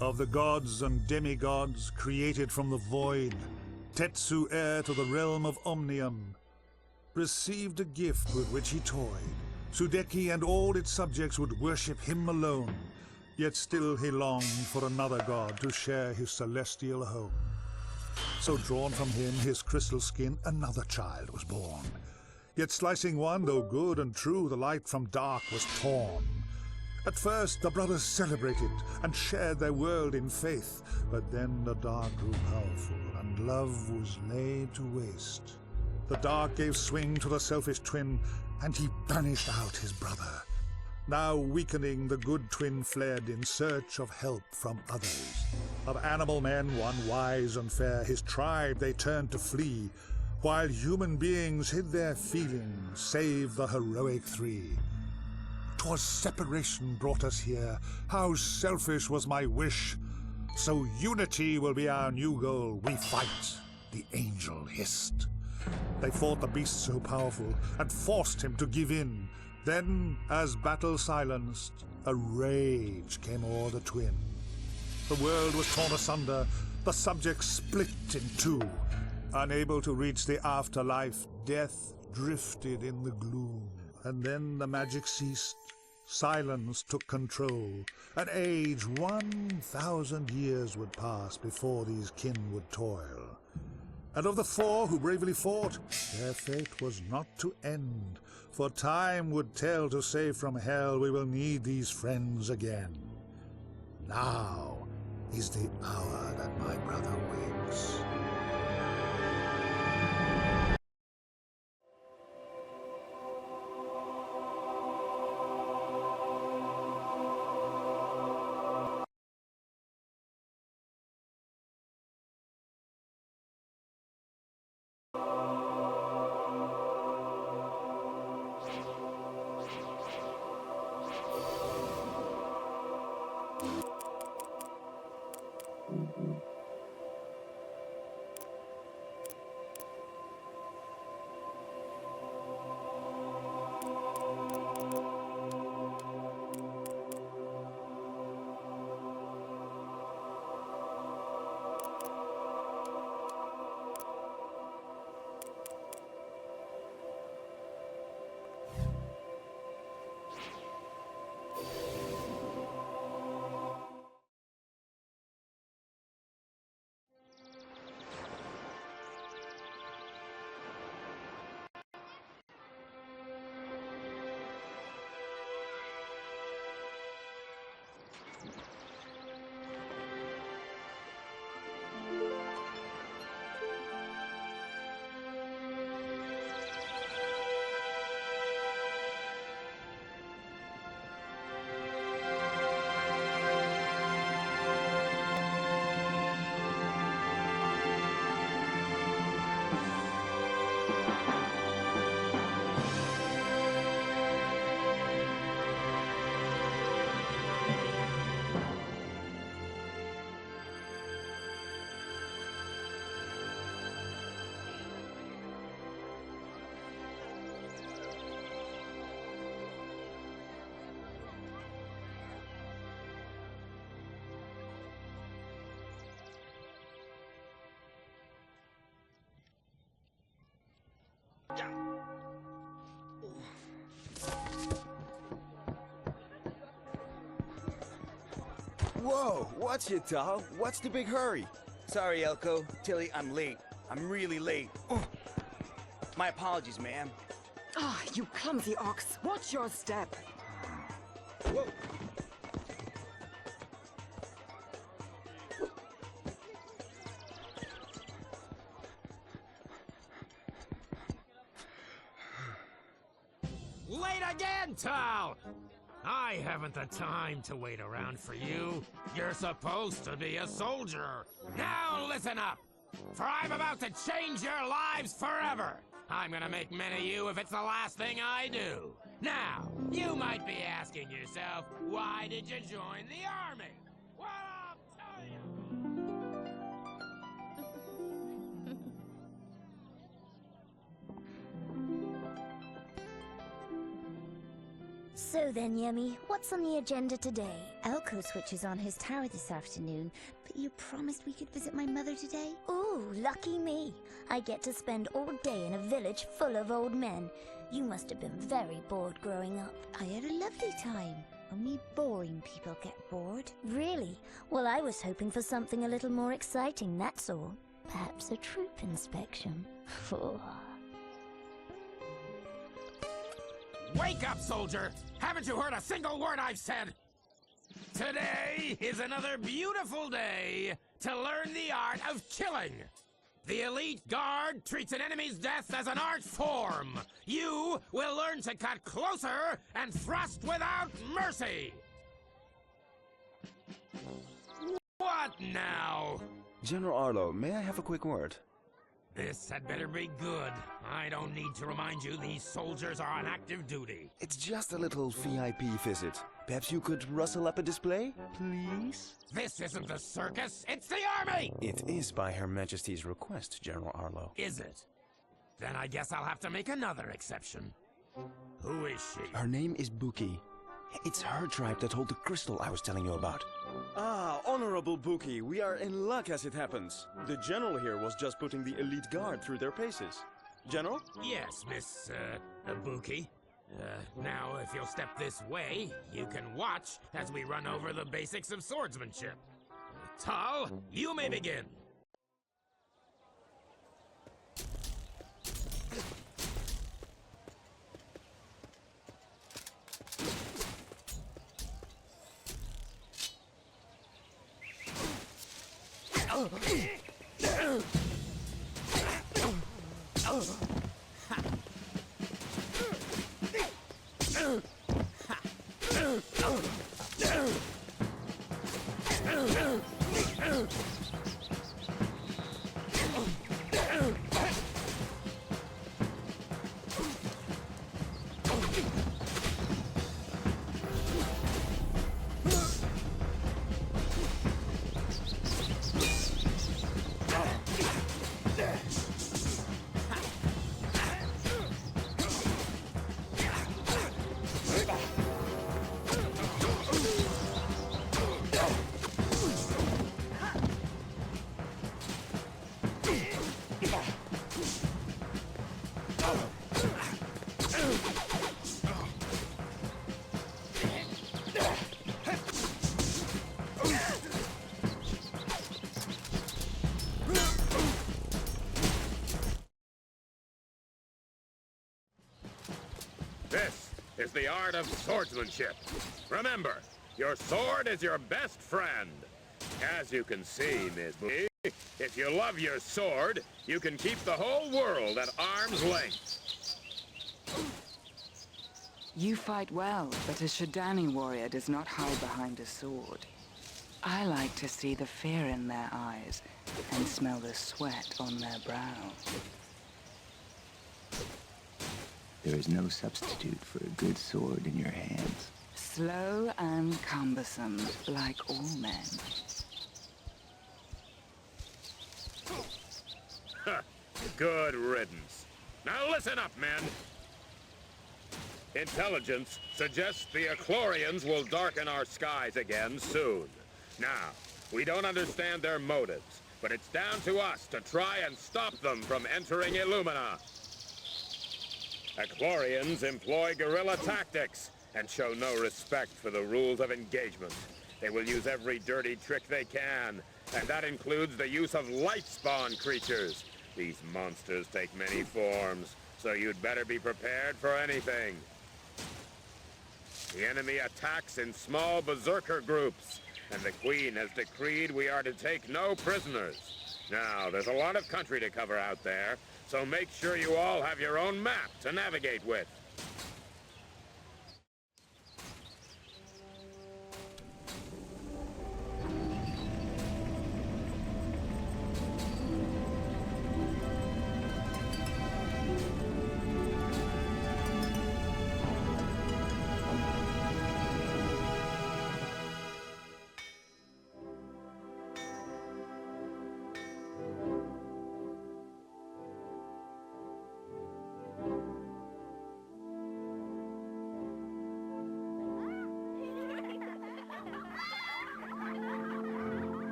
Of the gods and demigods created from the void, Tetsu, heir to the realm of Omnium, received a gift with which he toyed. Sudeki and all its subjects would worship him alone, yet still he longed for another god to share his celestial home. So drawn from him, his crystal skin, another child was born. Yet slicing one, though good and true, the light from dark was torn. At first the brothers celebrated and shared their world in faith, but then the dark grew powerful and love was laid to waste. The dark gave swing to the selfish twin, and he banished out his brother. Now weakening, the good twin fled in search of help from others. Of animal men, one wise and fair, his tribe they turned to flee, while human beings hid their feelings, save the heroic three. 'Twas separation brought us here. How selfish was my wish. So unity will be our new goal. We fight, the angel hissed. They fought the beast so powerful and forced him to give in. Then, as battle silenced, a rage came o'er the twin. The world was torn asunder, the subjects split in two. Unable to reach the afterlife, death drifted in the gloom. And then the magic ceased. Silence took control. An age 1,000 years would pass before these kin would toil. And of the four who bravely fought, their fate was not to end. For time would tell to save from hell we will need these friends again. Now is the hour that my brother waits. Whoa, what's it, doll? What's the big hurry? Sorry, Elko. Tilly, I'm late. I'm really late. Oh. My apologies, ma'am. Ah, you clumsy ox. Watch your step. Whoa. Late again, Tal! I haven't the time to wait around for you. You're supposed to be a soldier. Now listen up, for I'm about to change your lives forever. I'm gonna make men of you if it's the last thing I do. Now, you might be asking yourself, why did you join the army? Well, I'll tell you. So then, Yemi, what's on the agenda today? Elko switches on his tower this afternoon, but you promised we could visit my mother today? Ooh, lucky me. I get to spend all day in a village full of old men. You must have been very bored growing up. I had a lovely time. Only boring people get bored. Really? Well, I was hoping for something a little more exciting, that's all. Perhaps a troop inspection. Wake up, soldier! Haven't you heard a single word I've said? Today is another beautiful day to learn the art of killing. The elite guard treats an enemy's death as an art form. You will learn to cut closer and thrust without mercy. What now? General Arlo, may I have a quick word? This had better be good. I don't need to remind you these soldiers are on active duty. It's just a little VIP visit. Perhaps you could rustle up a display, please? This isn't the circus, it's the army! It is by Her Majesty's request, General Arlo. Is it? Then I guess I'll have to make another exception. Who is she? Her name is Buki. It's her tribe that hold the crystal I was telling you about. Ah, Honorable Buki, we are in luck as it happens. The General here was just putting the elite guard through their paces. General? Yes, Miss, Ibuki. Now, if you'll step this way, you can watch as we run over the basics of swordsmanship. Tal, you may begin. This is the art of swordsmanship. Remember, your sword is your best friend. As you can see, Ms. Booty, if you love your sword, you can keep the whole world at arm's length. You fight well, but a Shadani warrior does not hide behind a sword. I like to see the fear in their eyes and smell the sweat on their brow. There is no substitute for a good sword in your hands. Slow and cumbersome, like all men. Good riddance. Now listen up, men. Intelligence suggests the Echlorians will darken our skies again soon. Now, we don't understand their motives, but it's down to us to try and stop them from entering Illumina. Echlorians employ guerrilla tactics and show no respect for the rules of engagement. They will use every dirty trick they can, and that includes the use of light-spawn creatures. These monsters take many forms, so you'd better be prepared for anything. The enemy attacks in small berserker groups, and the Queen has decreed we are to take no prisoners. Now, there's a lot of country to cover out there, so make sure you all have your own map to navigate with.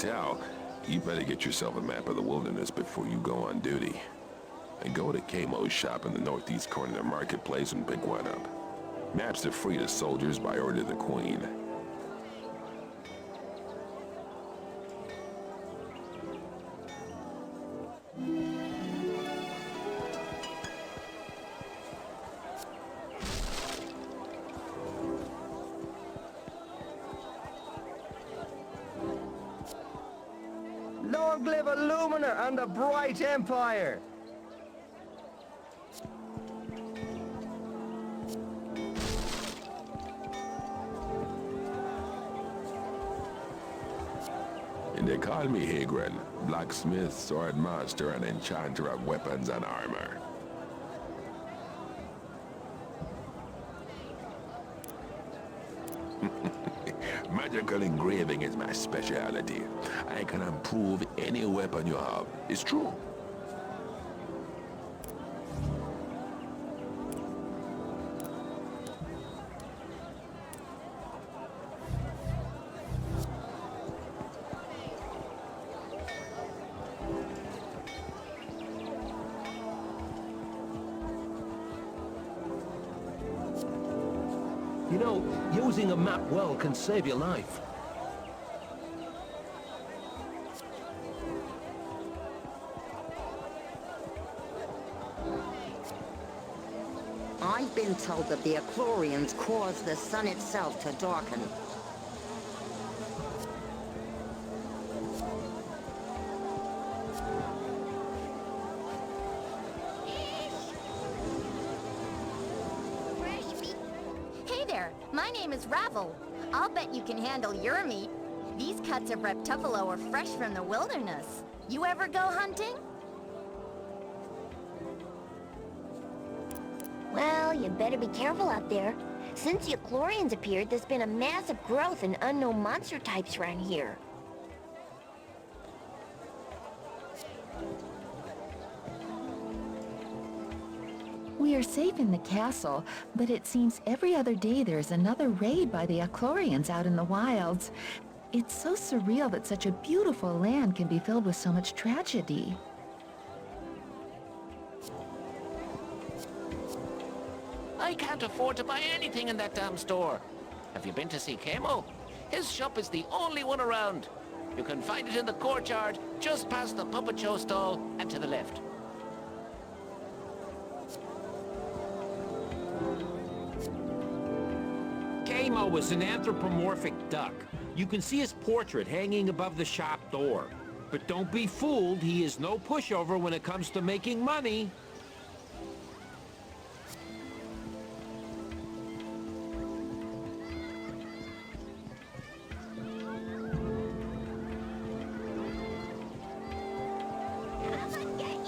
hotel, you better get yourself a map of the wilderness before you go on duty. And go to Kamo's shop in the northeast corner of the marketplace and pick one up. Maps are free to soldiers by order of the Queen. Long live Illumina and the Bright Empire! And they call me Hagren, blacksmith, sword master, and enchanter of weapons and armor. Magical engraving is my specialty. I can improve any weapon you have. It's true. You know, using a map well can save your life. I've been told that the Achlorians caused the sun itself to darken. Hey there, my name is Ravel. I'll bet you can handle your meat. These cuts of reptuffalo are fresh from the wilderness. You ever go hunting? Well, you better be careful out there. Since the Achlorians appeared, there's been a massive growth in unknown monster types around here. We are safe in the castle, but it seems every other day there's another raid by the Achlorians out in the wilds. It's so surreal that such a beautiful land can be filled with so much tragedy. I can't afford to buy anything in that damn store. Have you been to see Kamo? His shop is the only one around. You can find it in the courtyard, just past the puppet show stall, and to the left. Kamo was an anthropomorphic duck. You can see his portrait hanging above the shop door. But don't be fooled, he is no pushover when it comes to making money.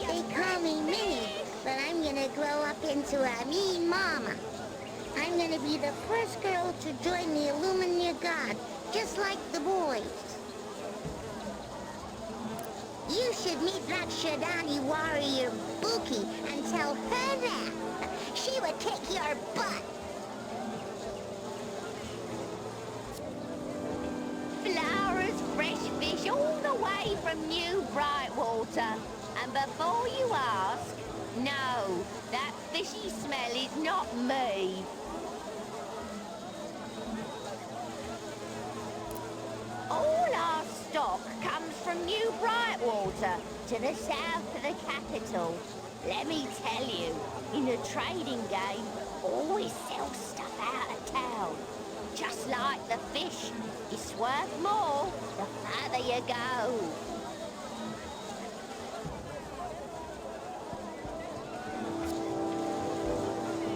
They call me Minnie, but I'm gonna grow up into a mean mama. I'm gonna be the first girl to join the Illumina God, just like the boys. You should meet that Shadani warrior, Buki, and tell her that. She would kick your butt. Flowers, fresh fish, all the way from New Brightwater. And before you ask, no, that fishy smell is not me. All our stock comes from New Brightwater, to the south of the capital. Let me tell you, in the trading game, always sell stuff out of town. Just like the fish, it's worth more the further you go.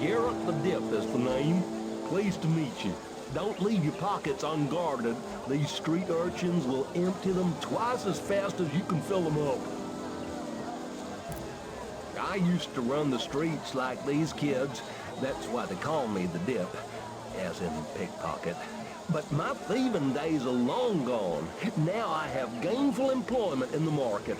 Garrett the Dip is the name. Pleased to meet you. Don't leave your pockets unguarded. These street urchins will empty them twice as fast as you can fill them up. I used to run the streets like these kids. That's why they call me the Dip, as in pickpocket. But my thieving days are long gone. Now I have gainful employment in the market.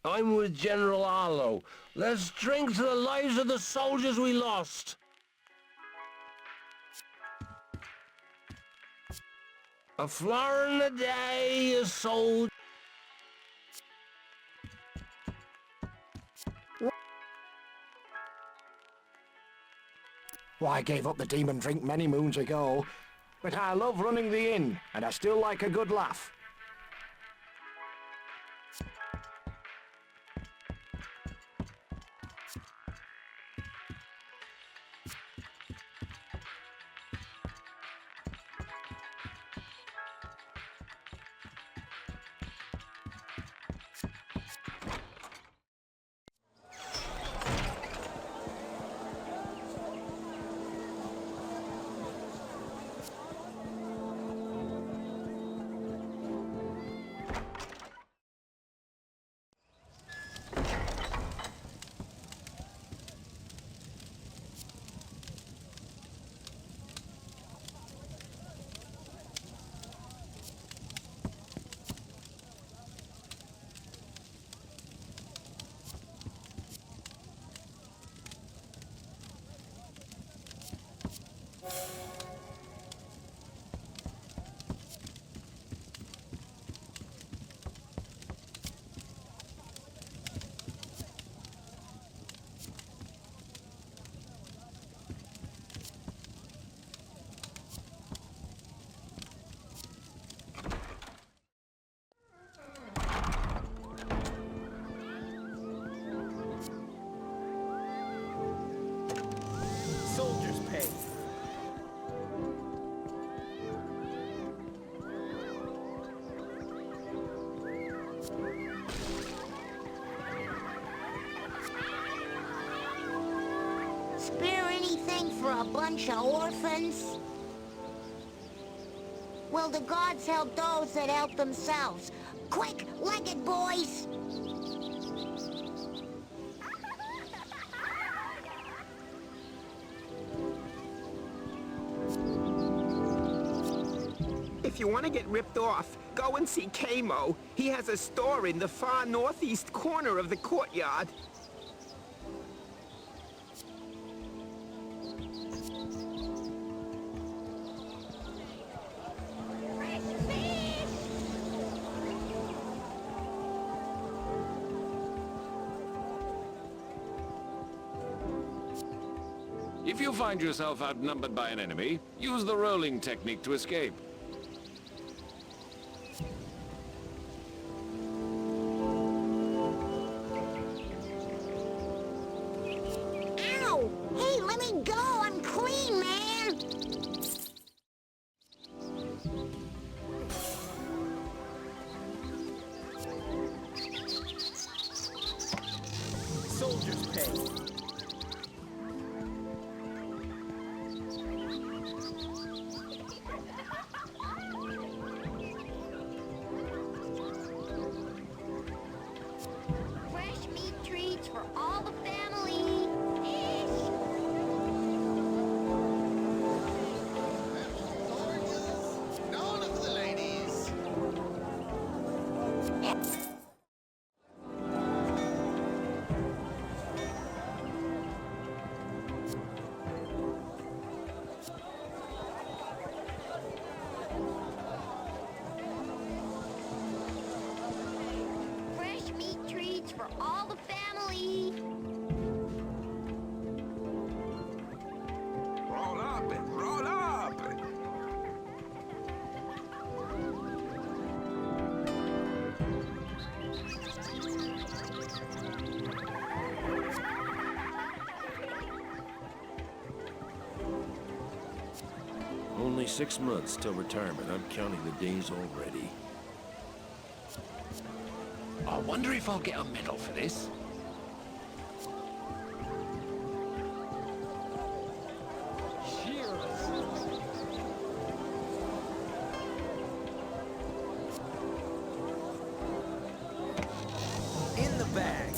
I'm with General Arlo. Let's drink to the lives of the soldiers we lost. A florin a day, a soldier. Well, I gave up the demon drink many moons ago, but I love running the inn, and I still like a good laugh. Soldier's pay. Spare anything for a bunch of orphans? Well, the gods help those that help themselves. Quick, leg it, boys! If you want to get ripped off, go and see Kamo. He has a store in the far northeast corner of the courtyard. If you find yourself outnumbered by an enemy, use the rolling technique to escape. Ow! Hey, let me go! I'm clean, man! Soldier's pay. Fresh meat treats for all the family. None of the ladies. Fresh meat treats for all the family. Roll up and roll up. Only 6 months till retirement. I'm counting the days already. I wonder if I'll get a medal for this. In the bag.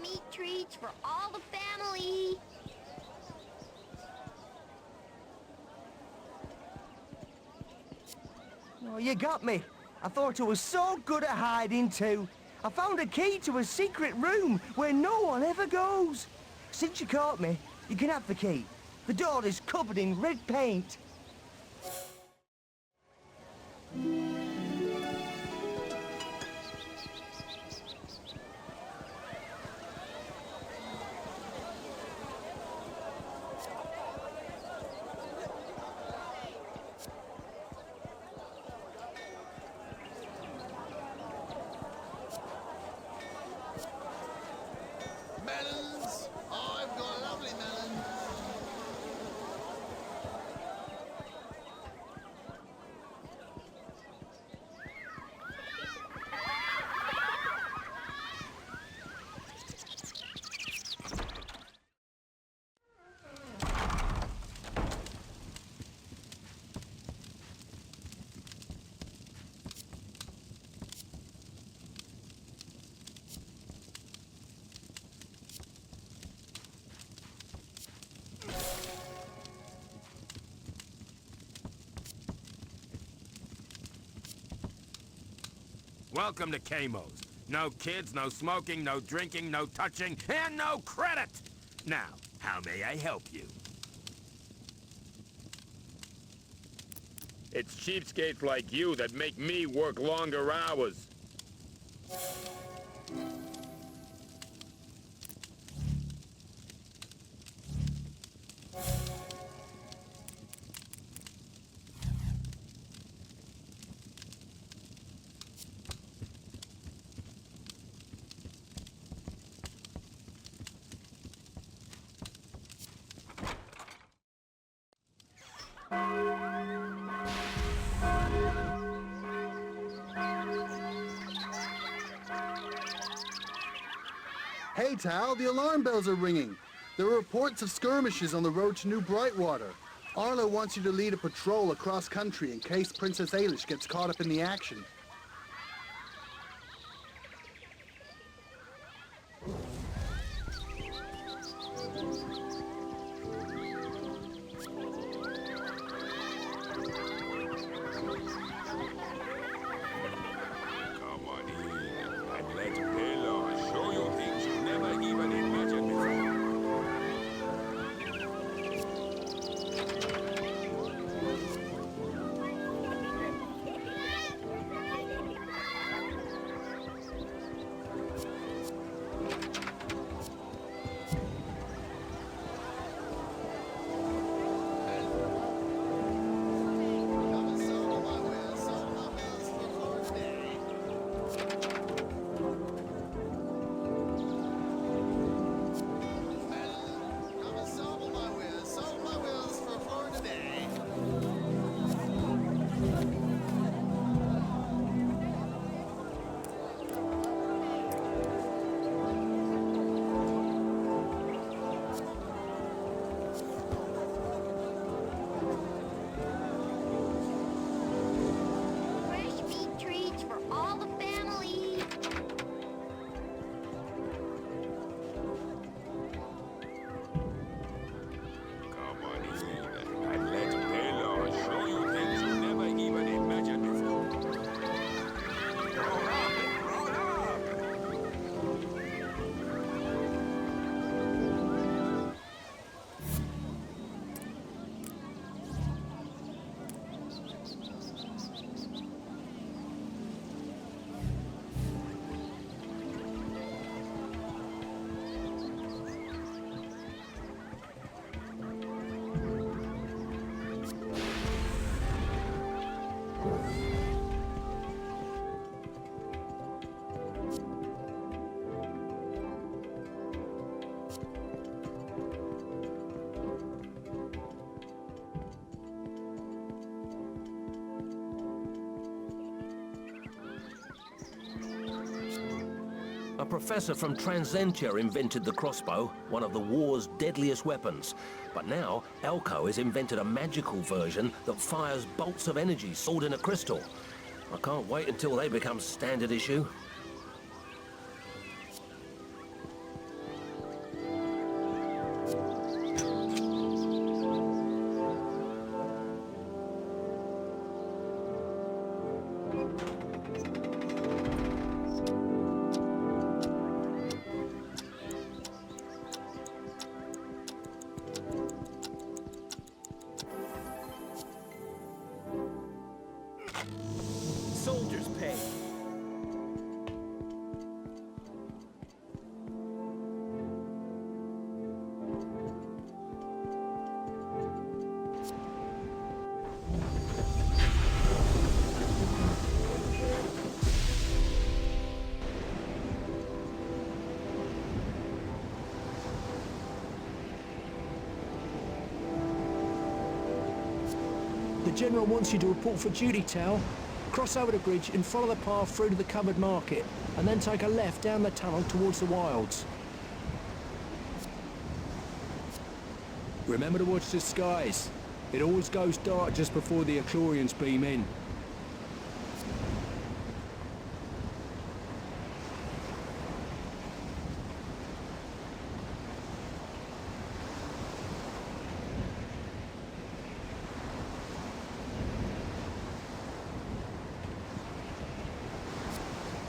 meat treats for all the family. Oh, you got me. I thought I was so good at hiding too. I found a key to a secret room where no one ever goes. Since you caught me, you can have the key. The door is covered in red paint. Melons! I've got a lovely melon. Welcome to Camo's. No kids, no smoking, no drinking, no touching, and no credit! Now, how may I help you? It's cheapskates like you that make me work longer hours. Hey, Tal, the alarm bells are ringing. There are reports of skirmishes on the road to New Brightwater. Arlo wants you to lead a patrol across country in case Princess Ailish gets caught up in the action. Come on in and let Bella show you things you never even imagined before. Fresh meat treats for all the family. Come on in and let Bella show you things you never even imagined before. Roll up! Roll up! A professor from Transentia invented the crossbow, one of the war's deadliest weapons. But now, Elko has invented a magical version that fires bolts of energy stored in a crystal. I can't wait until they become standard issue. The General wants you to report for duty, Tal. Cross over the bridge and follow the path through to the covered market, and then take a left down the tunnel towards the wilds. Remember to watch the skies. It always goes dark just before the Echlorians beam in.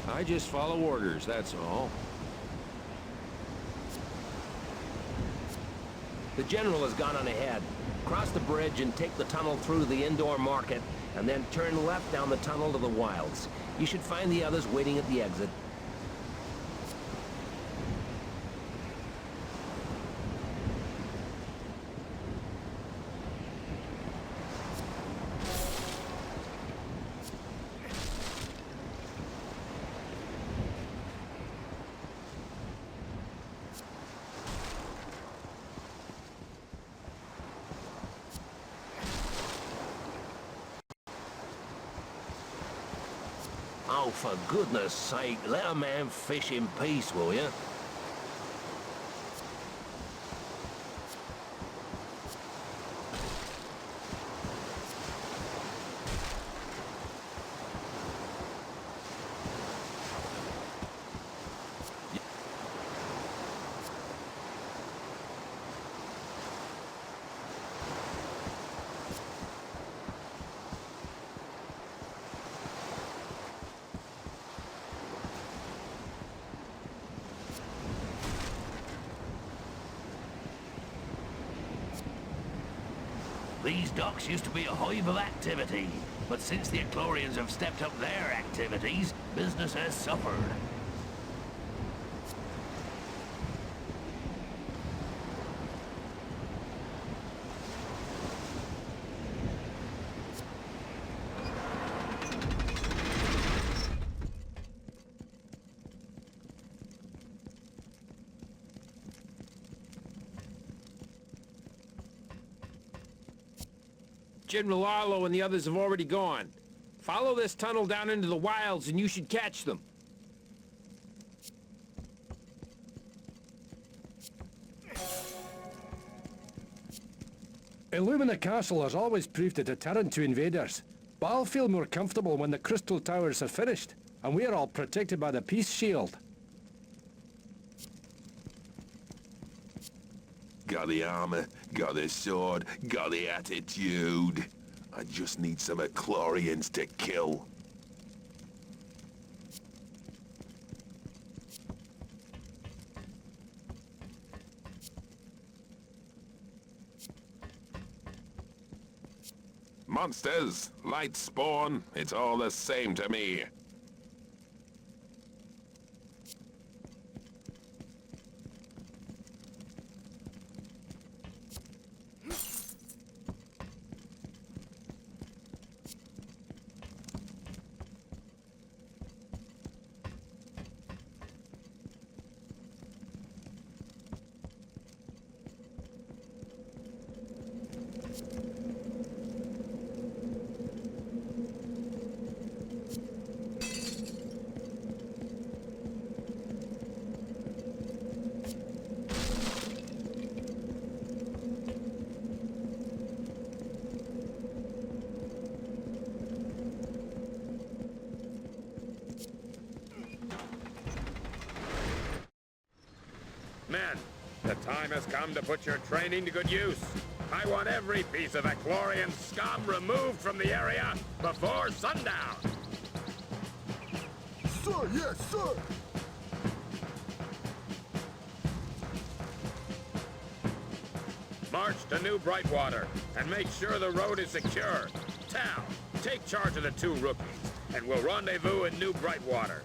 I just follow orders, that's all. The General has gone on ahead. Cross the bridge and take the tunnel through the indoor market, and then turn left down the tunnel to the wilds. You should find the others waiting at the exit. Oh, for goodness sake, let a man fish in peace, will you? These docks used to be a hive of activity, but since the Echlorians have stepped up their activities, business has suffered. General Arlo and the others have already gone. Follow this tunnel down into the wilds and you should catch them. Illumina Castle has always proved a deterrent to invaders, but I'll feel more comfortable when the Crystal Towers are finished, and we're all protected by the Peace Shield. Got the armor, got the sword, got the attitude. I just need some Echlorians to kill. Monsters, light spawn, it's all the same to me. Men, the time has come to put your training to good use. I want every piece of Echlorian scum removed from the area before sundown. Sir, yes, sir! March to New Brightwater and make sure the road is secure. Tal, take charge of the two rookies, and we'll rendezvous in New Brightwater.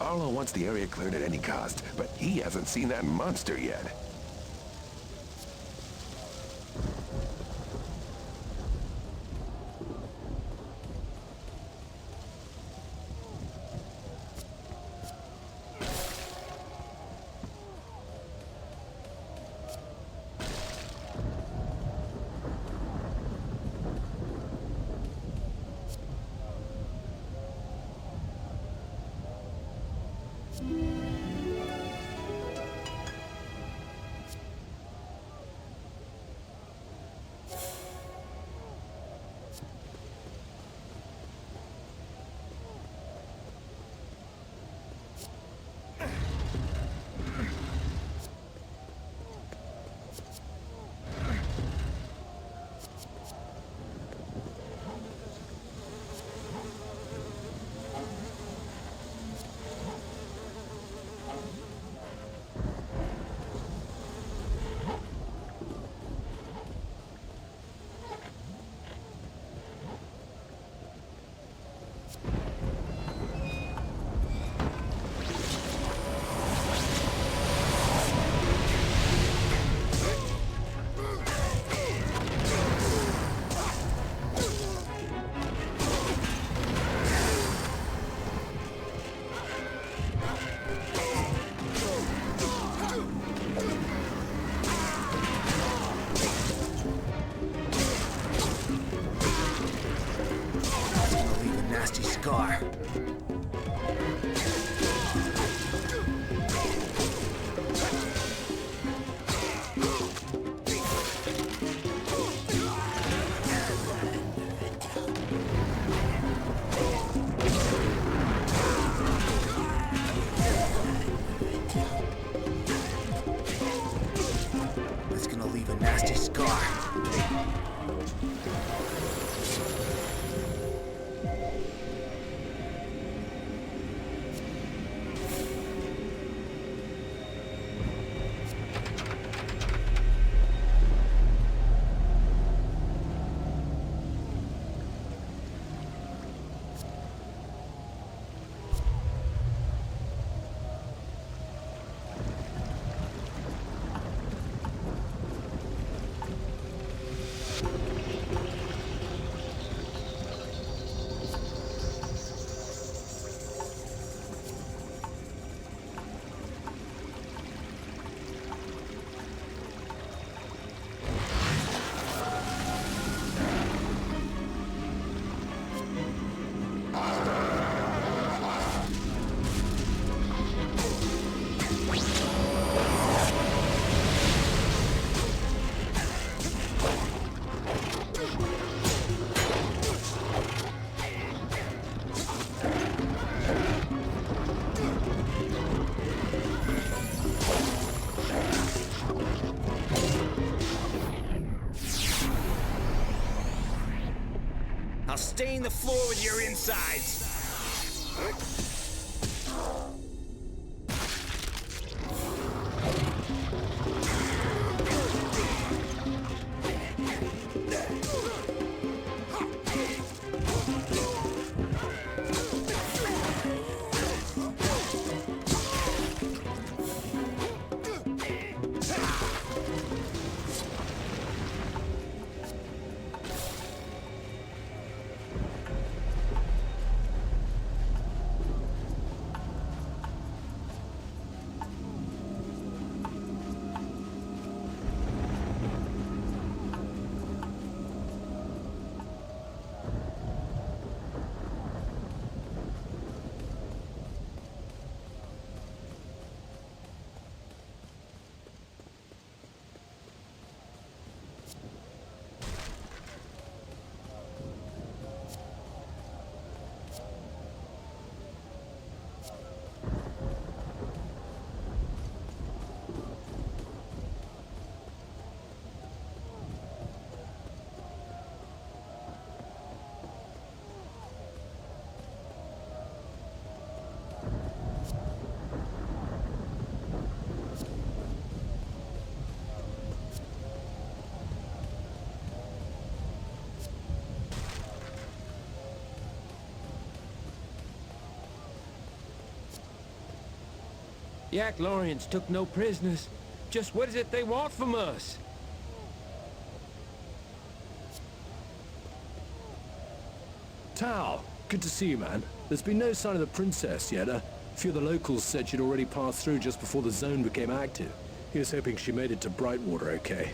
Arlo wants the area cleared at any cost, but he hasn't seen that monster yet. Nasty scar. It's gonna leave a nasty scar. I'll stain the floor with your insides. The Acklorians took no prisoners. Just what is it they want from us? Tao, good to see you, man. There's been no sign of the princess yet. A few of the locals said she'd already passed through just before the zone became active. He was hoping she made it to Brightwater okay.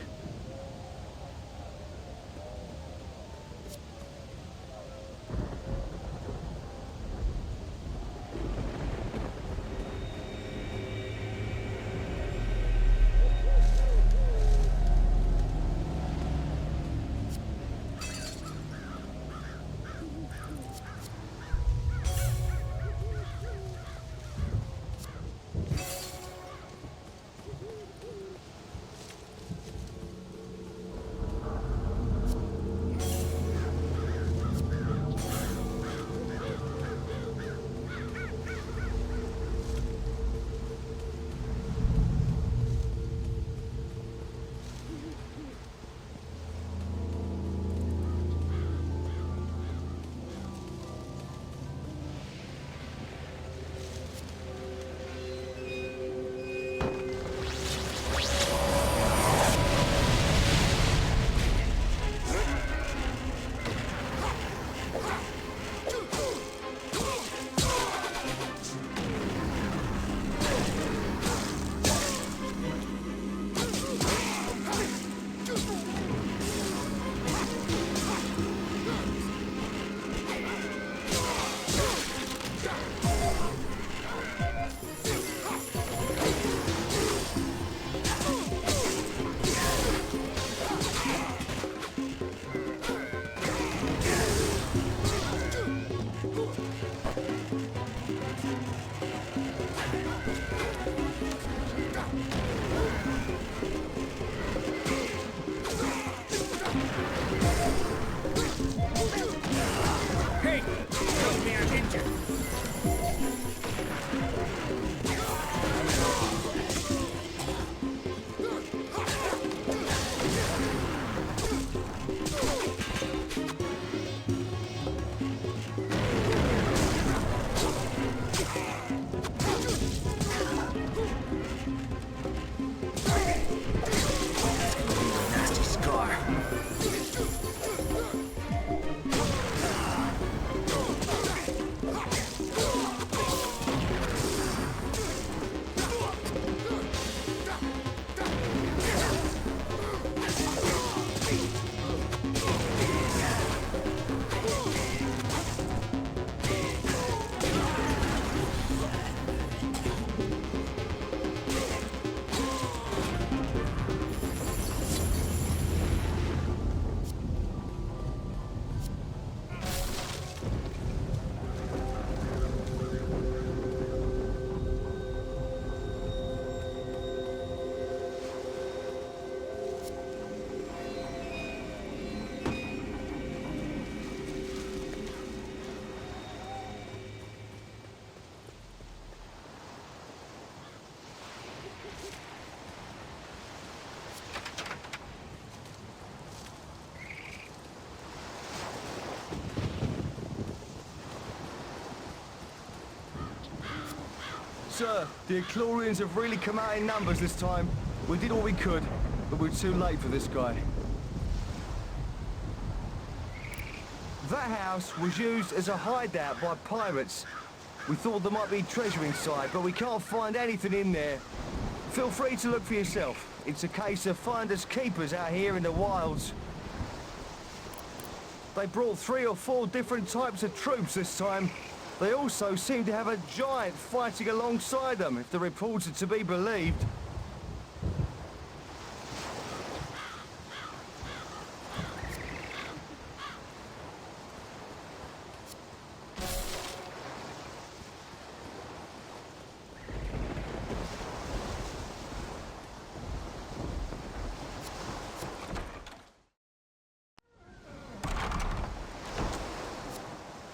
Sir, the Acklorians have really come out in numbers this time. We did all we could, but we're too late for this guy. That house was used as a hideout by pirates. We thought there might be treasure inside, but we can't find anything in there. Feel free to look for yourself. It's a case of finders keepers out here in the wilds. They brought 3 or 4 different types of troops this time. They also seem to have a giant fighting alongside them, if the reports are to be believed.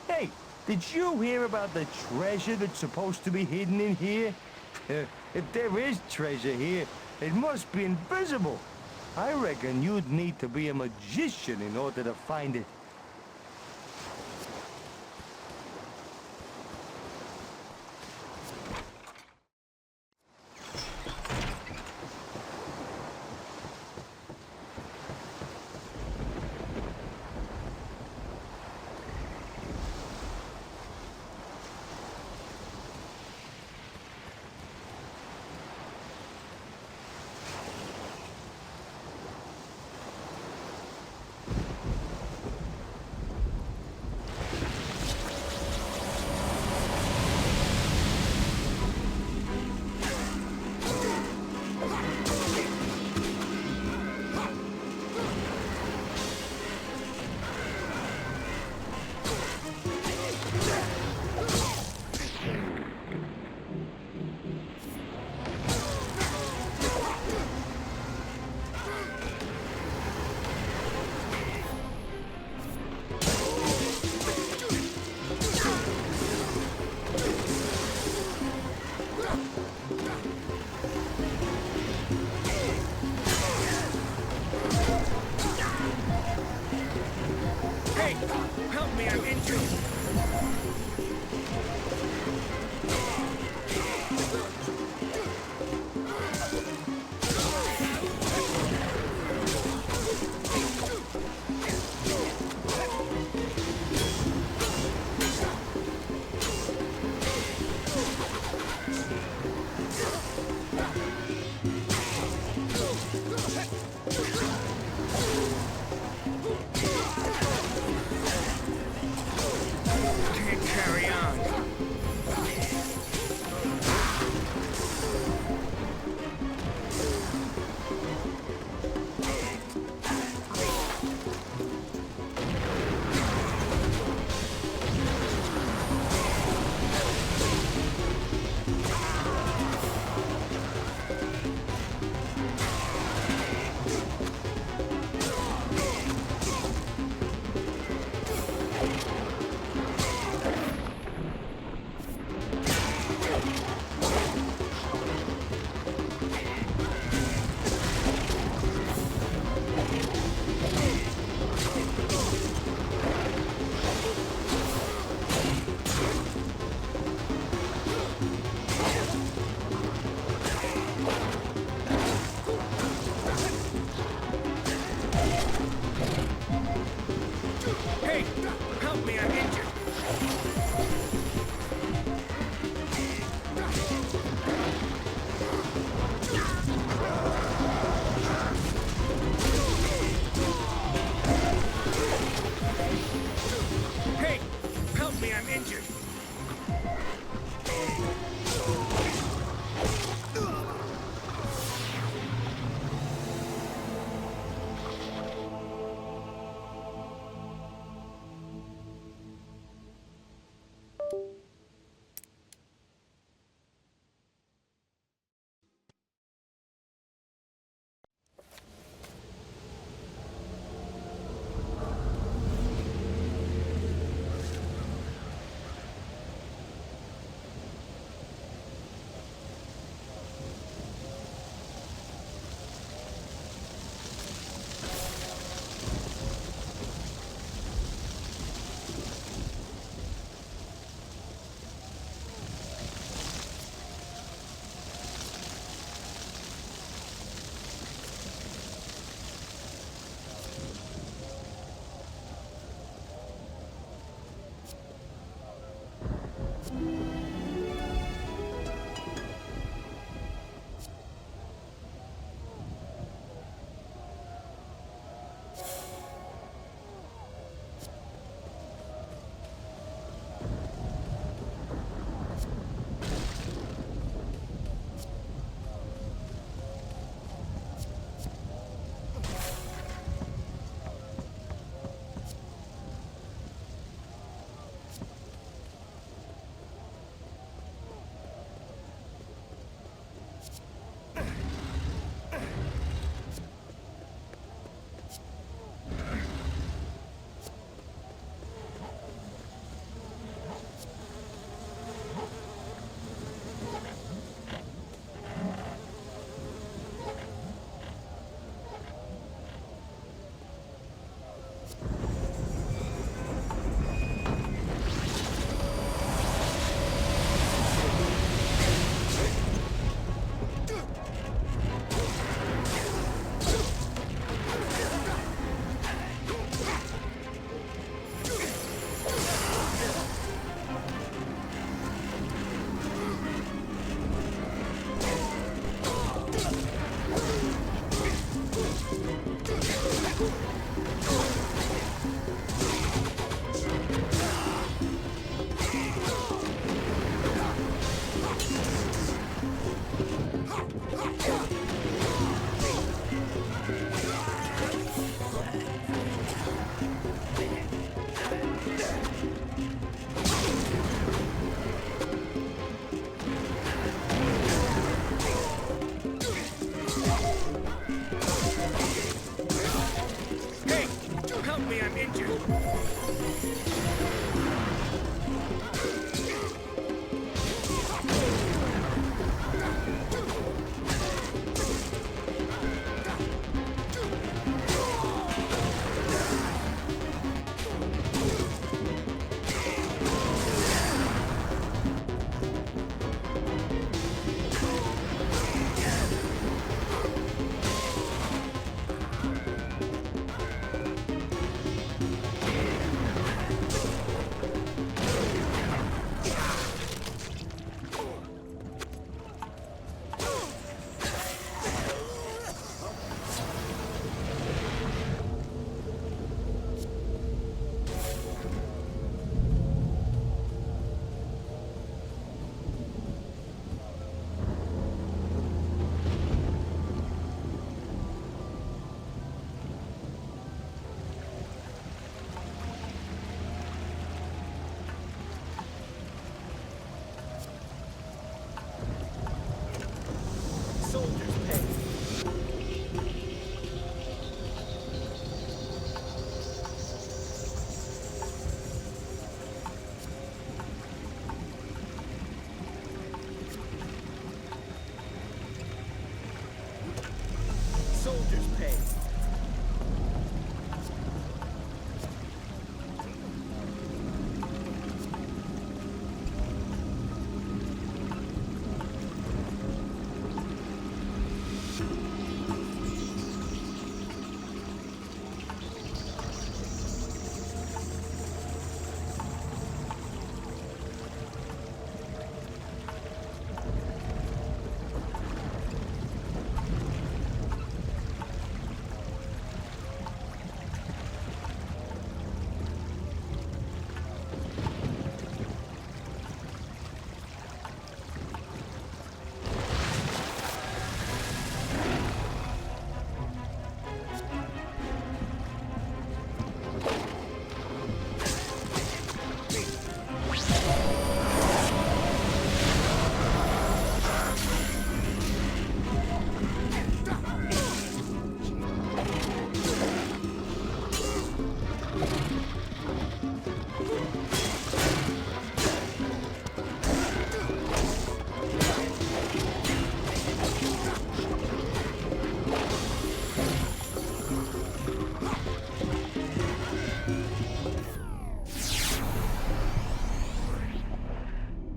Hey, did you hear about the treasure that's supposed to be hidden in here? If there is treasure here, it must be invisible. I reckon you'd need to be a magician in order to find it. Soldiers pay. Soldiers pay.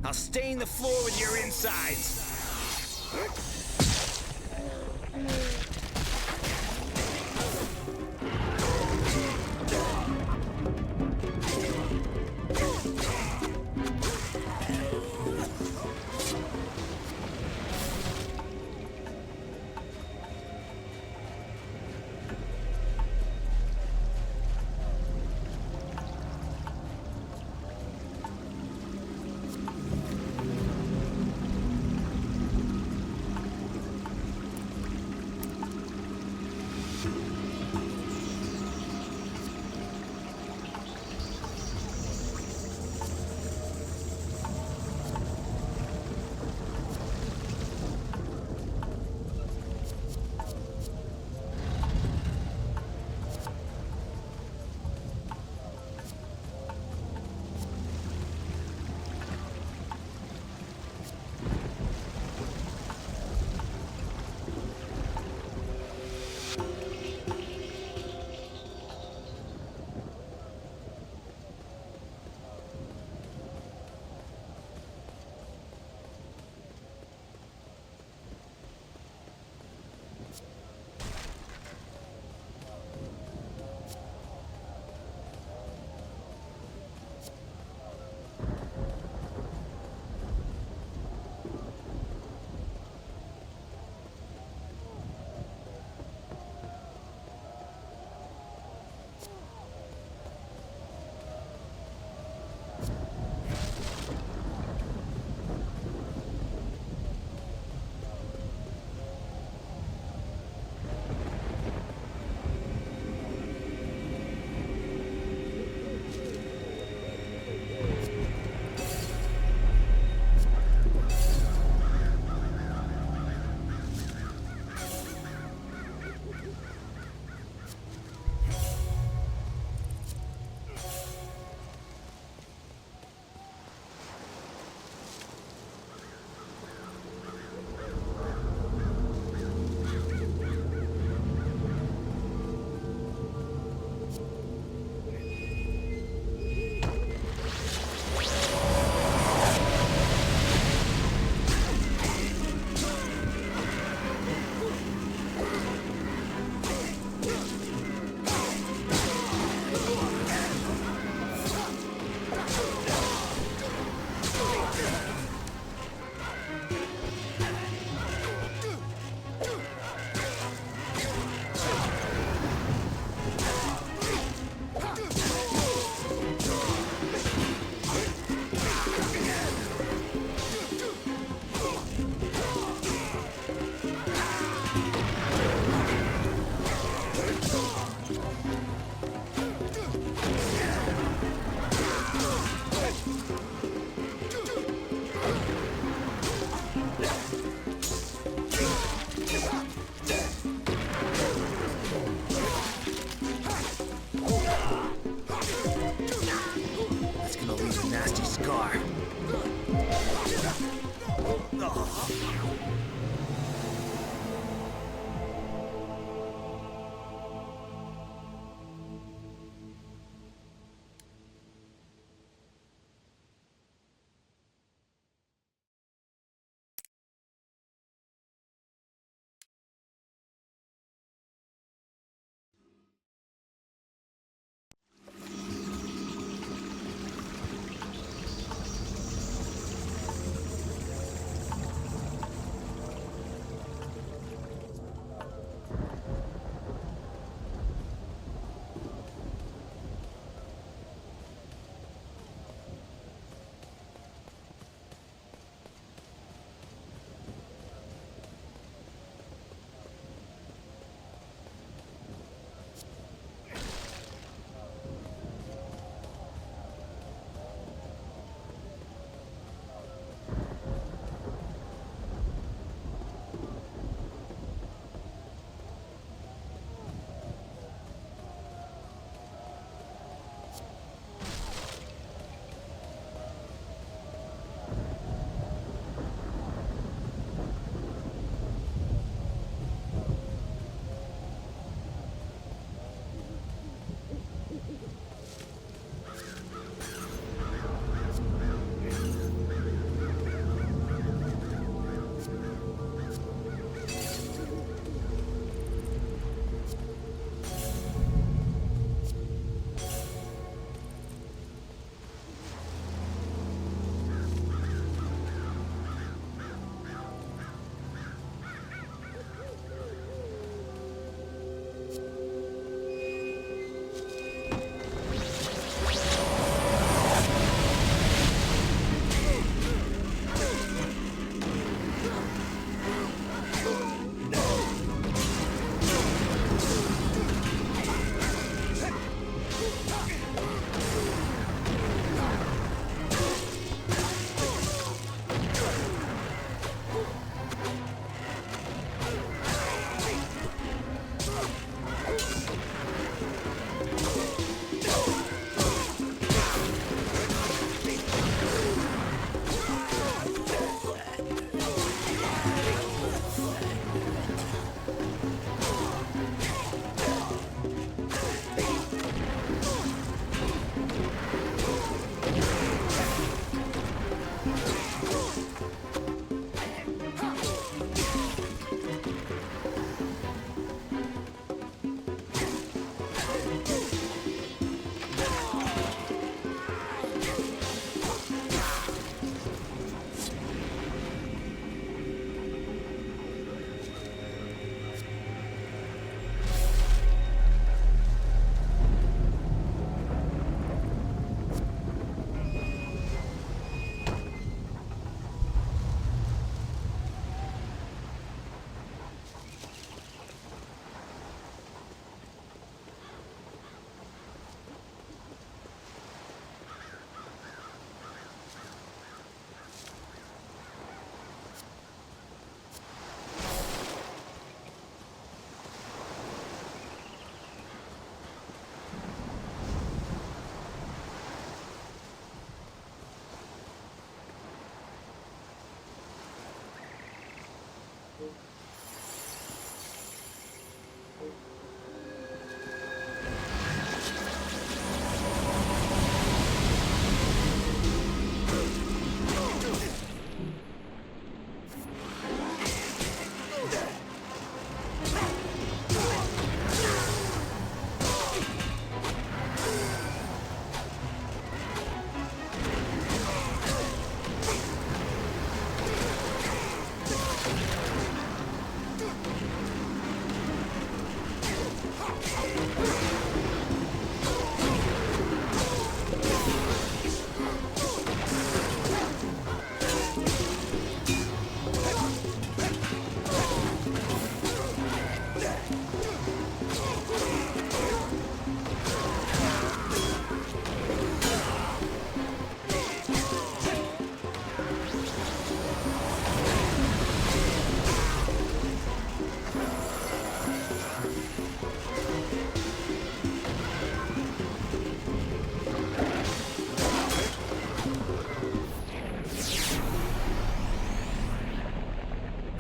I'll stain the floor with your insides.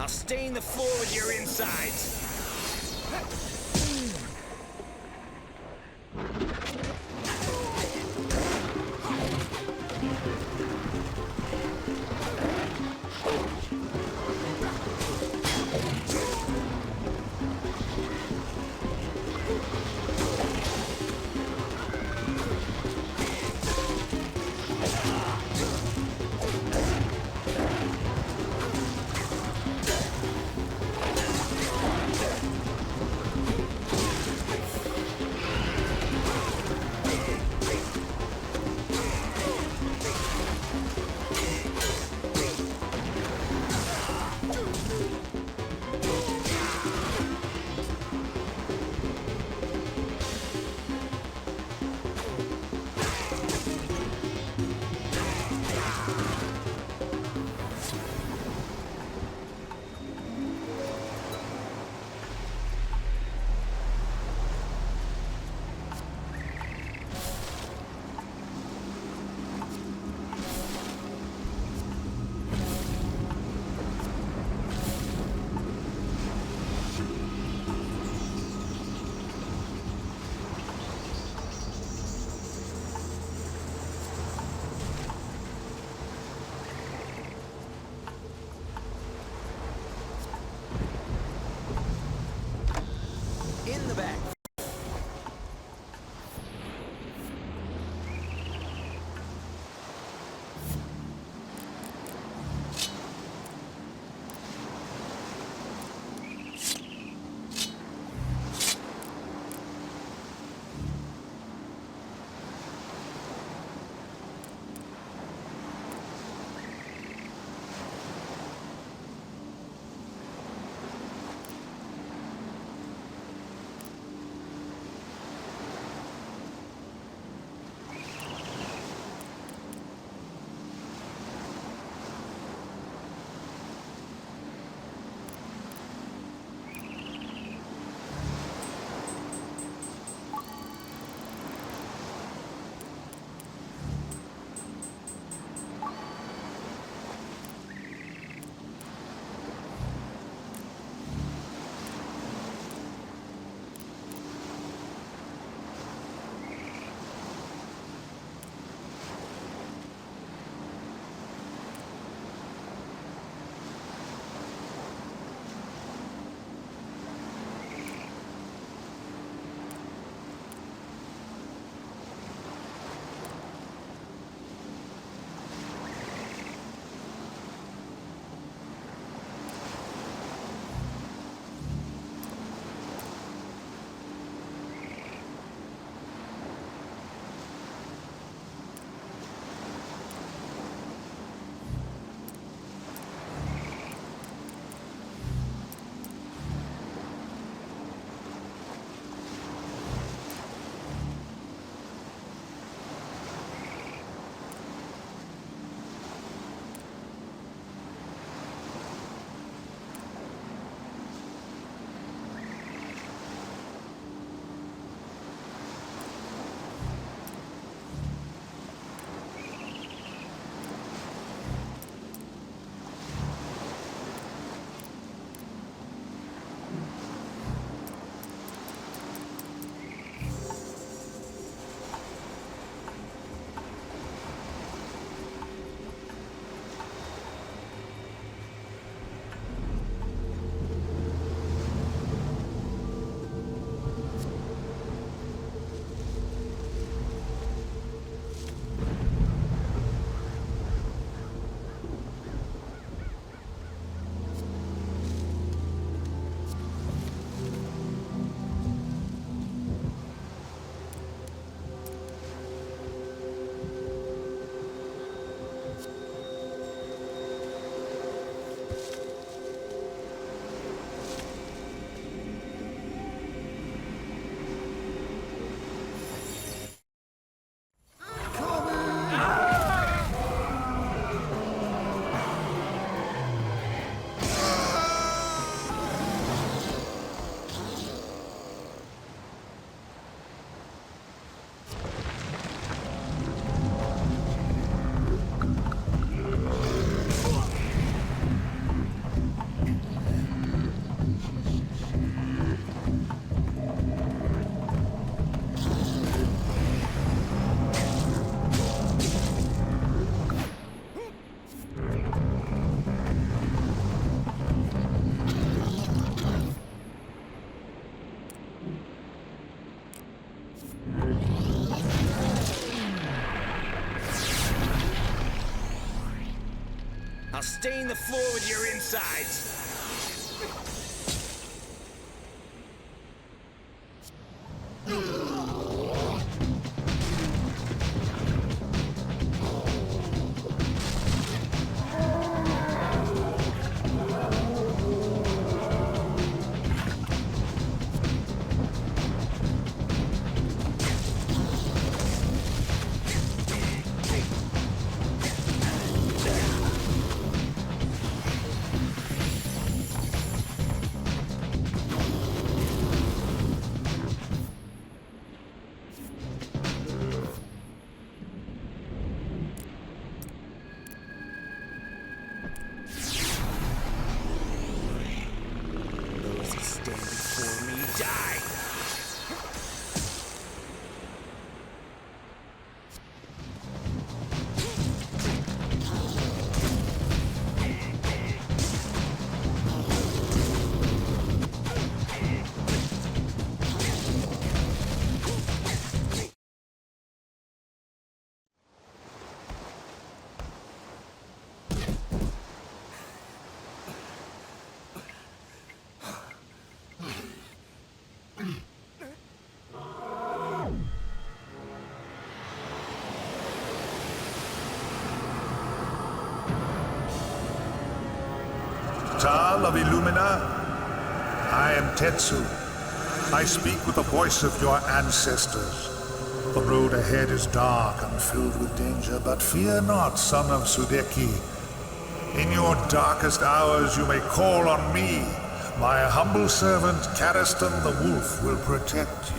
I'll stain the floor with your insides. stain the floor with your insides. Tal of Illumina, I am Tetsu. I speak with the voice of your ancestors. The road ahead is dark and filled with danger, but fear not, son of Sudeki. In your darkest hours you may call on me. My humble servant, Cariston the Wolf, will protect you.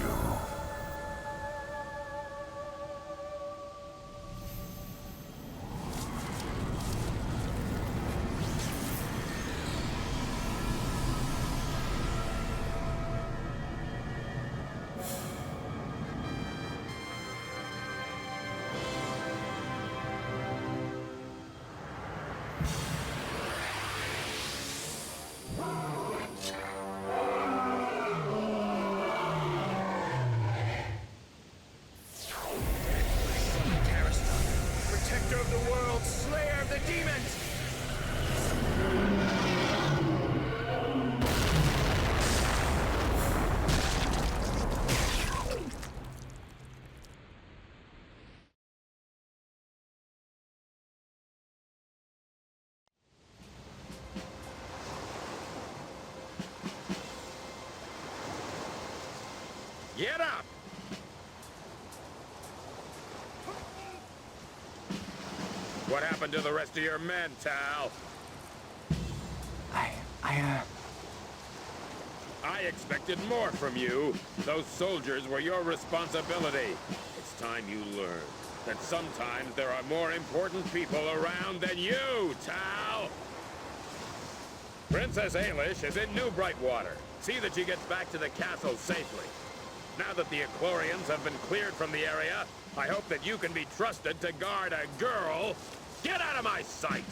Protector of the world, slayer of the demons! Get up! What happened to the rest of your men, Tal? I expected more from you. Those soldiers were your responsibility. It's time you learn that sometimes there are more important people around than you, Tal! Princess Ailish is in New Brightwater. See that she gets back to the castle safely. Now that the Echlorians have been cleared from the area, I hope that you can be trusted to guard a girl. Get out of my sight!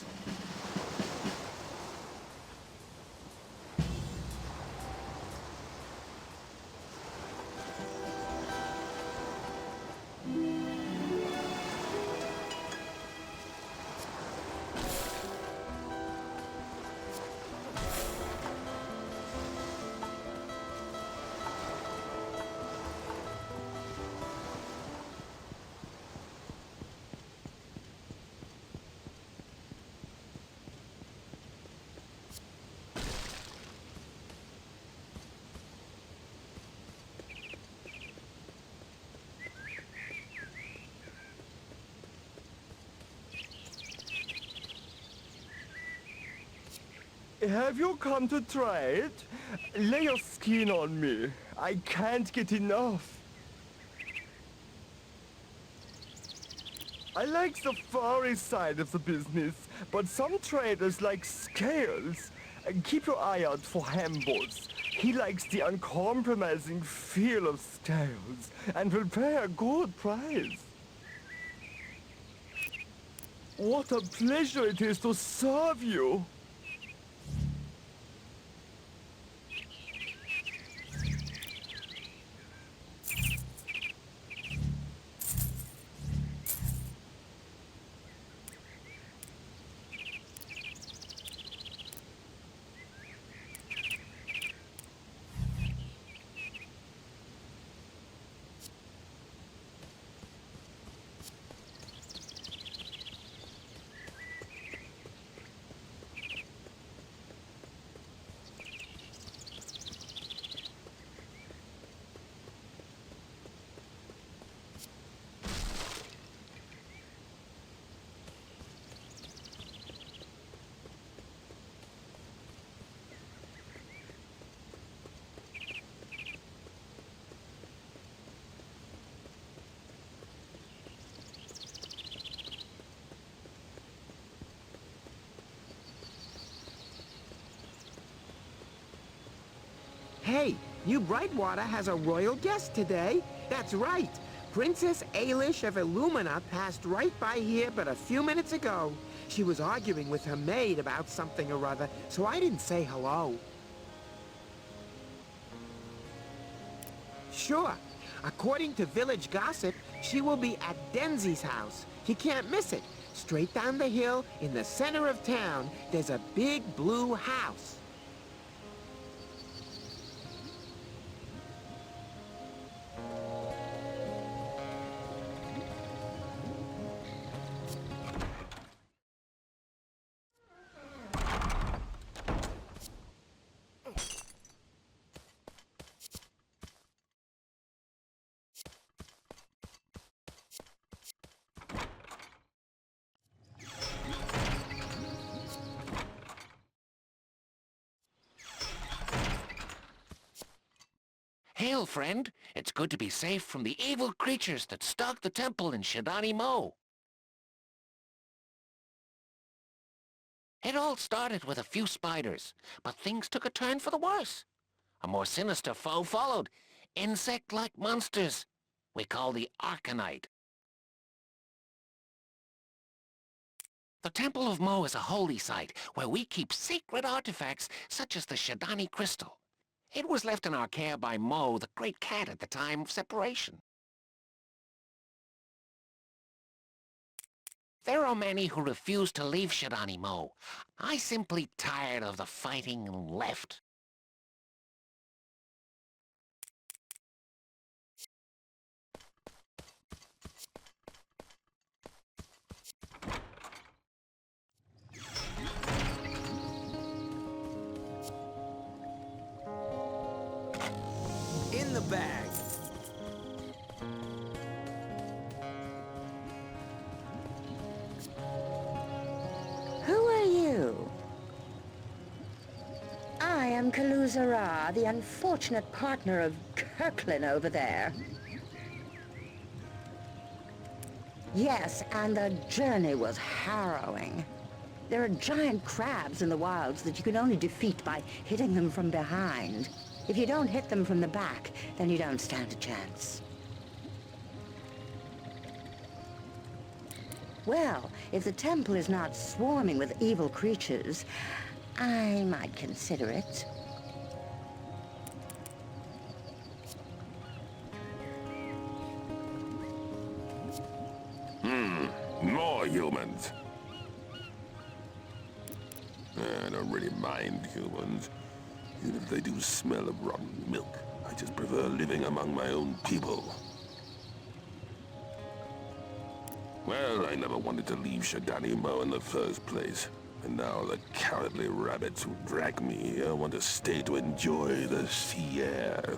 Have you come to try it? Lay your skin on me. I can't get enough. I like the furry side of the business, but some traders like scales. Keep your eye out for Hambos. He likes the uncompromising feel of scales and will pay a good price. What a pleasure it is to serve you. Hey, New Brightwater has a royal guest today. That's right. Princess Ailish of Illumina passed right by here but a few minutes ago. She was arguing with her maid about something or other, so I didn't say hello. Sure. According to village gossip, she will be at Denzi's house. You can't miss it. Straight down the hill, in the center of town, there's a big blue house. Hail, friend. It's good to be safe from the evil creatures that stalk the temple in Shidani Mo. It all started with a few spiders, but things took a turn for the worse. A more sinister foe followed. Insect-like monsters we call the Arcanite. The Temple of Mo is a holy site where we keep sacred artifacts such as the Shidani Crystal. It was left in our care by Mo, the great cat, at the time of separation. There are many who refuse to leave Shidani Mo. I simply tired of the fighting and left. In the bag. Who are you? I am Kaluzara, the unfortunate partner of Kirklin over there. Yes, and the journey was harrowing. There are giant crabs in the wilds that you can only defeat by hitting them from behind. If you don't hit them from the back, then you don't stand a chance. Well, if the temple is not swarming with evil creatures, I might consider it. More humans. I don't really mind humans. Even if they do smell of rotten milk, I just prefer living among my own people. Well, I never wanted to leave Shidani Mo in the first place. And now the cowardly rabbits who drag me here want to stay to enjoy the sea air.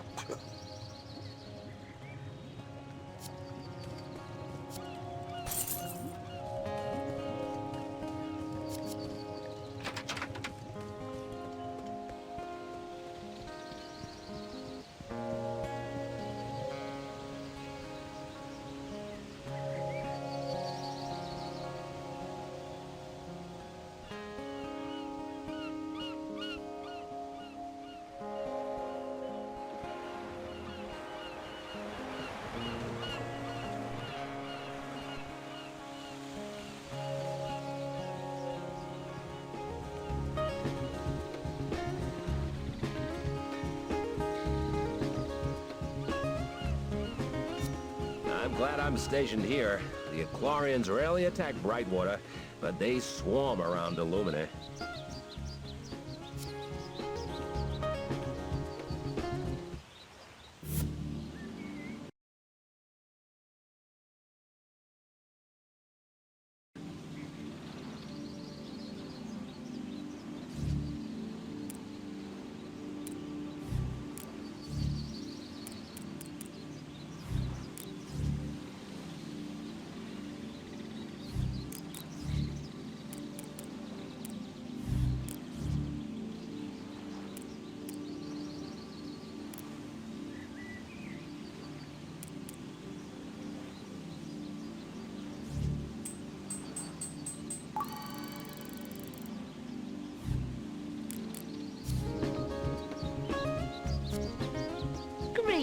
I'm glad I'm stationed here. The Eclorians rarely attack Brightwater, but they swarm around Illumina.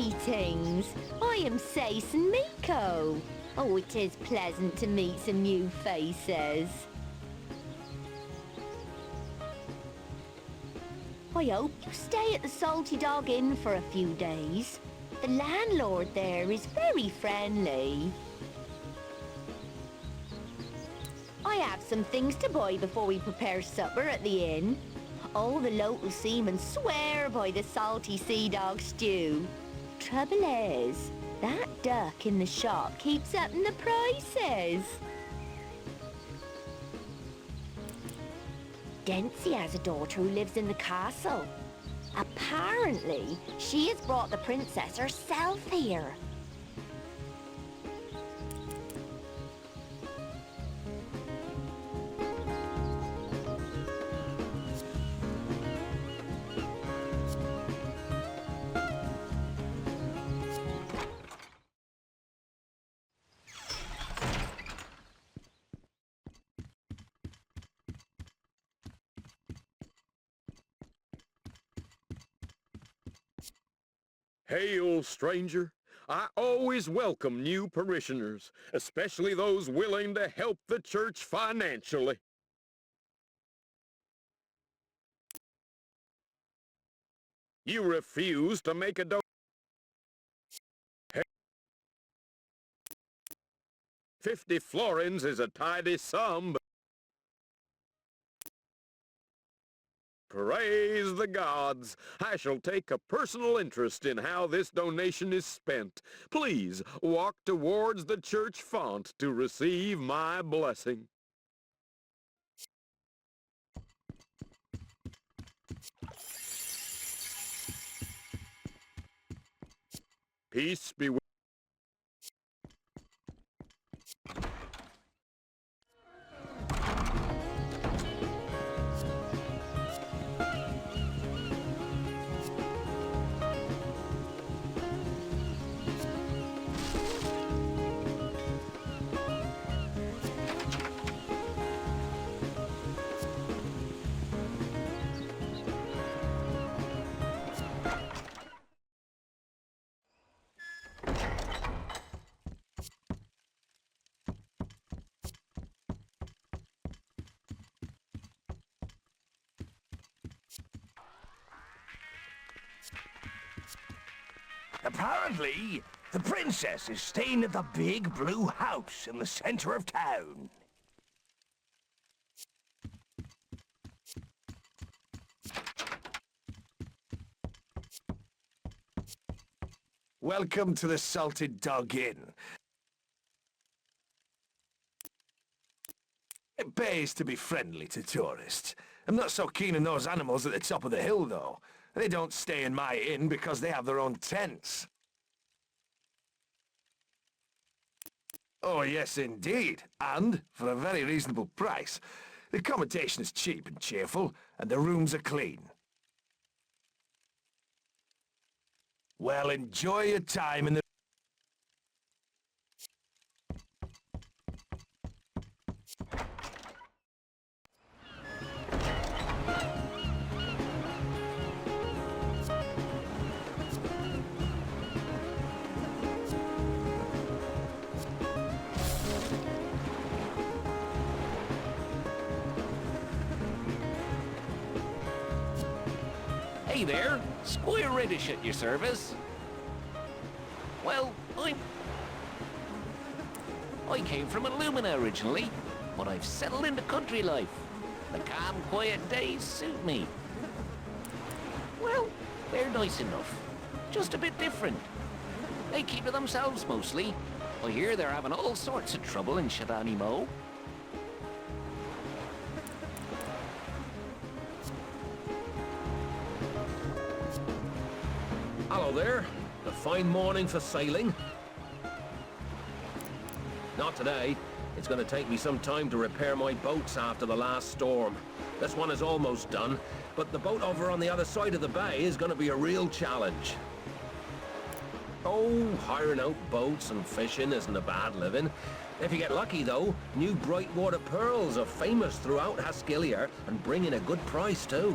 Greetings. I am Sace and Miko. Oh, it is pleasant to meet some new faces. I hope you stay at the Salty Dog Inn for a few days. The landlord there is very friendly. I have some things to buy before we prepare supper at the inn. All the local seamen swear by the salty sea dog stew. Trouble is, that duck in the shop keeps upping the prices. Dempsey has a daughter who lives in the castle. Apparently, she has brought the princess herself here. Hail, stranger. I always welcome new parishioners, especially those willing to help the church financially. You refuse to make a donation. 50 florins is a tidy sum, but praise the gods! I shall take a personal interest in how this donation is spent. Please walk towards the church font to receive my blessing. Peace be with you. Apparently, the princess is staying at the big blue house in the center of town. Welcome to the Salted Dog Inn. It pays to be friendly to tourists. I'm not so keen on those animals at the top of the hill, though. They don't stay in my inn because they have their own tents. Oh, yes, indeed. And for a very reasonable price. The accommodation is cheap and cheerful, and the rooms are clean. Well, enjoy your time in the... Hey there, Squire Reddish at your service. Well, I came from Illumina originally, but I've settled into country life. The calm, quiet days suit me. Well, they're nice enough. Just a bit different. They keep to themselves mostly. I hear they're having all sorts of trouble in Shadani Mo. Hello there. A fine morning for sailing. Not today. It's going to take me some time to repair my boats after the last storm. This one is almost done, but the boat over on the other side of the bay is going to be a real challenge. Oh, hiring out boats and fishing isn't a bad living. If you get lucky, though, new brightwater pearls are famous throughout Haskilia and bring in a good price, too.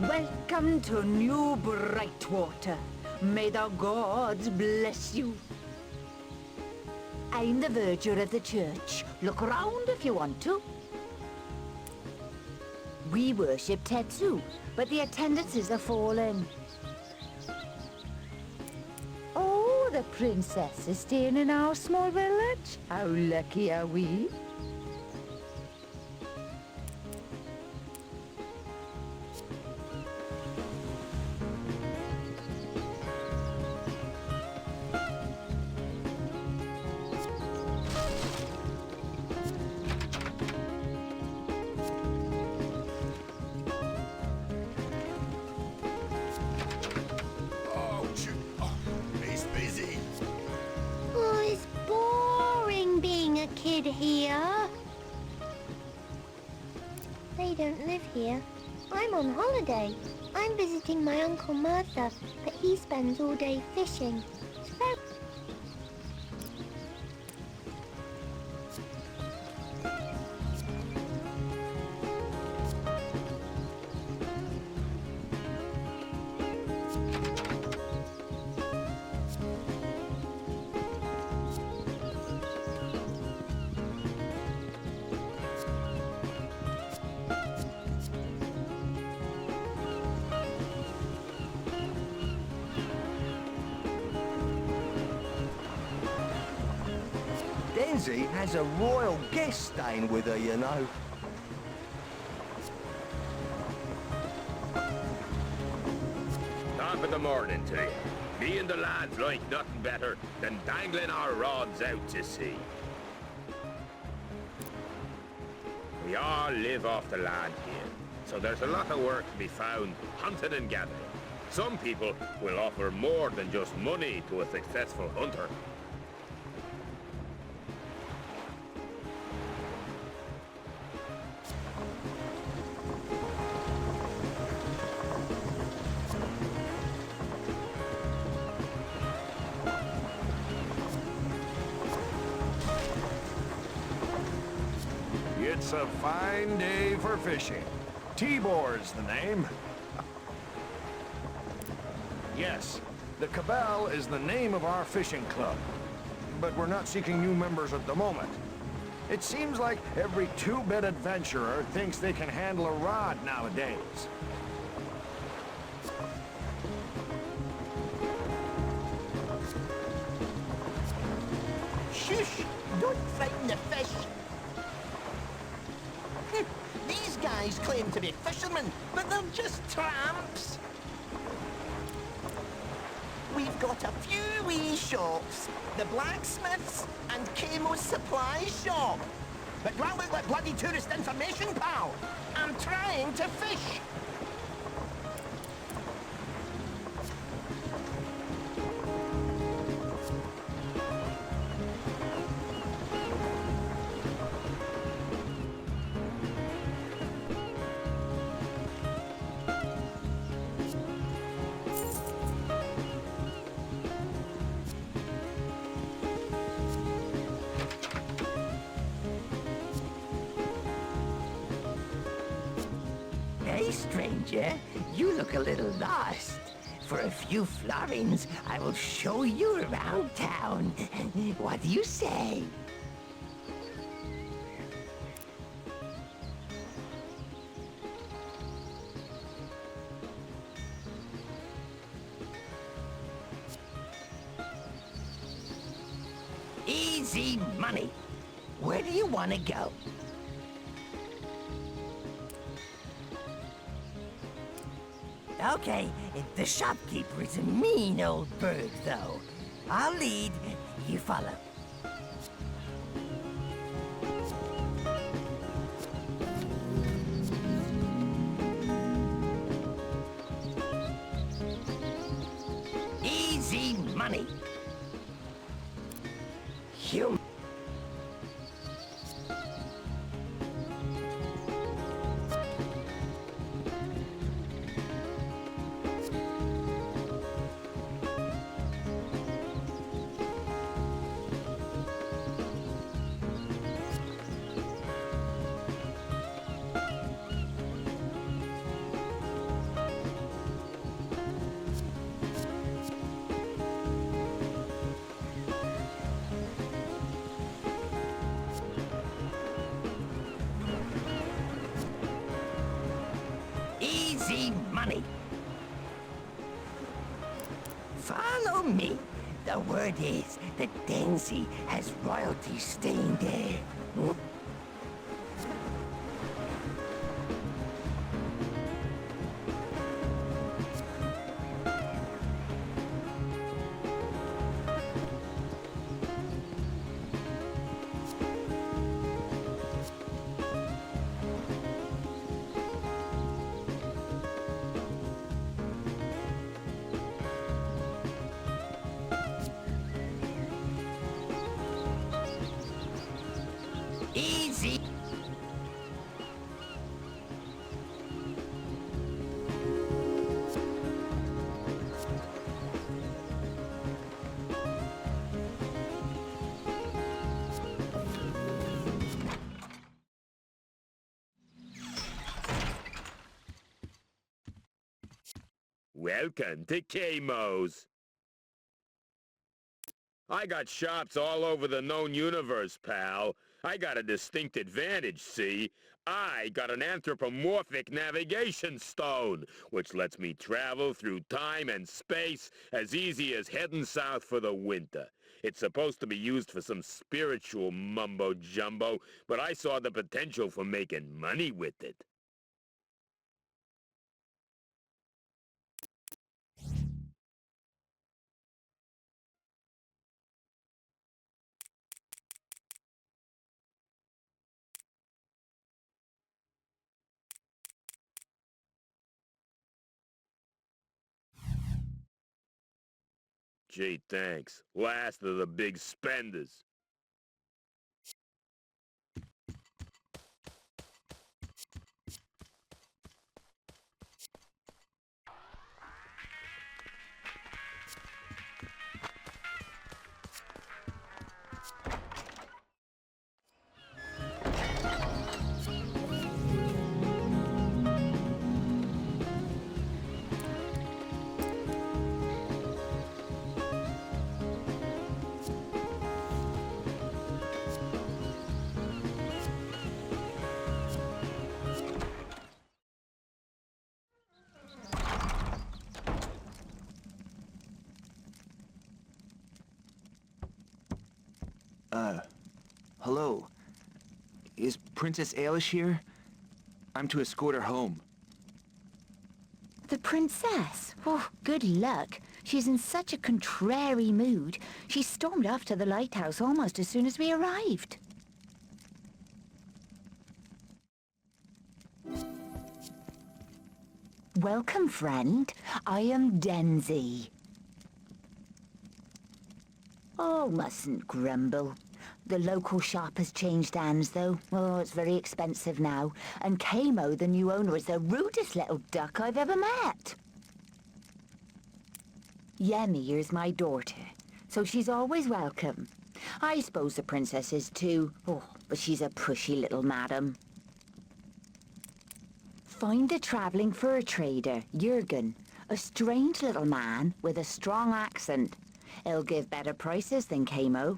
Welcome to New Brightwater. May the gods bless you. I'm the verger of the church. Look around if you want to. We worship Tetsu, but the attendances are falling. Oh, the princess is staying in our small village? How lucky are we? He's busy. Oh, it's boring being a kid here. They don't live here. I'm on holiday. I'm visiting my Uncle Martha, but he spends all day fishing. It's very... Denzi has a royal guest staying with her, you know. Top of the morning to you. Me and the lads like nothing better than dangling our rods out to sea. We all live off the land here, so there's a lot of work to be found, hunting and gathering. Some people will offer more than just money to a successful hunter. It's a fine day for fishing. Tibor's the name. Yes, the Cabal is the name of our fishing club. But we're not seeking new members at the moment. It seems like every two-bit adventurer thinks they can handle a rod nowadays. Shush! Don't frighten the fish! These guys claim to be fishermen, but they're just tramps. We've got a few wee shops. The blacksmith's and Camo's supply shop. But do I look like bloody tourist information, pal? I'm trying to fish. Hey, stranger, you look a little lost. For a few florins, I will show you around town. What do you say? Easy money. Where do you want to go? Okay, the shopkeeper is a mean old bird, though. I'll lead, you follow. Easy money. Human. money. Follow me. The word is that Denzi has royalty staying there. Easy. Welcome to Kmo's. I got shops all over the known universe, pal. I got a distinct advantage, see? I got an anthropomorphic navigation stone, which lets me travel through time and space as easy as heading south for the winter. It's supposed to be used for some spiritual mumbo-jumbo, but I saw the potential for making money with it. Gee, thanks. Last of the big spenders. Hello. Is Princess Ailish here? I'm to escort her home. The princess? Oh, good luck. She's in such a contrary mood. She stormed off to the lighthouse almost as soon as we arrived. Welcome, friend. I am Denzi. Oh, mustn't grumble. The local shop has changed hands, though. Oh, it's very expensive now. And Kamo, the new owner, is the rudest little duck I've ever met. Yemi is my daughter, so she's always welcome. I suppose the princess is too. Oh, but she's a pushy little madam. Find a traveling fur trader, Jürgen. A strange little man with a strong accent. He'll give better prices than Kamo.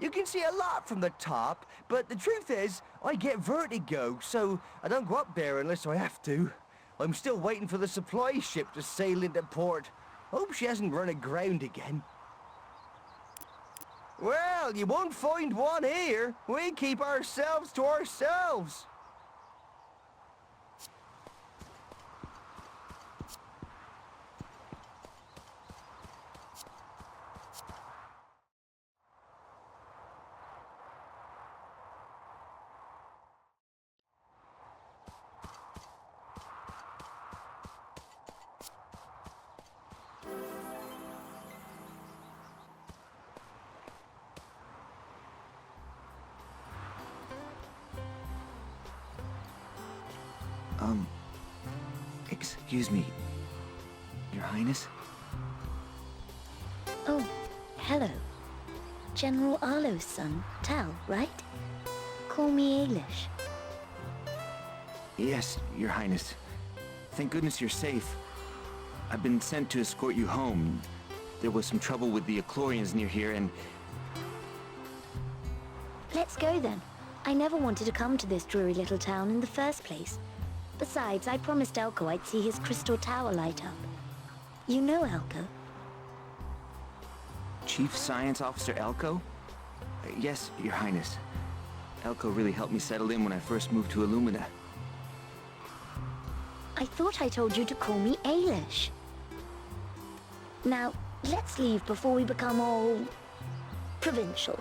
You can see a lot from the top, but the truth is, I get vertigo, so I don't go up there unless I have to. I'm still waiting for the supply ship to sail into port. Hope she hasn't run aground again. Well, you won't find one here. We keep ourselves to ourselves. Excuse me, Your Highness? Oh, hello. General Arlo's son, Tal, right? Call me Ailish. Yes, Your Highness. Thank goodness you're safe. I've been sent to escort you home. There was some trouble with the Eclorians near here, and... Let's go then. I never wanted to come to this dreary little town in the first place. Besides, I promised Elko I'd see his crystal tower light up. You know Elko? Chief Science Officer Elko? Yes, Your Highness. Elko really helped me settle in when I first moved to Illumina. I thought I told you to call me Ailish. Now, let's leave before we become all... provincial.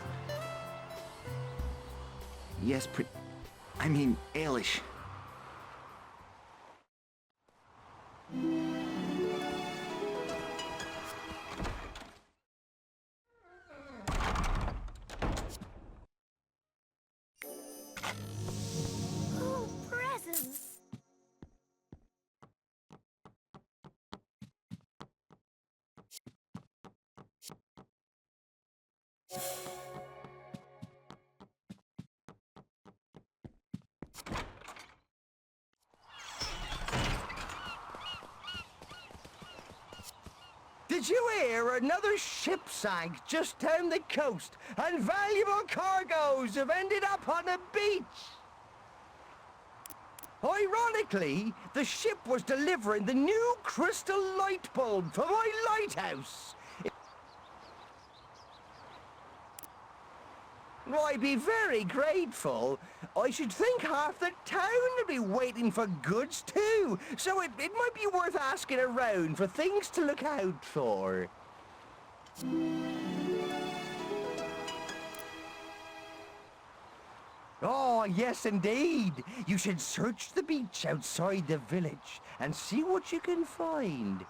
Yes, I mean, Ailish. Oh, presents! Did you hear another ship sank just down the coast and valuable cargoes have ended up on the beach? Ironically, the ship was delivering the new crystal light bulb for my lighthouse. I'd be very grateful. I should think half the town would be waiting for goods too, so it might be worth asking around for things to look out for. Oh, yes indeed. You should search the beach outside the village and see what you can find.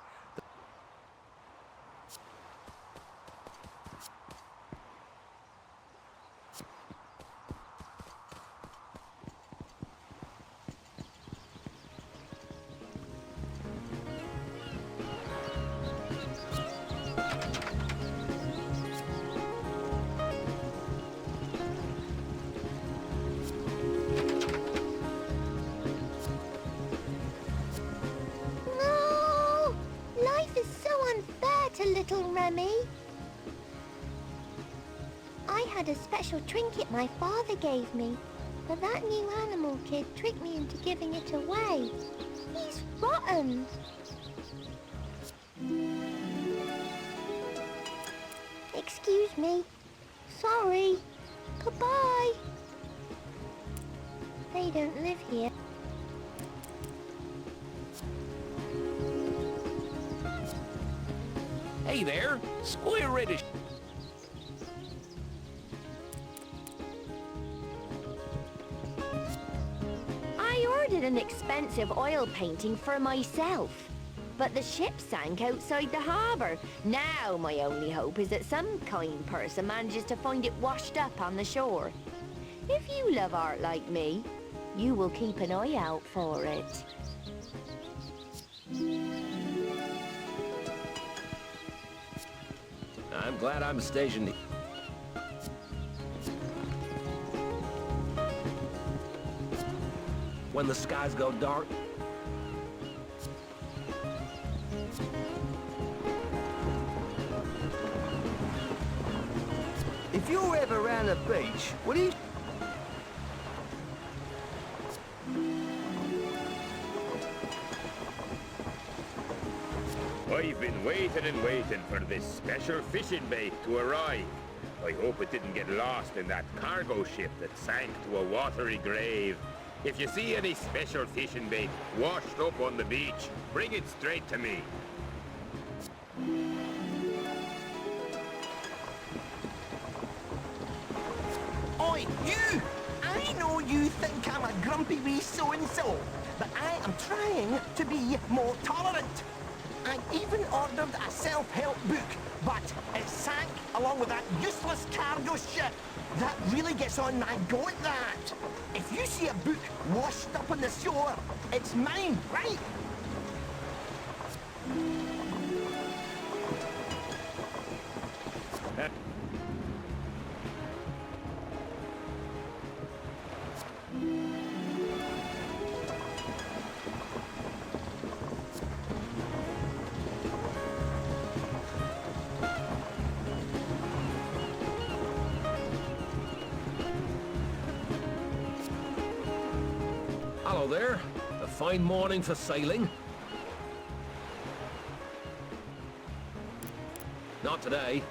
No! Life is so unfair to little Remy. I had a special trinket my father gave me, but that new animal kid tricked me into giving it away. He's rotten. Excuse me. Sorry. Goodbye. They don't live here. Hey there, Square Reddish. I ordered an expensive oil painting for myself, but the ship sank outside the harbour. Now my only hope is that some kind person manages to find it washed up on the shore. If you love art like me, you will keep an eye out for it. I'm glad I'm stationed. When the skies go dark, If you're ever around the beach, will you... I've been waiting and waiting for this special fishing bait to arrive. I hope it didn't get lost in that cargo ship that sank to a watery grave. If you see any special fishing bait washed up on the beach, bring it straight to me. Oi, you! I know you think I'm a grumpy wee so-and-so, but I am trying to be more tolerant. I even ordered a self-help book, but it sank along wrong with that useless cargo ship? That really gets on my goat, that. If you see a book washed up on the shore, it's mine, right? Hello there. A fine morning for sailing. Not today.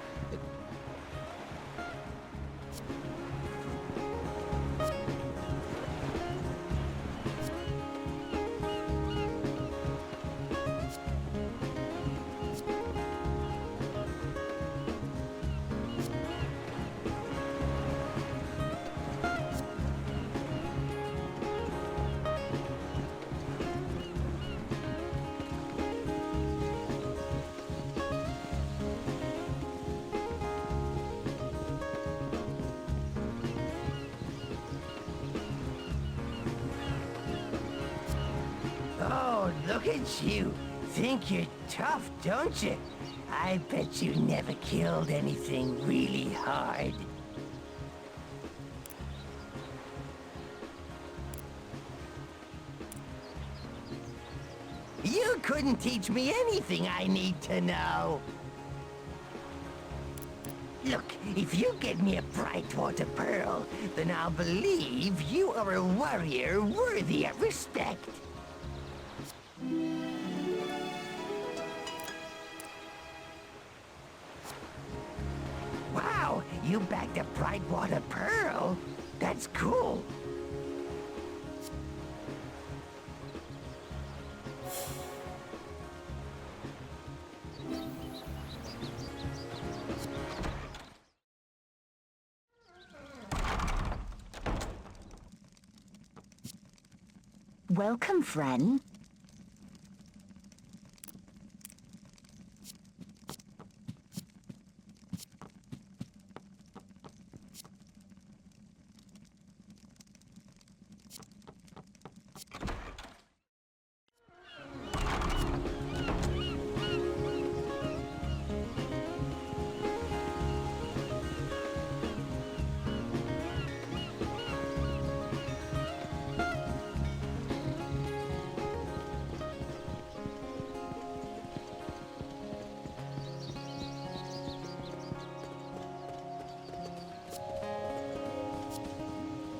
Oh, look at you. Think you're tough, don't you? I bet you never killed anything really hard. You couldn't teach me anything I need to know. Look, if you get me a Brightwater Pearl, then I'll believe you are a warrior worthy of respect. Wow, you bagged a Brightwater Pearl? That's cool. Welcome, friend.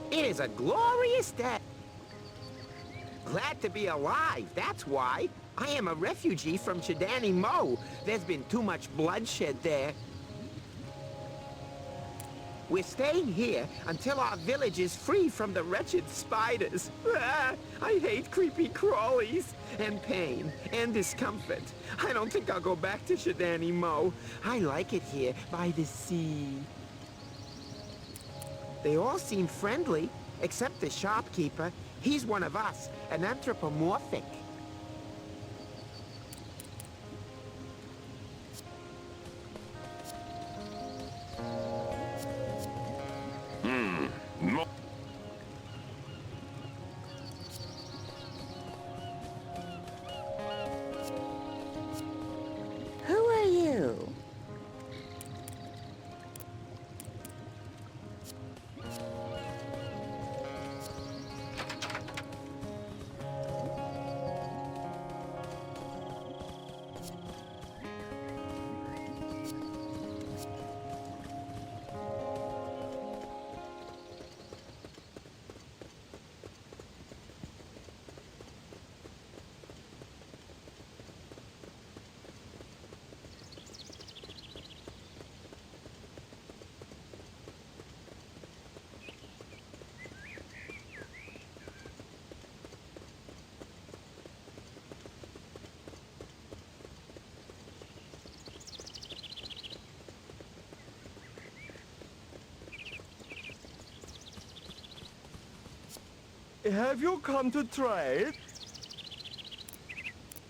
It is a glorious day. Glad to be alive, that's why. I am a refugee from Chidani Mo. There's been too much bloodshed there. We're staying here until our village is free from the wretched spiders. Ah, I hate creepy crawlies, and pain, and discomfort. I don't think I'll go back to Chidani Mo. I like it here by the sea. They all seem friendly, except the shopkeeper. He's one of us, an anthropomorphic. Who are you? Have you come to trade?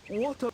What a...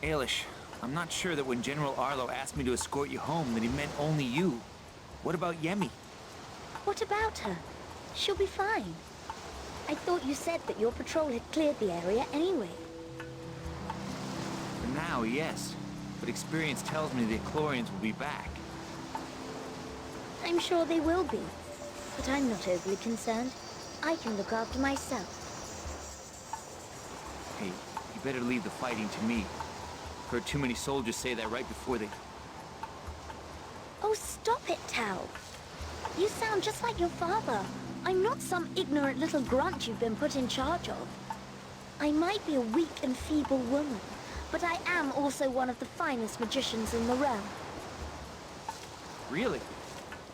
Ailish, I'm not sure that when General Arlo asked me to escort you home that he meant only you. What about Yemi? What about her? She'll be fine. I thought you said that your patrol had cleared the area anyway. For now, yes. But experience tells me the Eclorians will be back. I'm sure they will be. But I'm not overly concerned. I can look after myself. Hey, you better leave the fighting to me. Heard too many soldiers say that right before they... Oh, stop it, Tal. You sound just like your father. I'm not some ignorant little grunt you've been put in charge of. I might be a weak and feeble woman, but I am also one of the finest magicians in the realm. Really?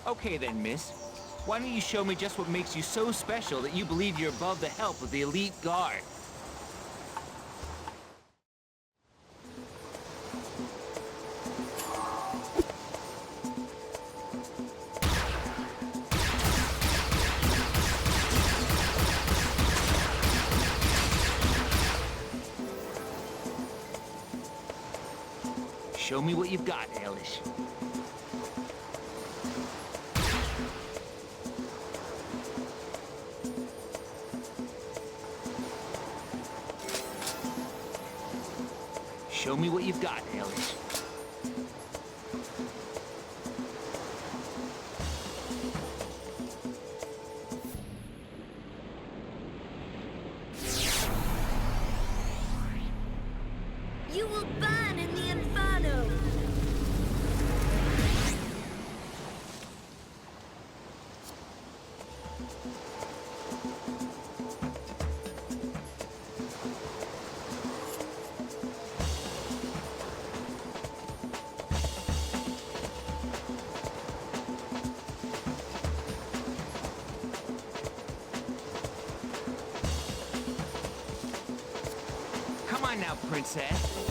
Okay then, miss. Why don't you show me just what makes you so special that you believe you're above the help of the elite guard? Show me what you've got, Ailish. Show me what you've got, Ailish. You will burn in the Inferno! Come on now, princess.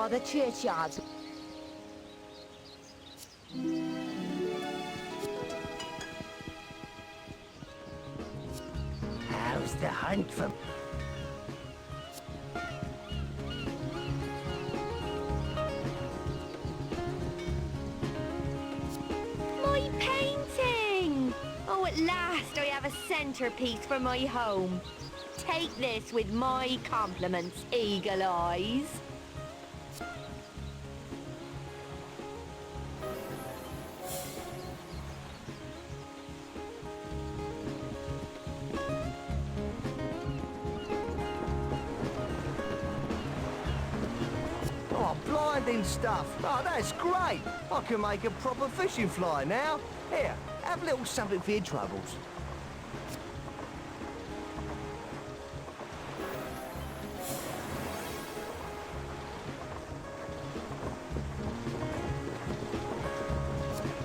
are the churchyards. How's the hunt for... My painting! Oh, at last I have a centerpiece for my home. Take this with my compliments, Eagle Eyes. Oh, blinding stuff. Oh, that's great. I can make a proper fishing fly now. Here, have a little something for your troubles.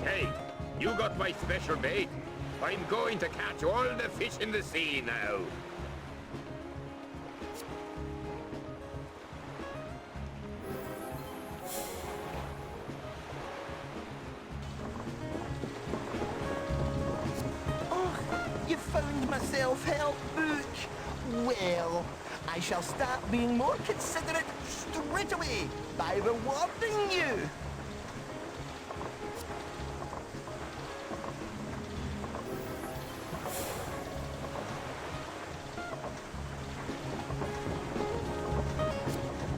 Hey, you got my special bait. I'm going to catch all the fish in the sea now. You found myself help book. Well, I shall start being more considerate straight away by rewarding you.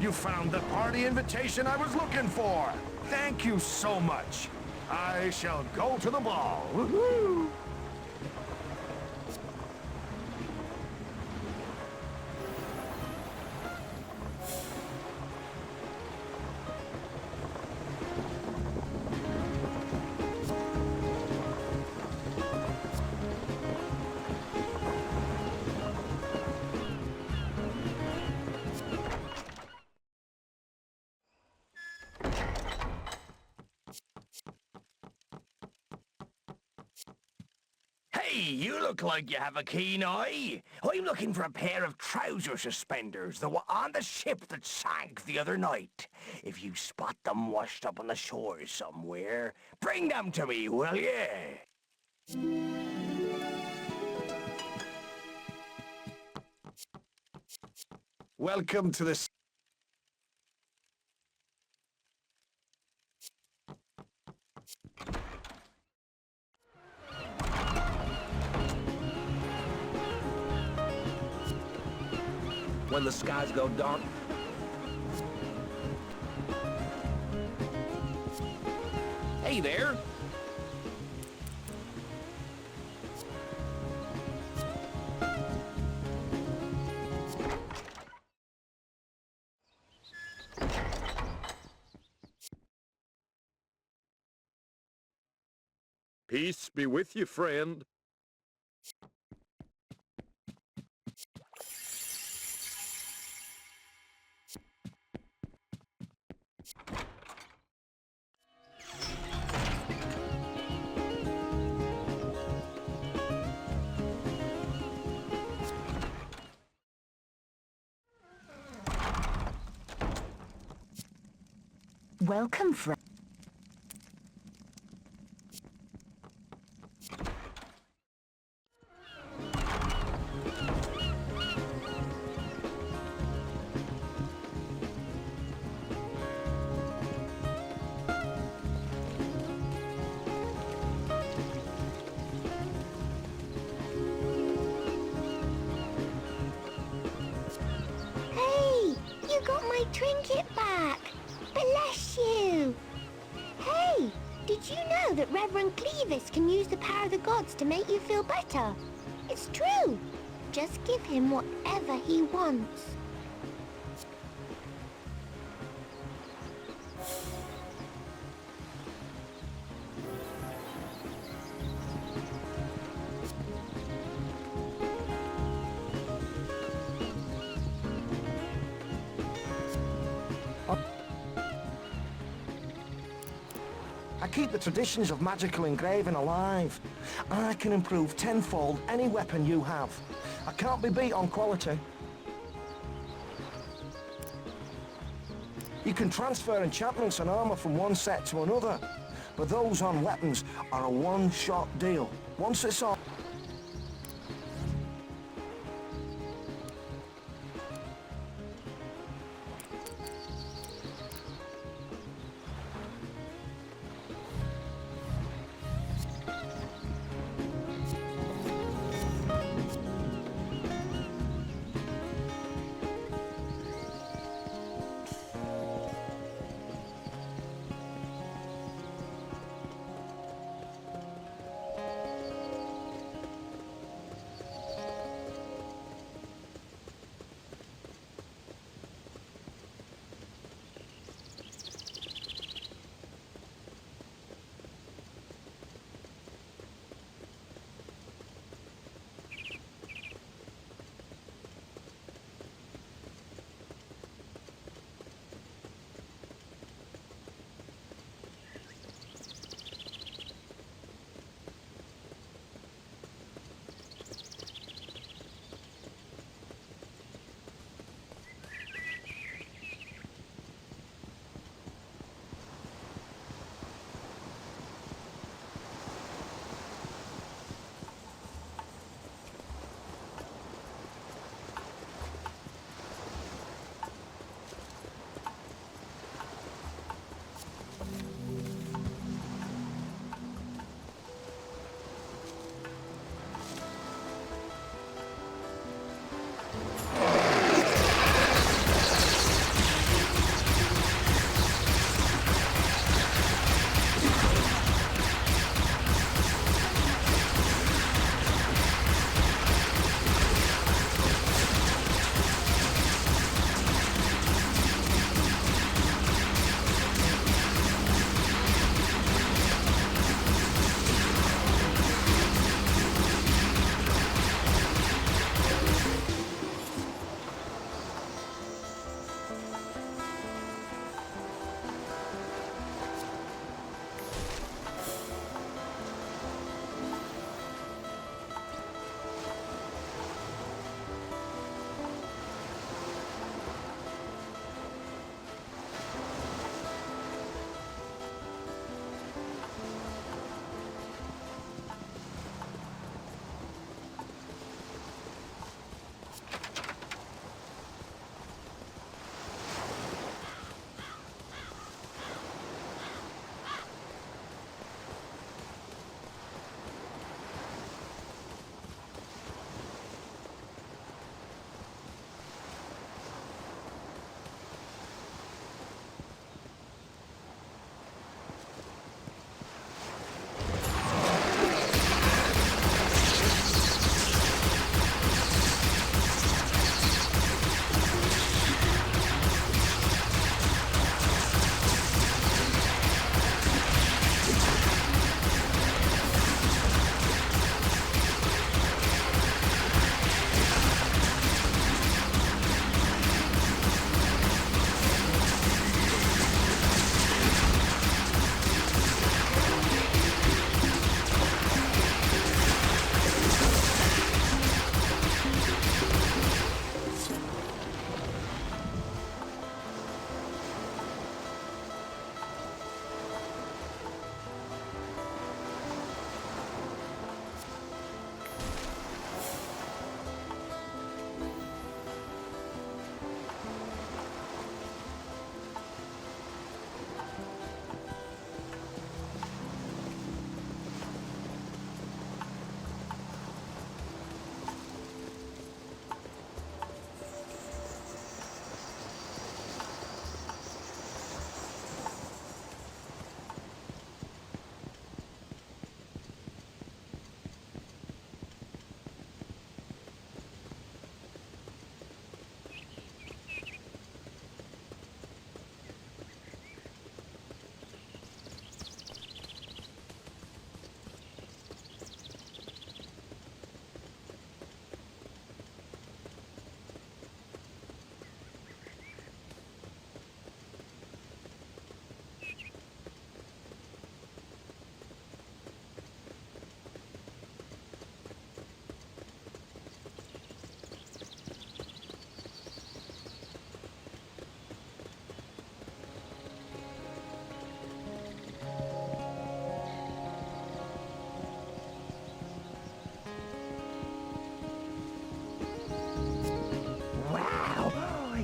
You found the party invitation I was looking for. Thank you so much. I shall go to the ball. Woohoo! Hey, you look like you have a keen eye. I'm looking for a pair of trouser suspenders that were on the ship that sank the other night. If you spot them washed up on the shore somewhere, bring them to me, will you? Welcome to the... When the skies go dark. Hey there. Peace be with you, friend. Welcome, friend. Hey, you got my trinket back. Bless you. Hey, did you know that Reverend Clevis can use the power of the gods to make you feel better? It's true. Just give him whatever he wants. I keep the traditions of magical engraving alive. I can improve tenfold any weapon you have. I can't be beat on quality. You can transfer enchantments and armor from one set to another, but those on weapons are a one-shot deal. Once it's on...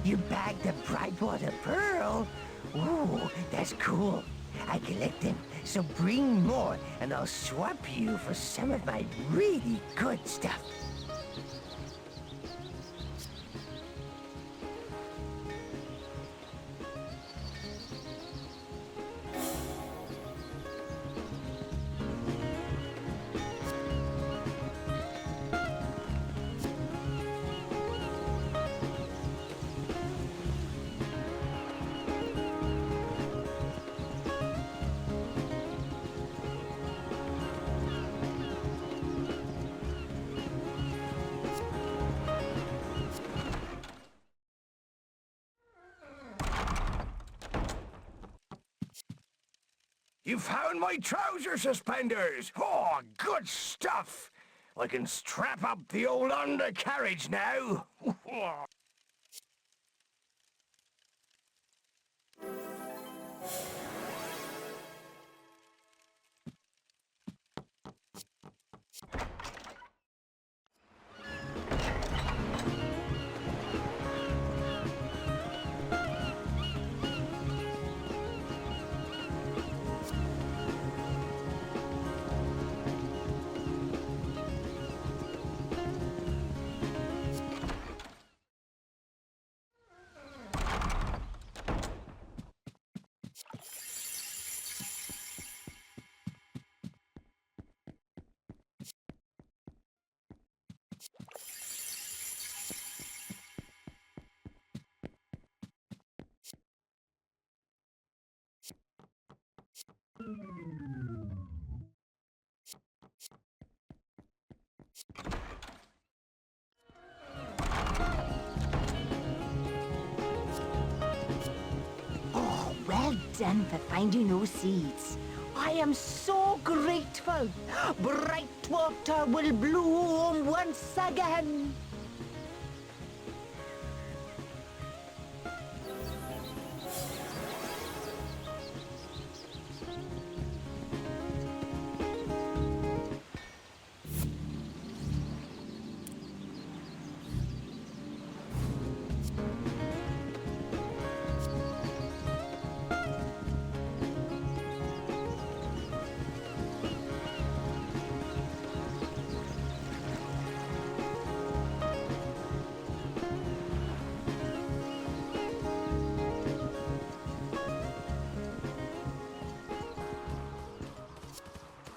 You bagged a Brightwater Pearl? Ooh, that's cool. I collect them, so bring more, and I'll swap you for some of my really good stuff. You found my trouser suspenders! Oh, good stuff! I can strap up the old undercarriage now! Oh, well done for finding those seeds. I am so grateful. Brightwater will bloom once again.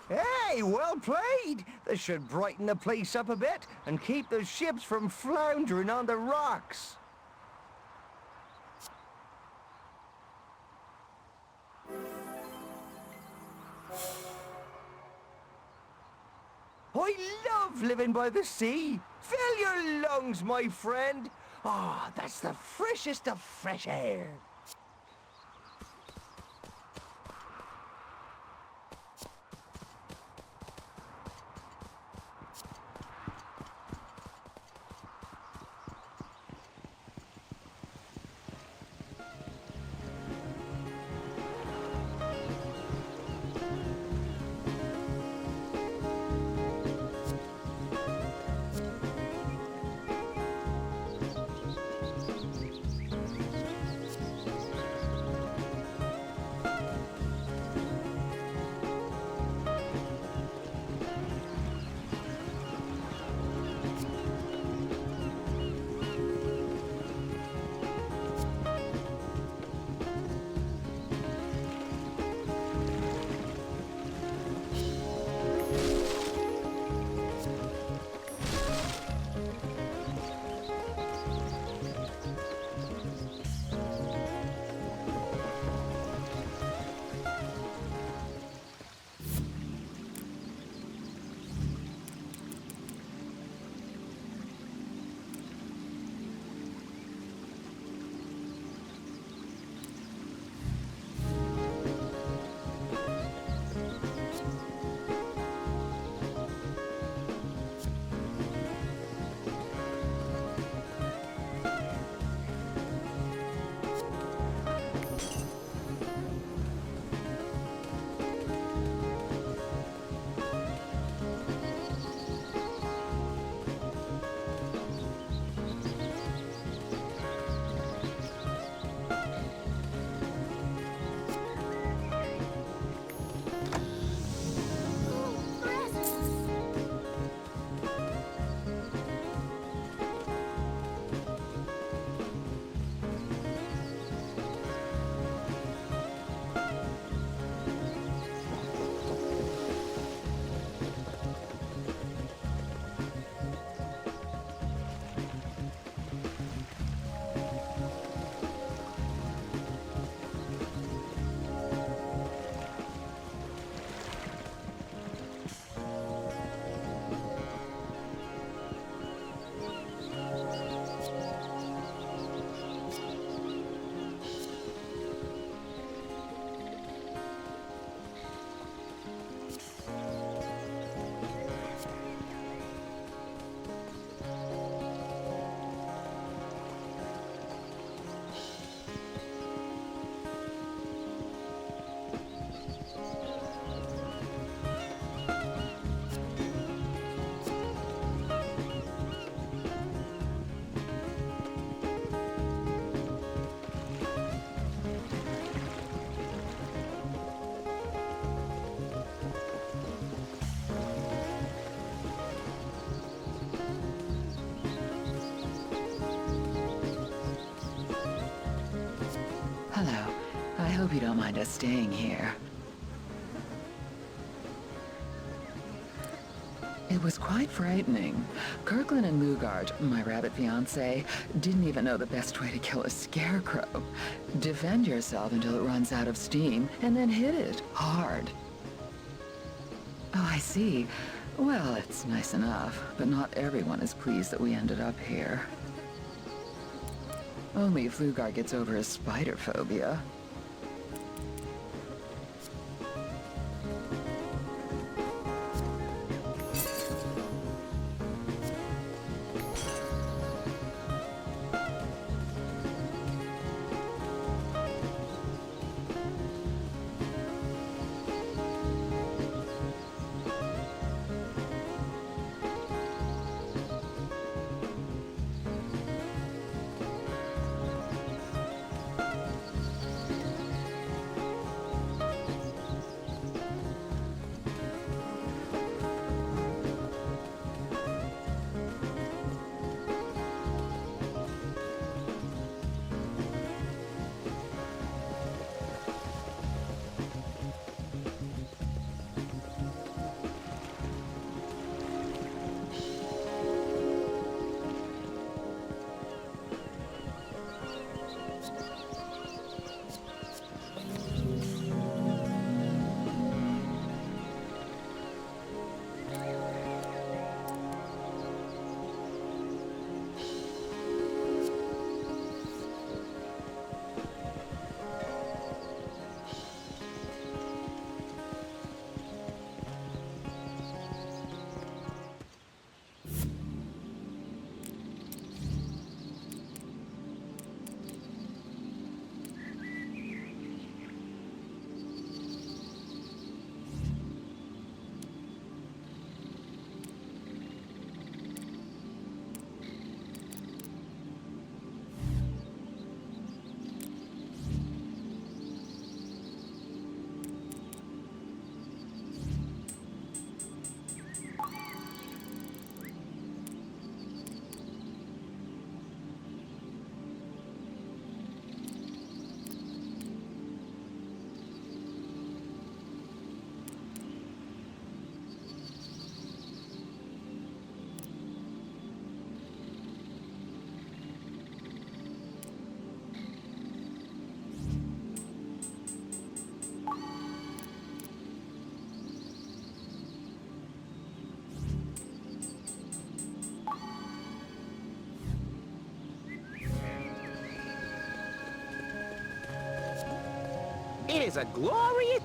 Hey, well played! This should brighten the place up a bit and keep the ships from floundering on the rocks. I love living by the sea. Fill your lungs, my friend. Ah, that's the freshest of fresh air. Hope you don't mind us staying here. It was quite frightening. Kirkland and Lugard, my rabbit fiancé, didn't even know the best way to kill a scarecrow. Defend yourself until it runs out of steam, and then hit it hard. Oh, I see. Well, it's nice enough, but not everyone is pleased that we ended up here. Only if Lugard gets over his spider phobia. It is a glorious...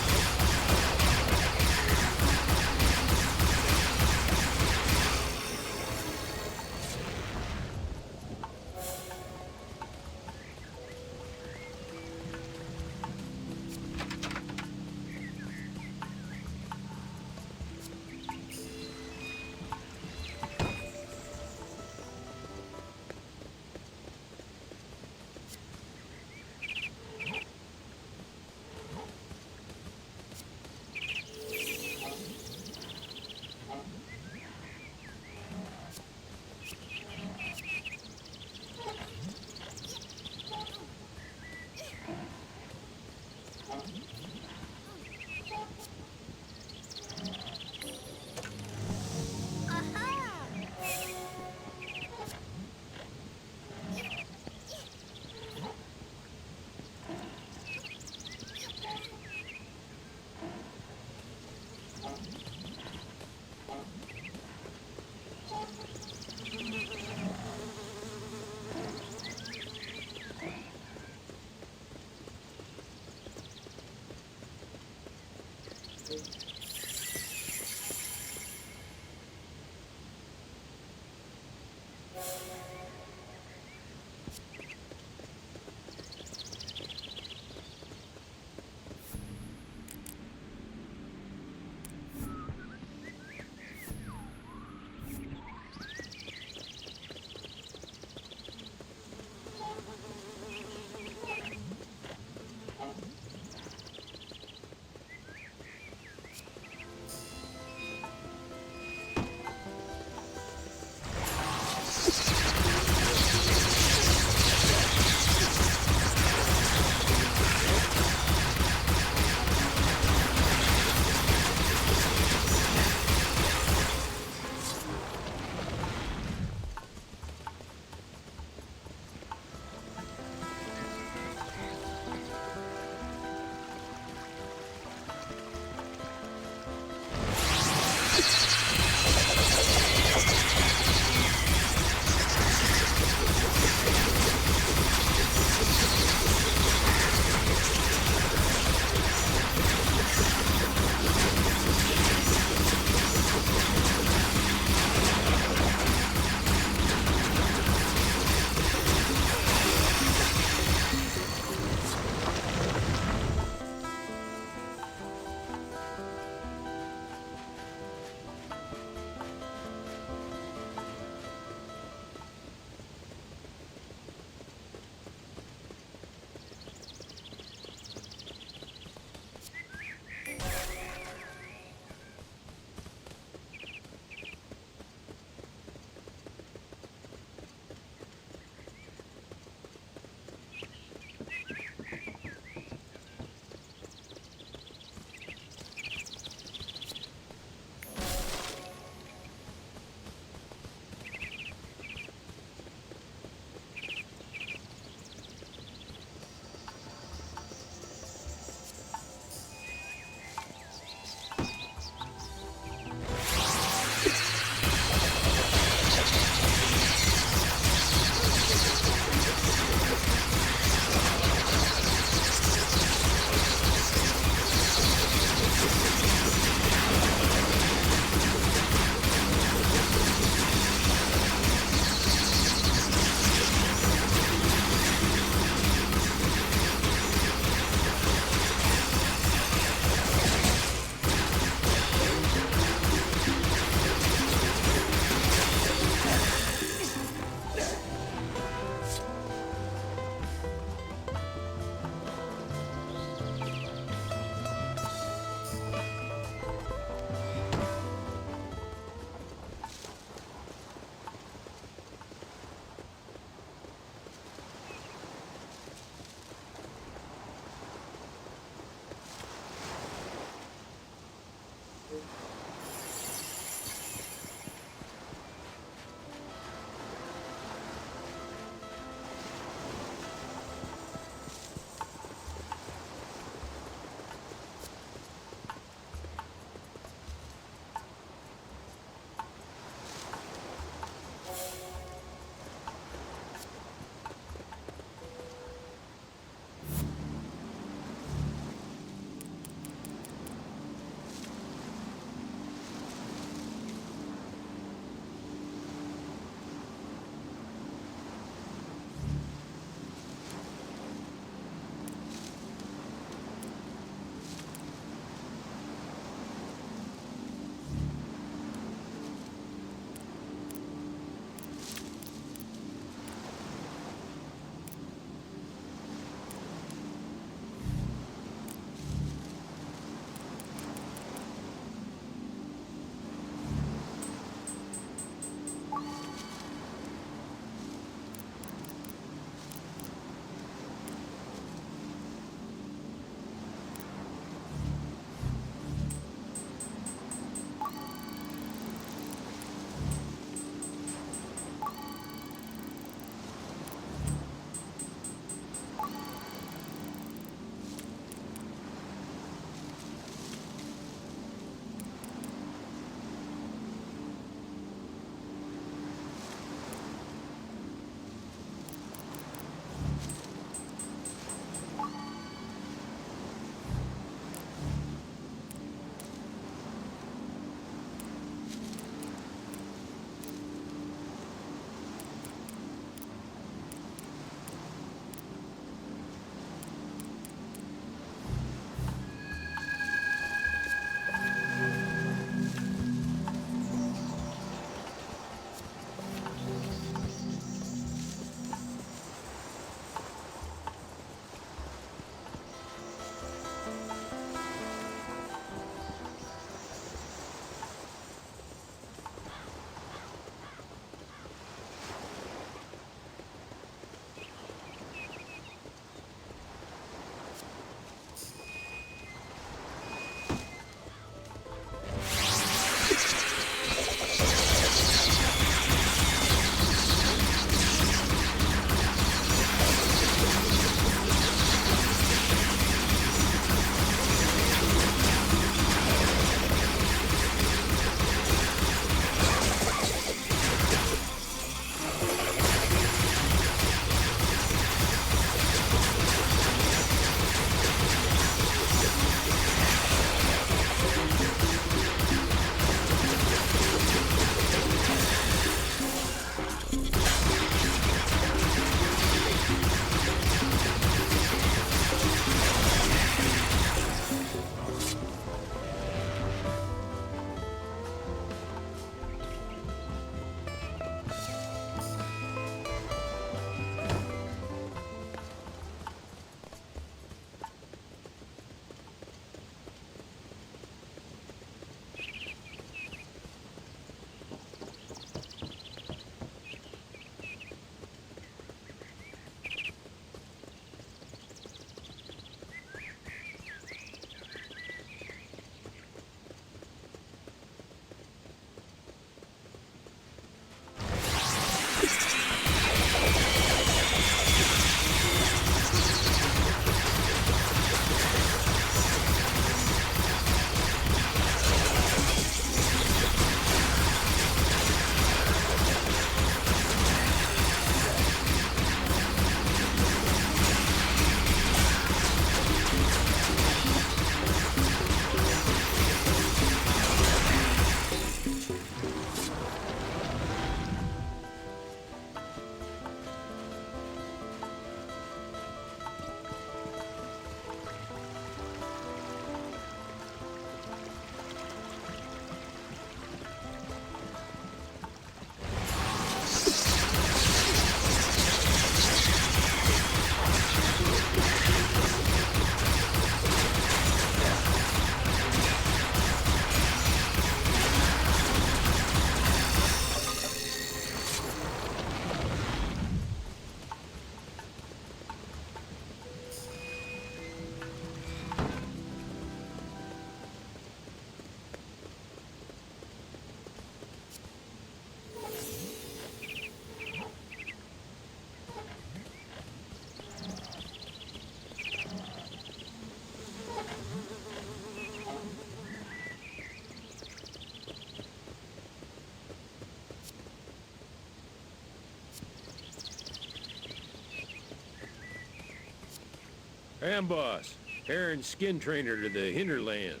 Amboss, Aaron's skin trainer to the hinterlands.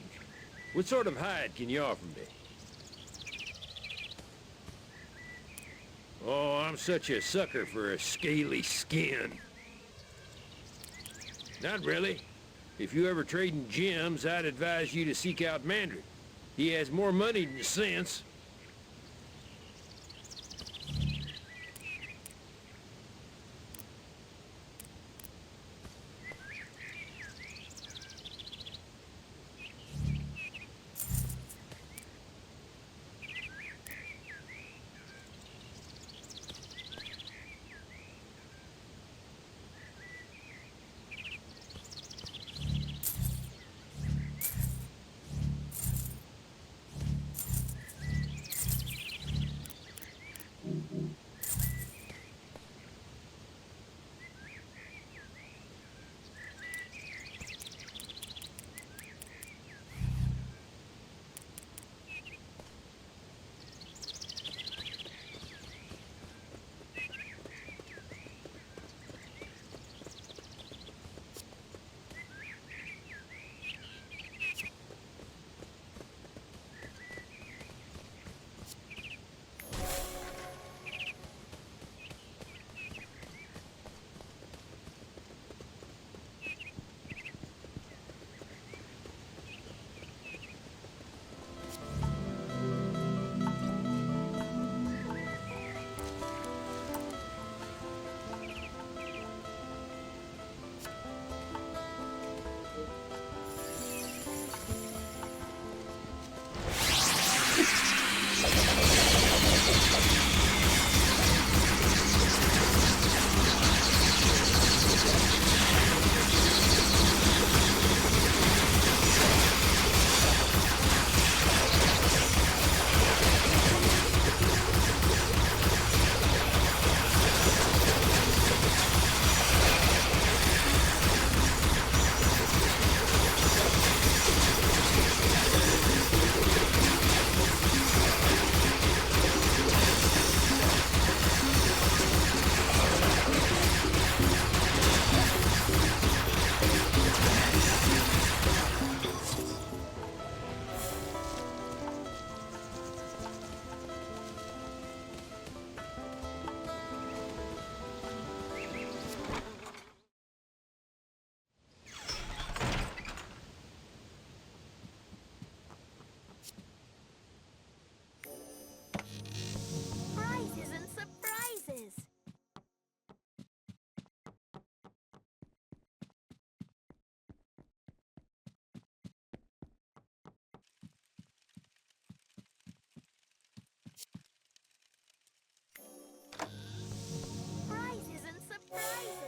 What sort of hide can you offer me? Oh, I'm such a sucker for a scaly skin. Not really. If you ever trade in gems, I'd advise you to seek out Mandarin. He has more money than sense. Prizes and surprises. Prizes and surprises.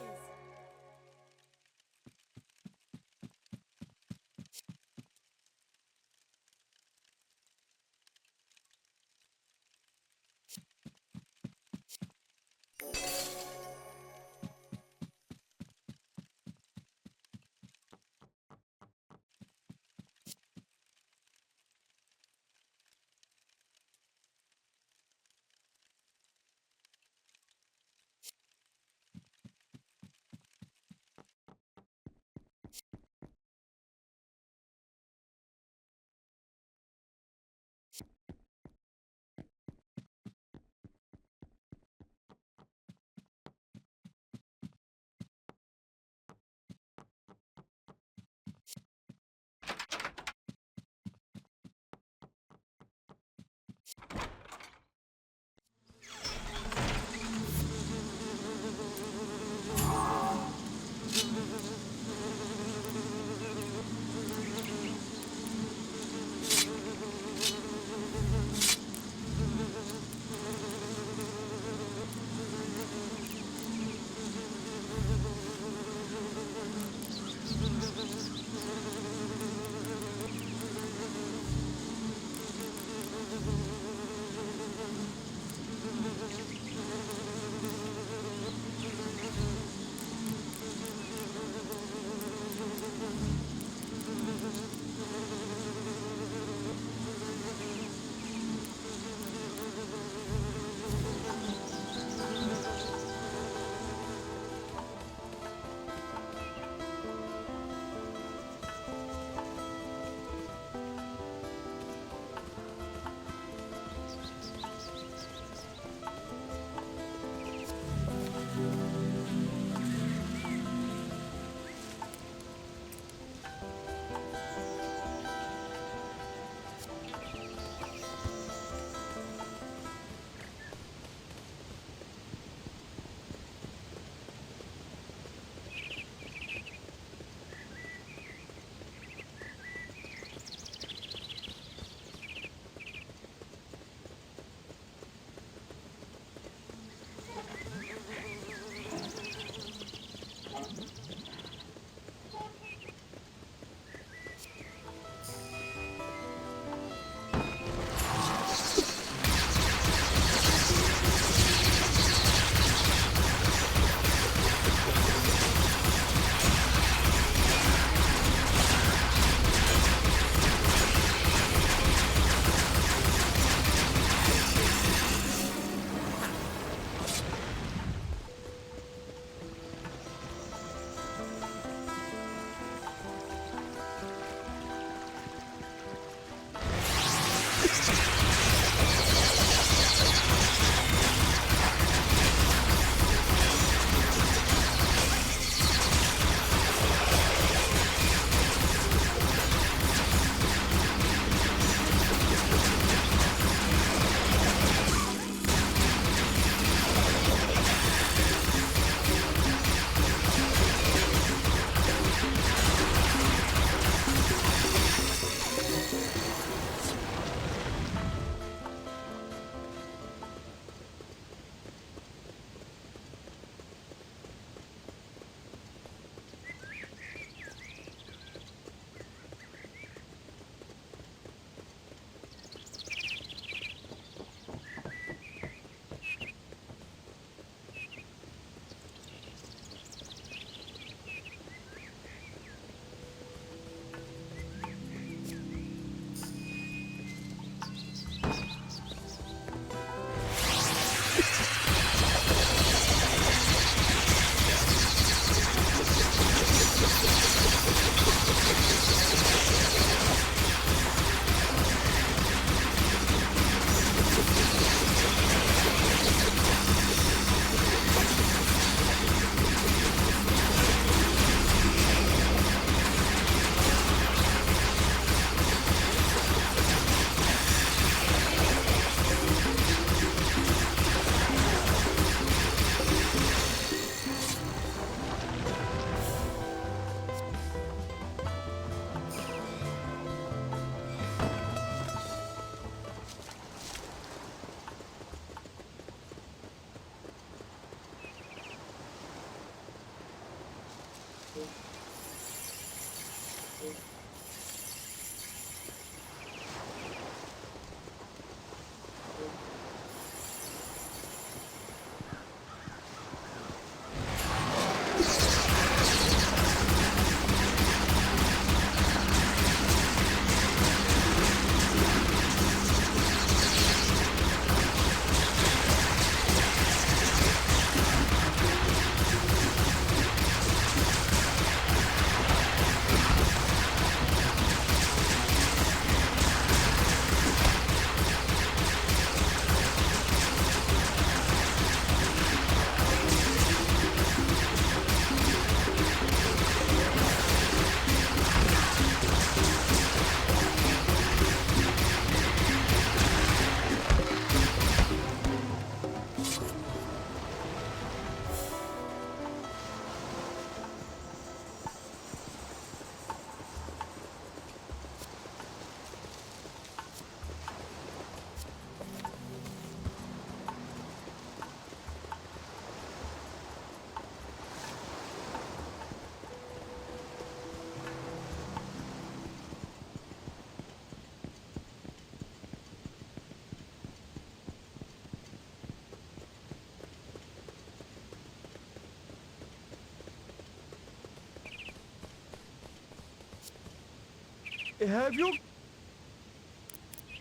Have you...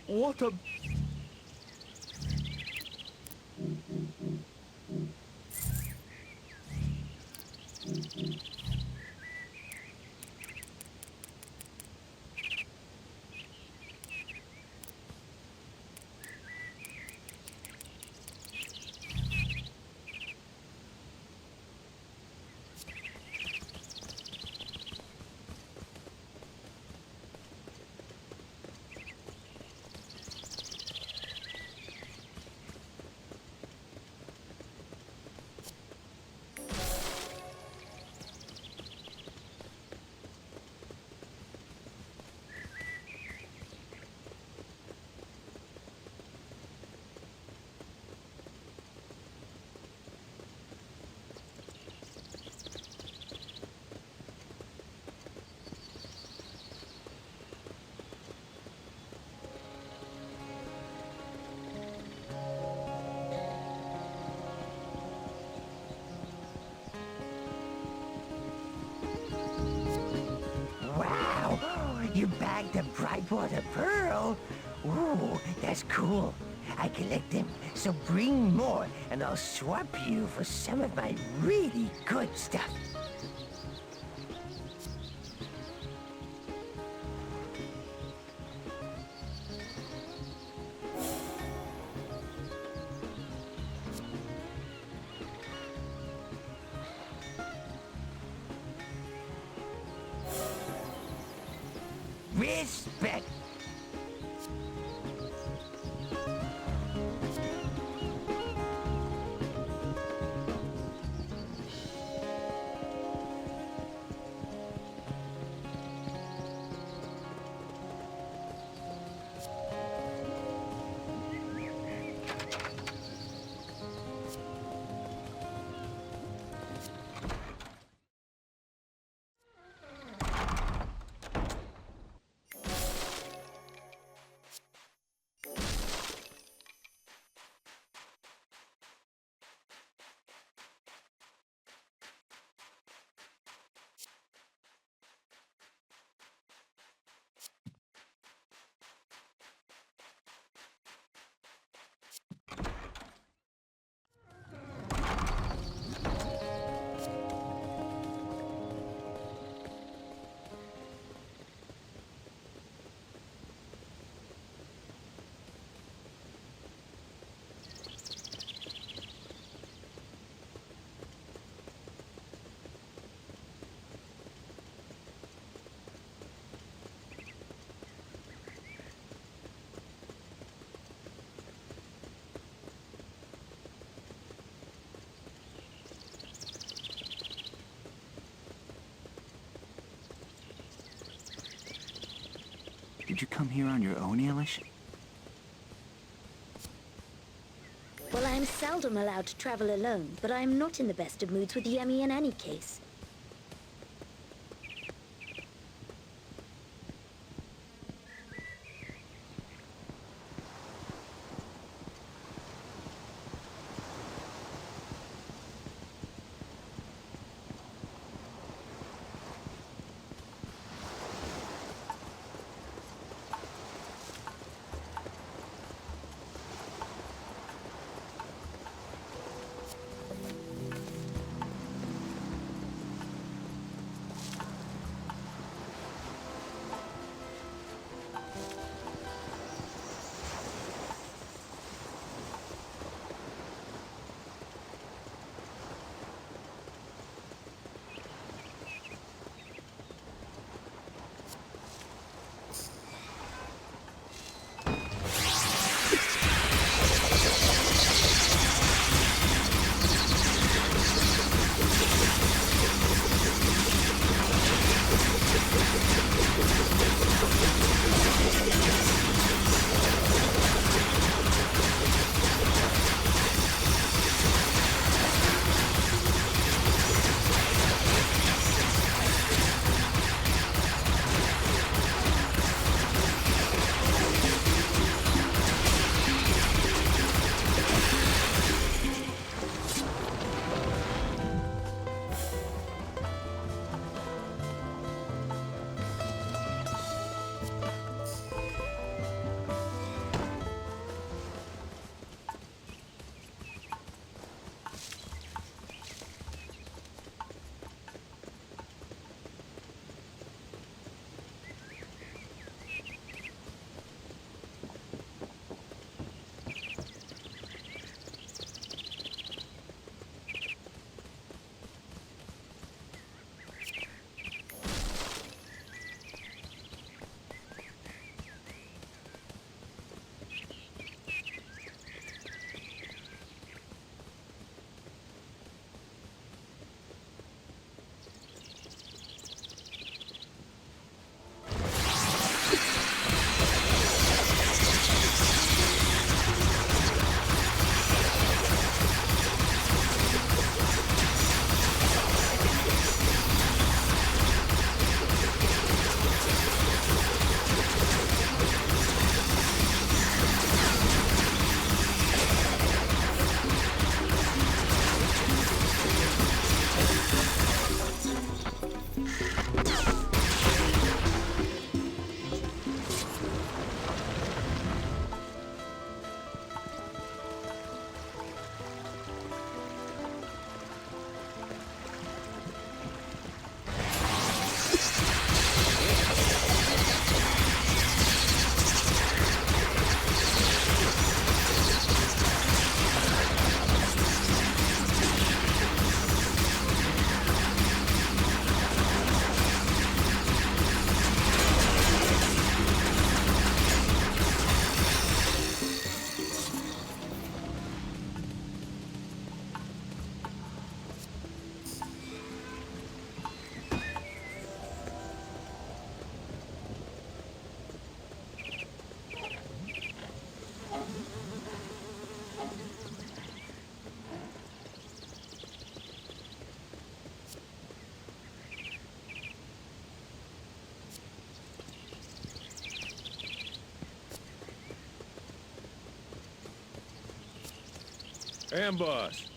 What a... Wow! You bagged a Brightwater Pearl? Ooh, that's cool. I collect them, so bring more, and I'll swap you for some of my really good stuff. Respect. Did you come here on your own, Eilish? Well, I am seldom allowed to travel alone, but I am not in the best of moods with Yemi in any case. Amboss.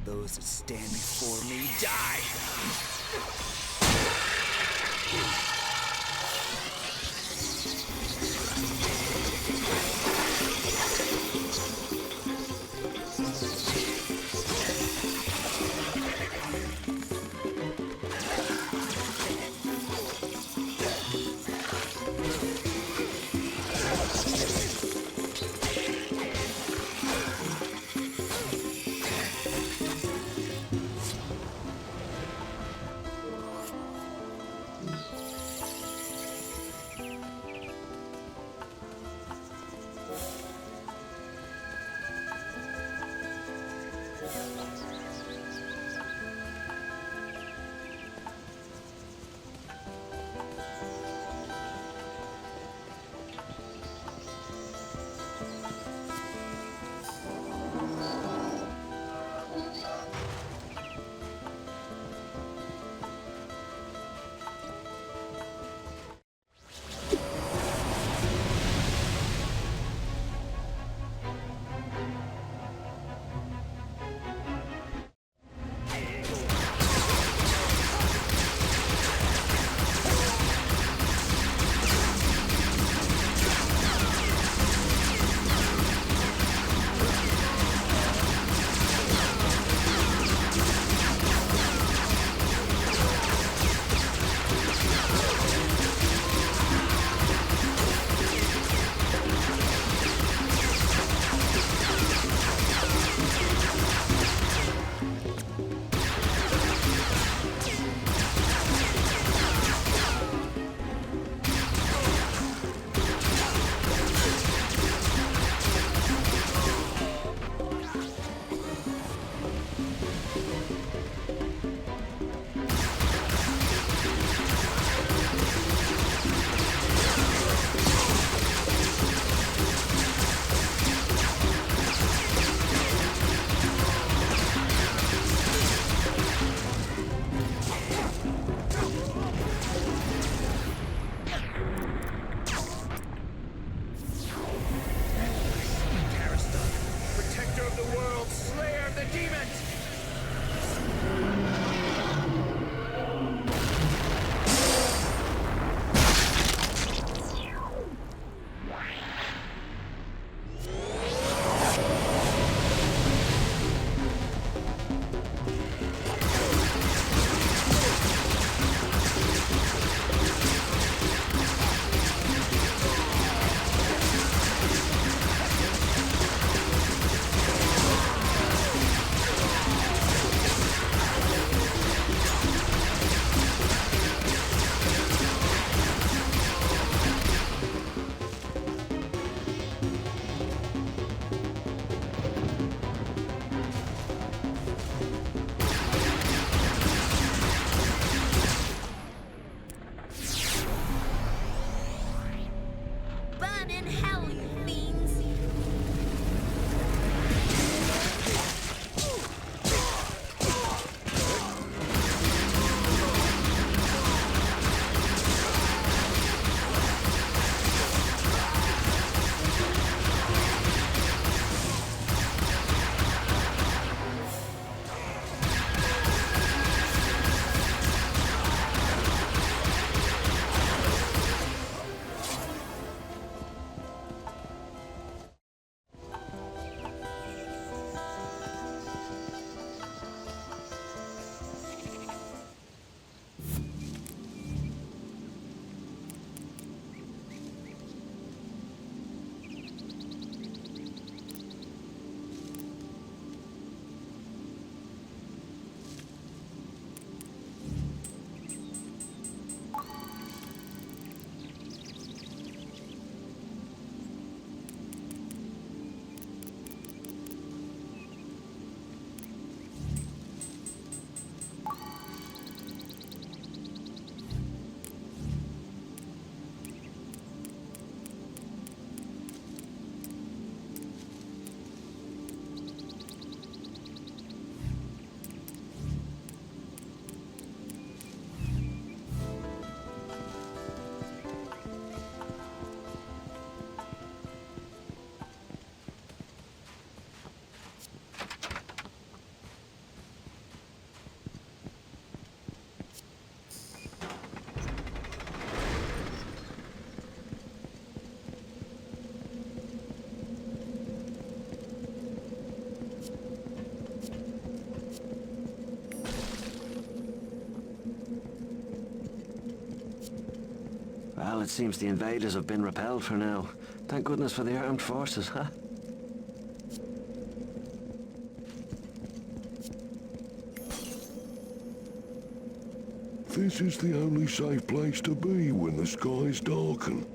Those that stand before me die! it seems the invaders have been repelled for now. Thank goodness for the armed forces, huh? This is the only safe place to be when the skies darken.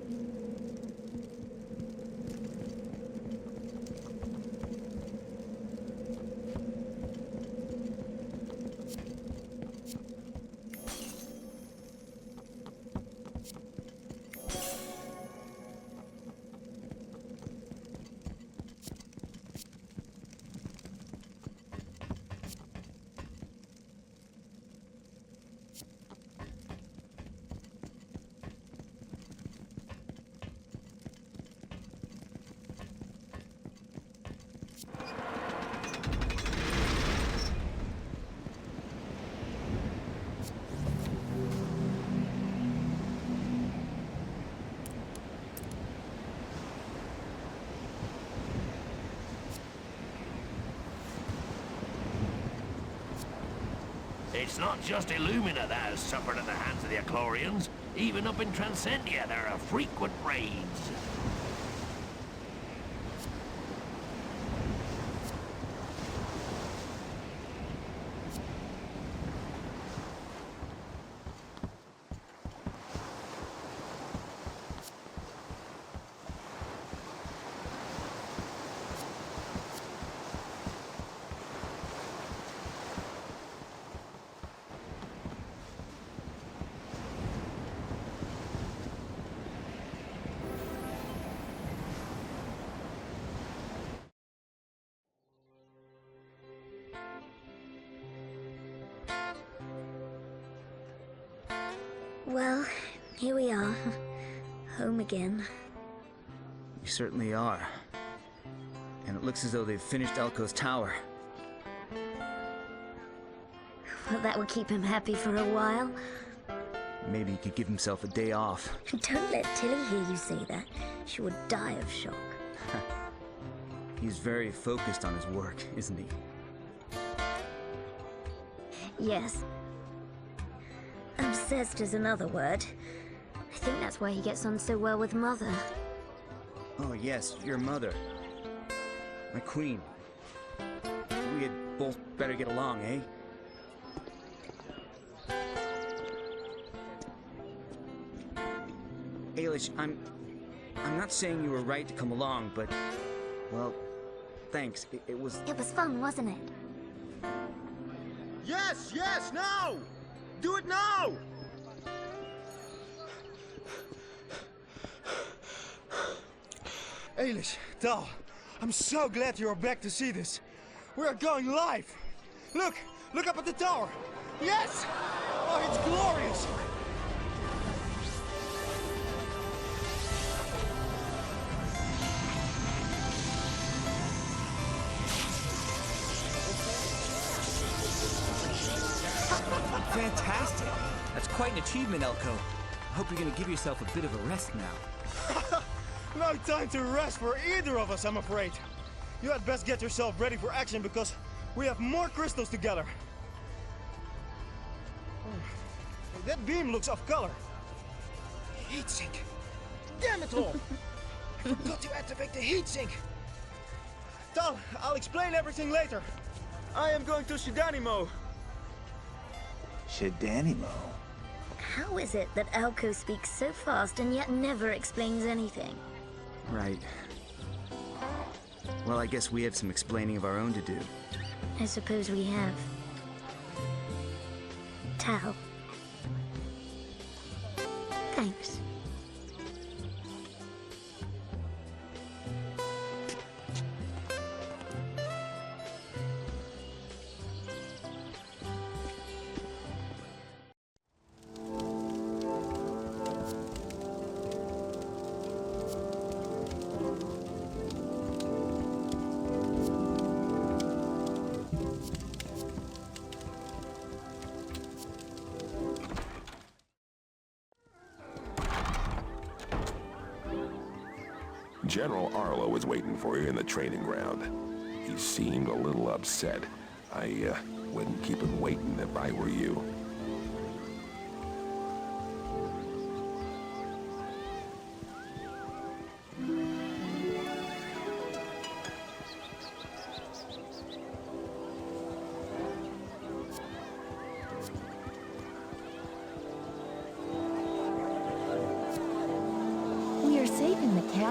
It's not just Illumina that has suffered at the hands of the Eclorians. Even up in Transcendia, there are frequent raids. Well, here we are. Home again. You certainly are. And it looks as though they've finished Elko's tower. Well, that would keep him happy for a while. Maybe he could give himself a day off. Don't let Tilly hear you say that. She would die of shock. He's very focused on his work, isn't he? Yes. Obsessed is another word. I think that's why he gets on so well with Mother. Oh yes, your mother. My queen. We had both better get along, eh? Ailish, I'm not saying you were right to come along, but... Well, thanks. It was... It was fun, wasn't it? Yes, yes, now! Do it now! Ailish, Tal, I'm so glad you're back to see this. We're going live! Look! Look up at the tower! Yes! Oh, it's glorious! Fantastic! That's quite an achievement, Elko. I hope you're gonna give yourself a bit of a rest now. No time to rest for either of us, I'm afraid. You had best get yourself ready for action because we have more crystals together. Oh, that beam looks off color. Heatsink. Damn it all! I forgot to activate the heatsink. Tal, I'll explain everything later. I am going to Shidanimo. Shidanimo? How is it that Elko speaks so fast and yet never explains anything? Right. Well, I guess we have some explaining of our own to do. I suppose we have. Tal. Thanks. General Arlo is waiting for you in the training ground. He seemed a little upset. I wouldn't keep him waiting if I were you.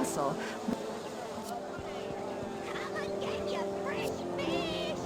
castle. Come and get your fresh fish!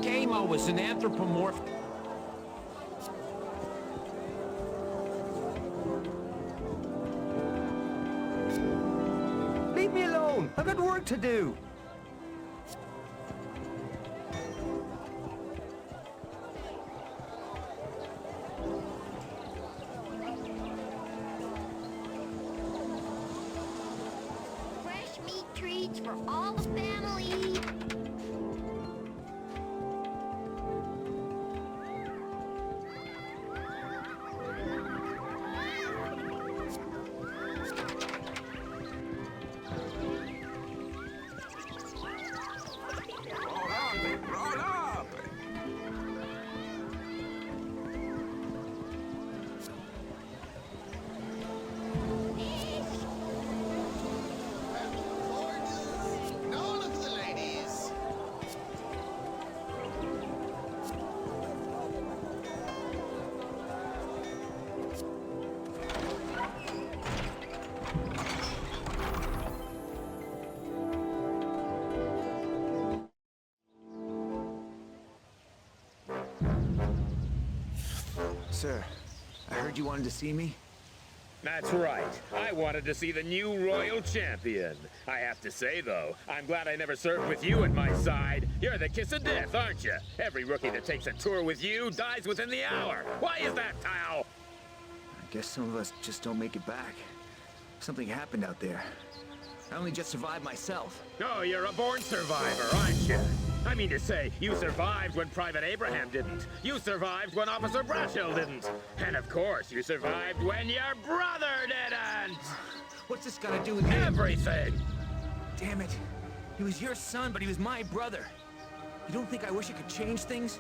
Kamo is an anthropomorphic... Leave me alone! I've got work to do! Fresh meat treats for all the family! Roll up! Now look at the ladies. Sir, I heard you wanted to see me. That's right. I wanted to see the new royal champion. I have to say, though, I'm glad I never served with you at my side. You're the kiss of death, aren't you? Every rookie that takes a tour with you dies within the hour. Why is that, Tao? I guess some of us just don't make it back. Something happened out there. I only just survived myself. Oh, you're a born survivor, aren't you? I mean to say, you survived when Private Abraham didn't. You survived when Officer Brashill didn't. And of course, you survived when your brother didn't! What's this got to do with me? Everything! Damn it. He was your son, but he was my brother. You don't think I wish I could change things?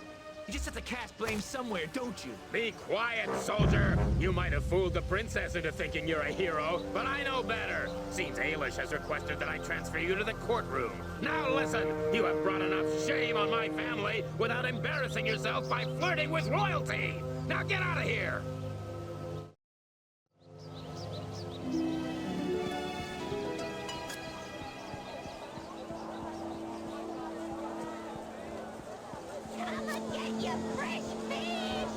You just have to cast blame somewhere, don't you? Be quiet, soldier! You might have fooled the princess into thinking you're a hero, but I know better! Seems Ailish has requested that I transfer you to the courtroom. Now listen! You have brought enough shame on my family without embarrassing yourself by flirting with royalty! Now get out of here! Come and get your fresh fish!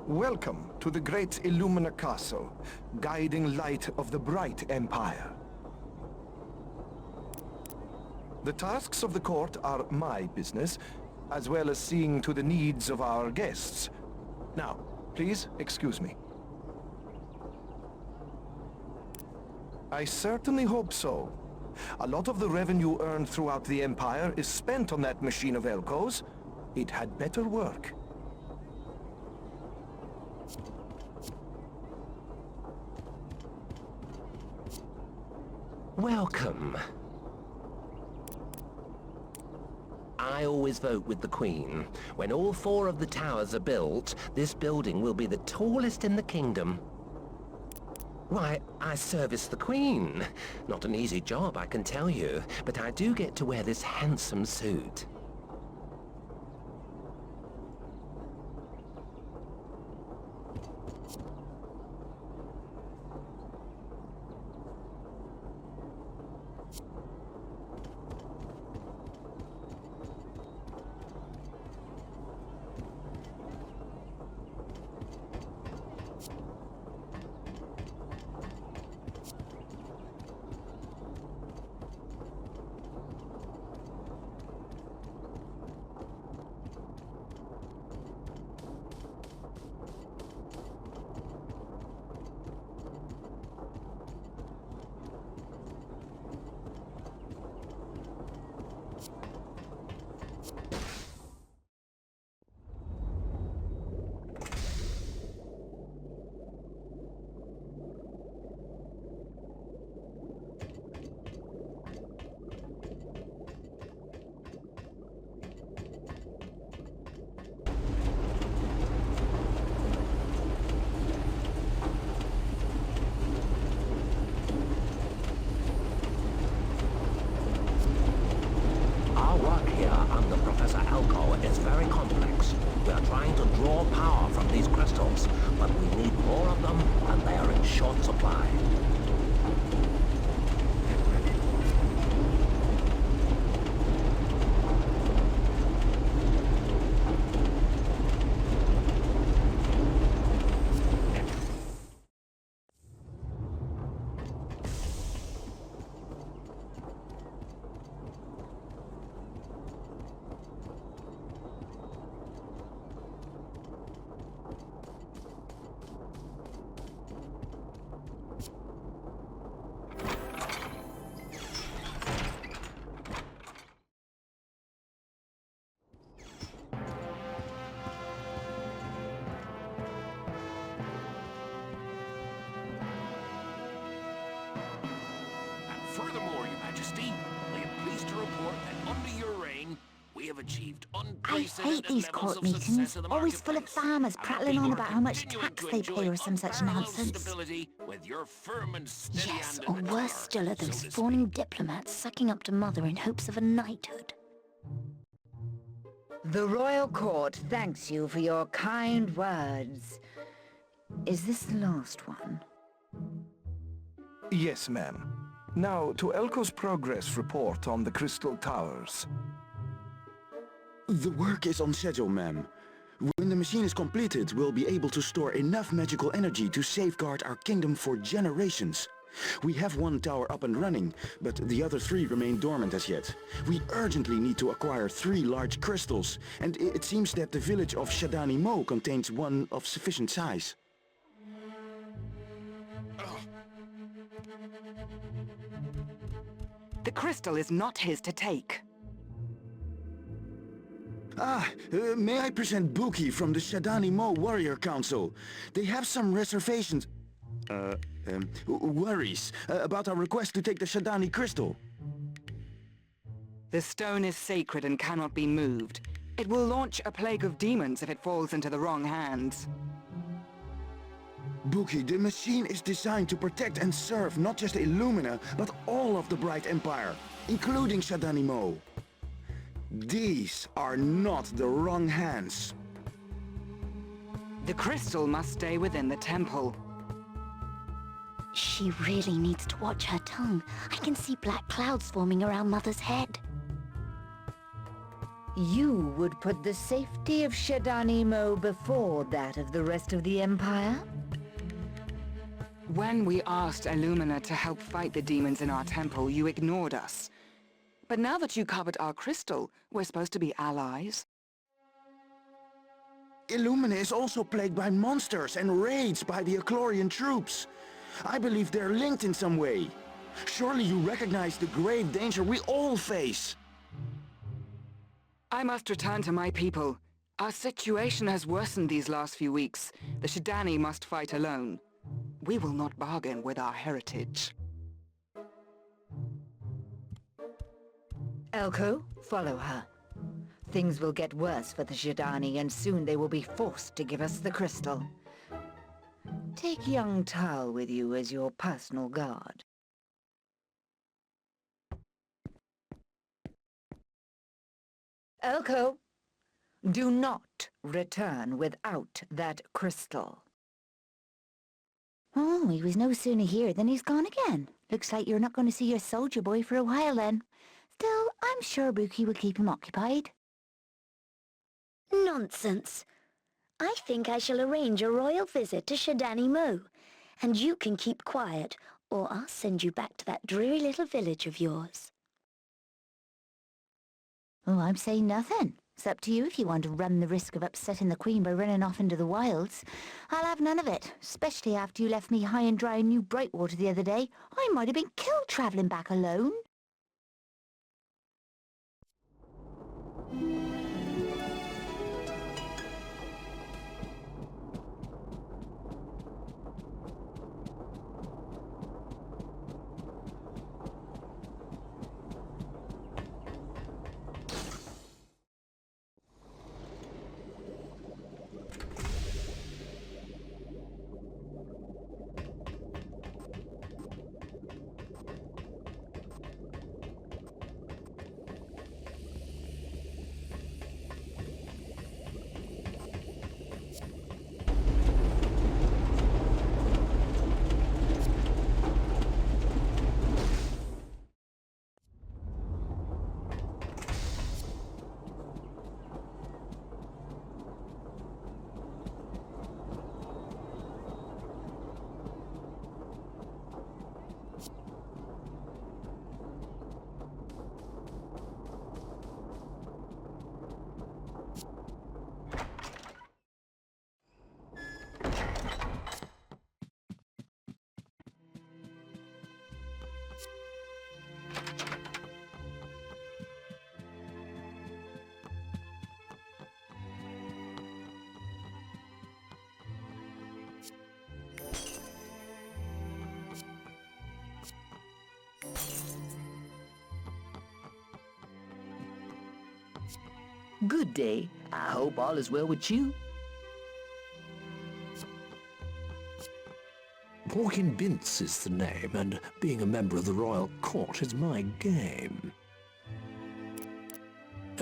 Welcome to the great Illumina Castle, guiding light of the bright empire. The tasks of the court are my business, as well as seeing to the needs of our guests. Now, please excuse me. I certainly hope so. A lot of the revenue earned throughout the Empire is spent on that machine of Elko's. It had better work. Welcome. I always vote with the Queen. When all 4 of the towers are built, this building will be the tallest in the kingdom. Why, I service the Queen. Not an easy job, I can tell you, but I do get to wear this handsome suit. Elko is very complex. We are trying to draw power from these crystals, but we need more of them, and they are in short supply. Furthermore, Your Majesty, I am pleased to report that under your reign, we have achieved I unprecedented hate these levels court of meetings, success in the always full of marketplace. farmers Our prattling people on are about how much continuing tax to they enjoy pay or some such unparalleled nonsense. stability with your firm and steady Yes, hand or in the worse tiller, still are so those to fawning diplomats sucking up to Mother in hopes of a knighthood. The royal court thanks you for your kind words. Is this the last one? Yes, ma'am. Now, to Elko's progress report on the Crystal Towers. The work is on schedule, ma'am. When the machine is completed, we'll be able to store enough magical energy to safeguard our kingdom for generations. We have one tower up and running, but the other 3 remain dormant as yet. We urgently need to acquire 3 large crystals, and it seems that the village of Shadani Mo contains one of sufficient size. The crystal is not his to take. May I present Buki from the Shadani Mo Warrior Council? They have some reservations... worries about our request to take the Shadani crystal. The stone is sacred and cannot be moved. It will launch a plague of demons if it falls into the wrong hands. Buki, the machine is designed to protect and serve not just Illumina, but all of the Bright Empire, including Shadani Mo. These are not the wrong hands. The crystal must stay within the temple. She really needs to watch her tongue. I can see black clouds forming around Mother's head. You would put the safety of Shadani Mo before that of the rest of the Empire? When we asked Illumina to help fight the demons in our temple, you ignored us. But now that you covered our crystal, we're supposed to be allies. Illumina is also plagued by monsters and raids by the Eclorian troops. I believe they're linked in some way. Surely you recognize the grave danger we all face. I must return to my people. Our situation has worsened these last few weeks. The Shadani must fight alone. We will not bargain with our heritage. Elko, follow her. Things will get worse for the Shadani, and soon they will be forced to give us the crystal. Take young Tal with you as your personal guard. Elko, do not return without that crystal. Oh, he was no sooner here than he's gone again. Looks like you're not going to see your soldier boy for a while then. Still, I'm sure Buki will keep him occupied. Nonsense. I think I shall arrange a royal visit to Shadani Mo, and you can keep quiet, or I'll send you back to that dreary little village of yours. Oh, I'm saying nothing. It's up to you if you want to run the risk of upsetting the Queen by running off into the wilds. I'll have none of it, especially after you left me high and dry in New Brightwater the other day. I might have been killed travelling back alone. Good day. I hope all is well with you. Porkin Bince is the name, and being a member of the royal court is my game.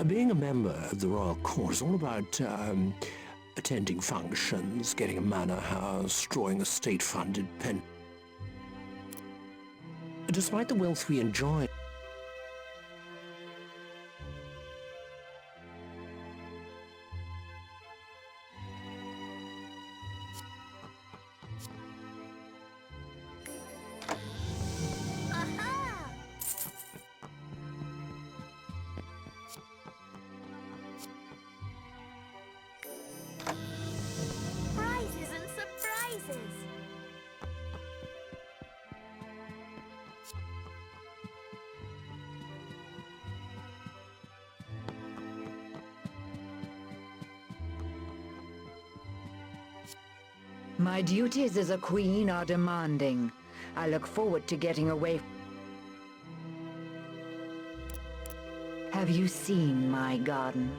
Being a member of the royal court is all about attending functions, getting a manor house, drawing a state-funded pen. Despite the wealth we enjoy, Prizes and surprises! My duties as a queen are demanding. I look forward to getting away. Have you seen my garden?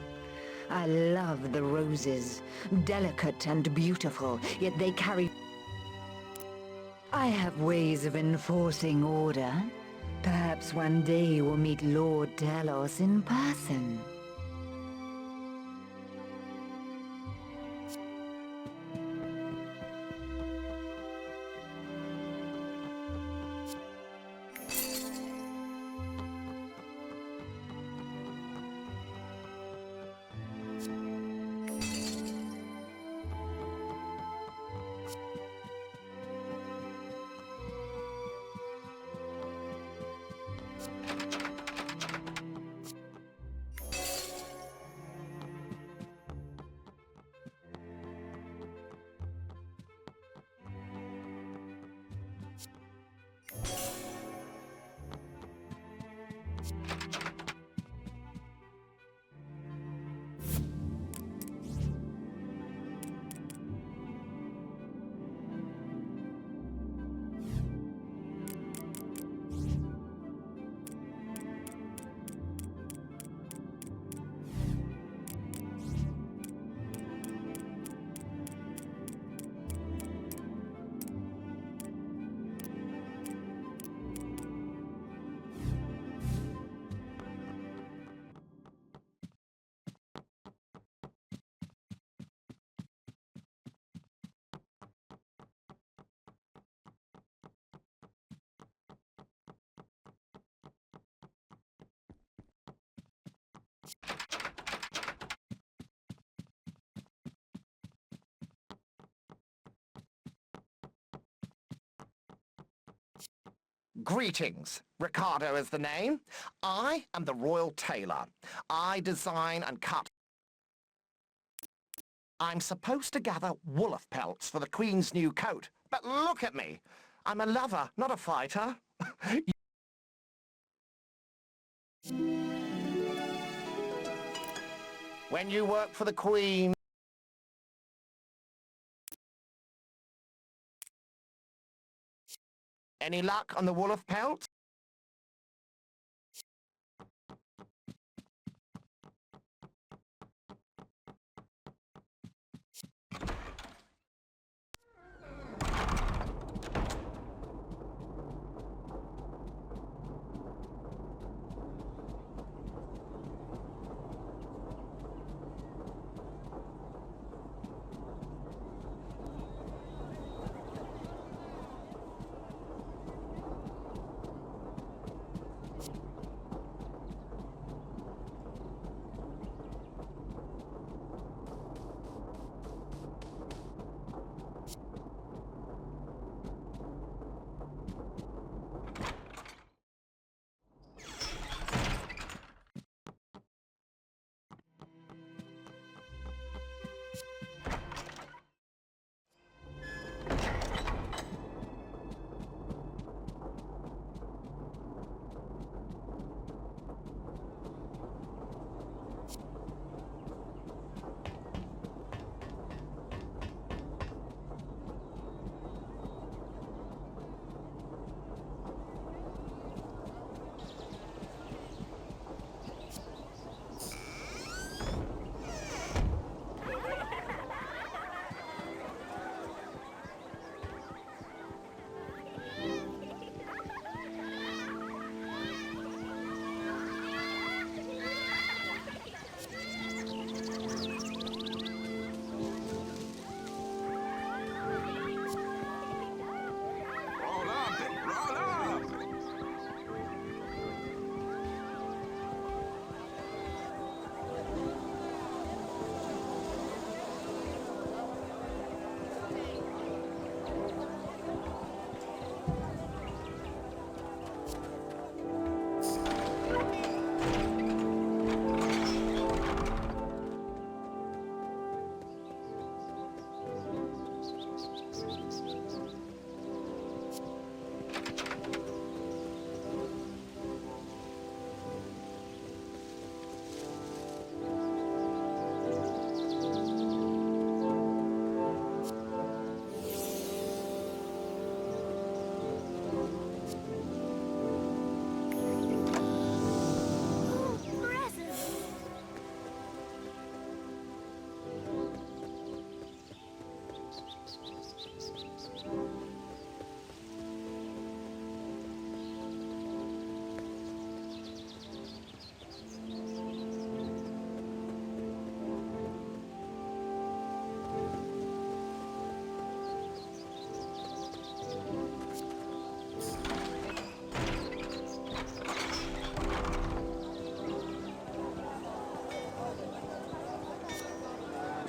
I love the roses. Delicate and beautiful, yet they carry... I have ways of enforcing order. Perhaps one day you will meet Lord Talos in person. Greetings. Ricardo is the name. I am the royal tailor. I design and cut. I'm supposed to gather wolf pelts for the Queen's new coat. But look at me. I'm a lover, not a fighter. When you work for the Queen... Any luck on the wolf pelt?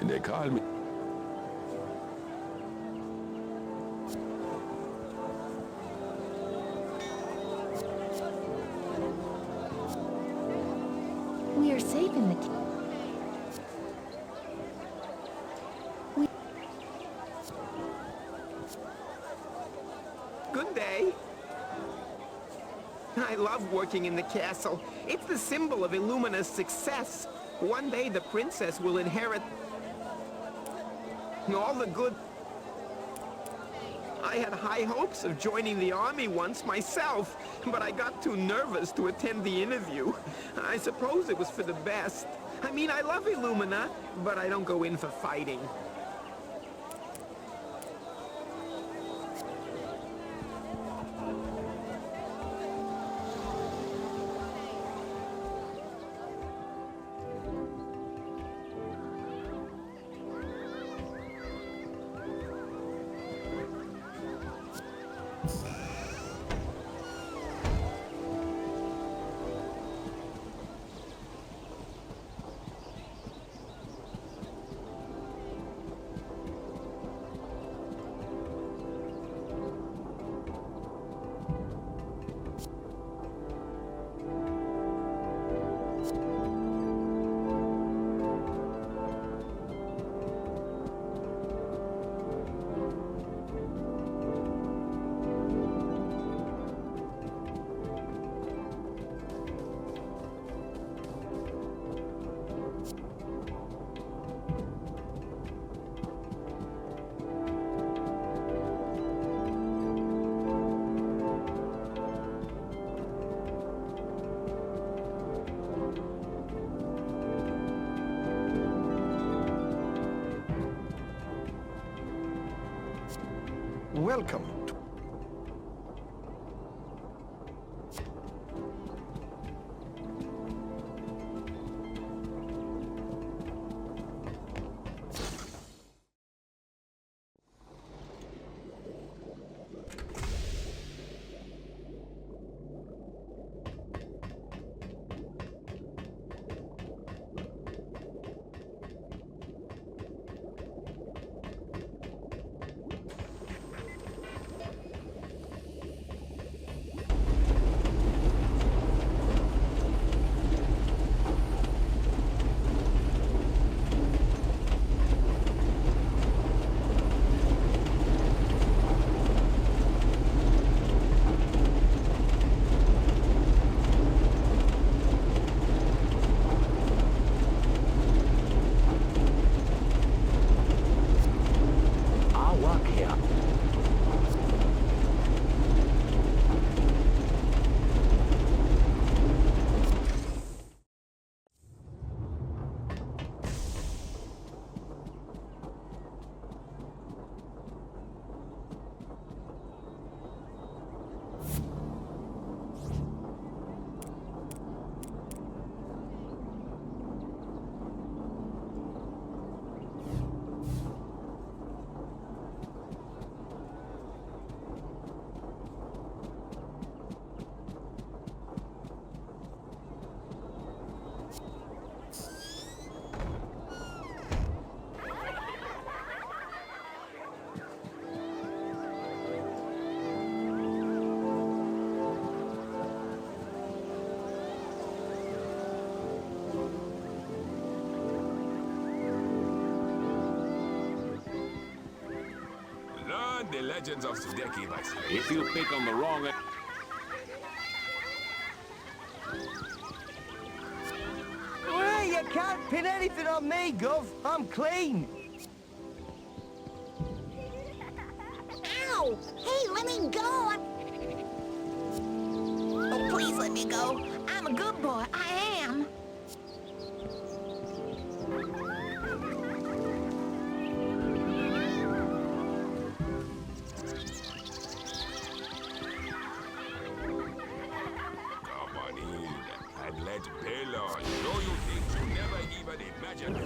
They call me... We are safe in the... Good day. I love working in the castle. It's the symbol of Illumina's success. One day the princess will inherit all the good... I had high hopes of joining the army once myself, but I got too nervous to attend the interview. I suppose it was for the best. I mean, I love Illumina, but I don't go in for fighting. Welcome. The legends of Sudeki by Sudeki. If you pick on the wrong... Well, you can't pin anything on me, Gov. I'm clean. Ow! Hey, let me go! Oh, please let me go. I'm a good boy. I am. Come on in and let Bella show you things you never even imagined.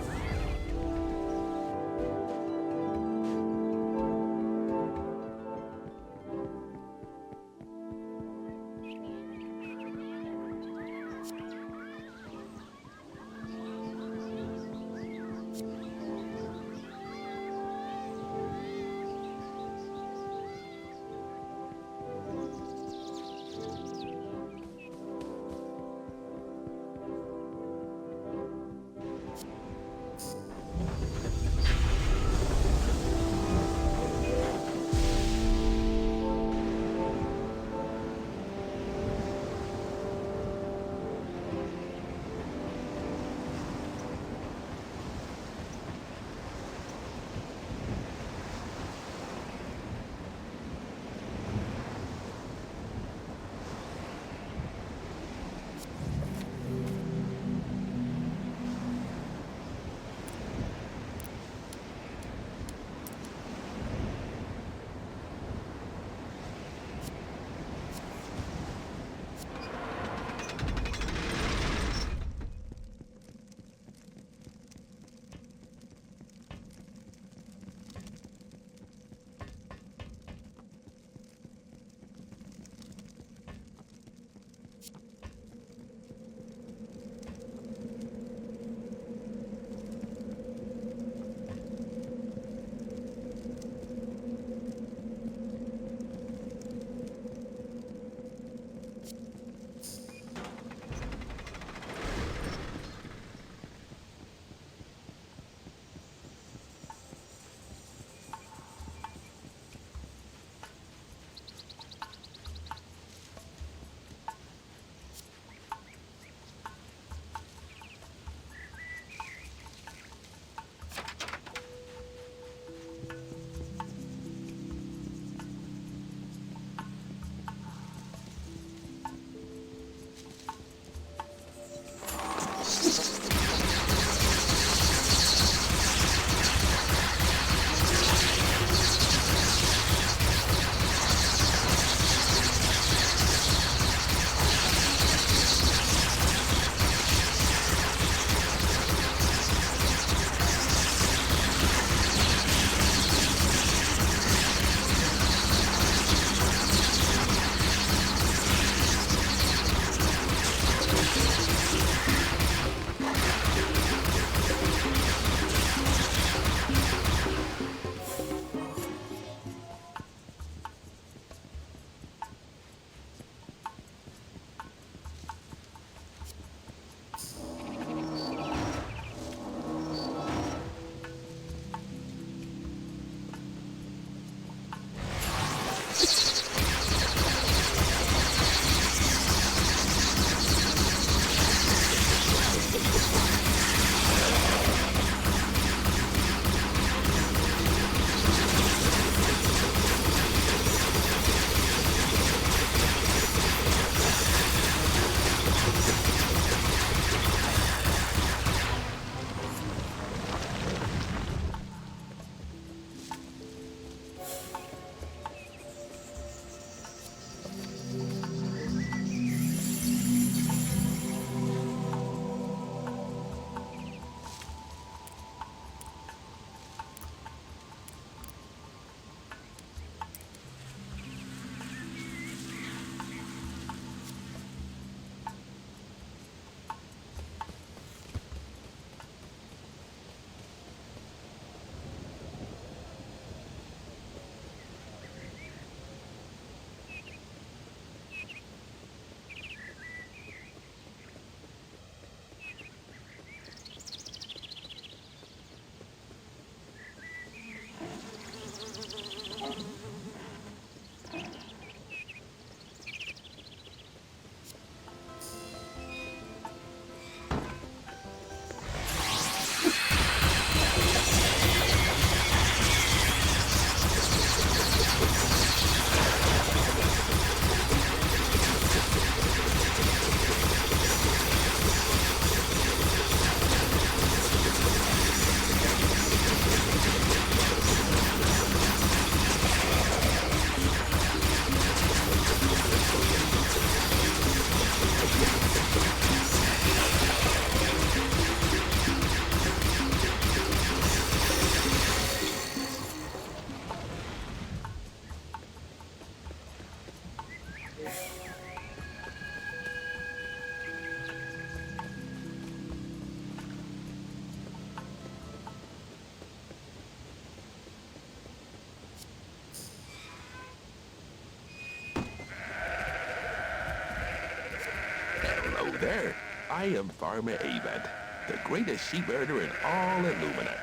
Hello there. I am Farmer Avent, the greatest sheep herder in all Illumina.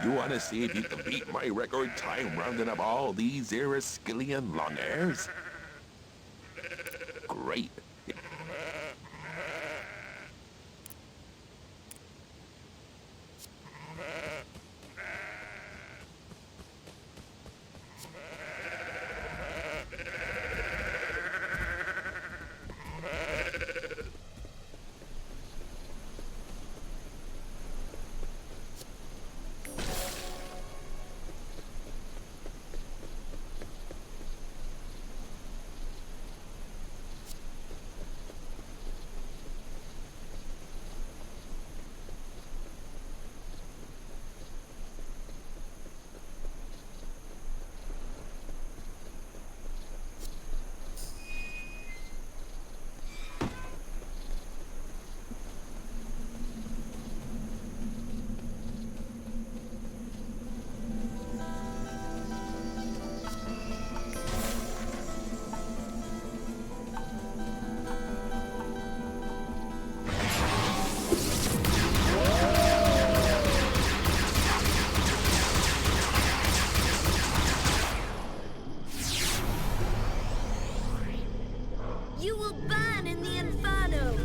You want to see if you can beat my record time rounding up all these Eriskillian long hairs? Great. You will burn in the Inferno!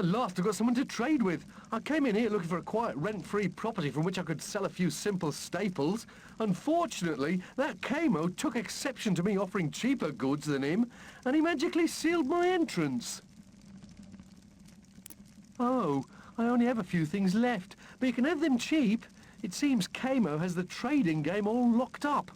At last, I've got someone to trade with. I came in here looking for a quiet, rent-free property from which I could sell a few simple staples. Unfortunately, that Kamo took exception to me offering cheaper goods than him, and he magically sealed my entrance. Oh, I only have a few things left, but you can have them cheap. It seems Kamo has the trading game all locked up.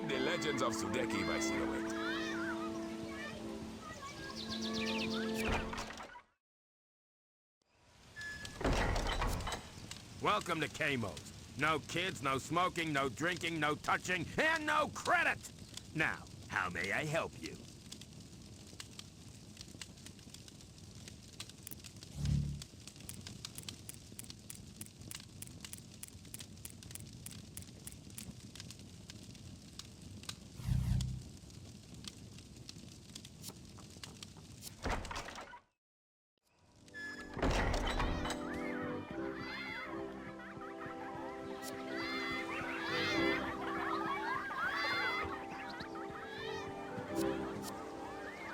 The Legends of Sudeki by Silhouette. Welcome to Kmo's. No kids, no smoking, no drinking, no touching, and no credit! Now, how may I help you?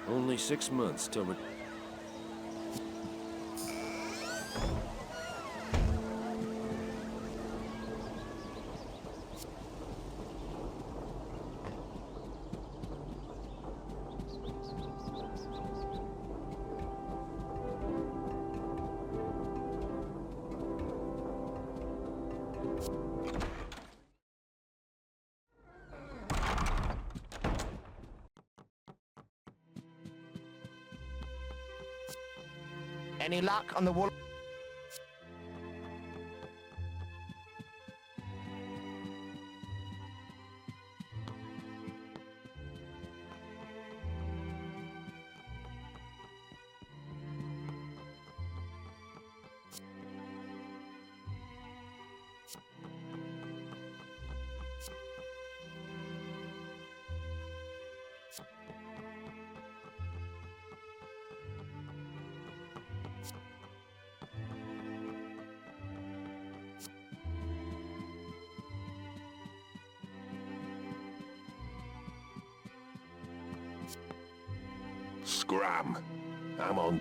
Only 6 months till we... Any luck on the wall? Scram! I'm on.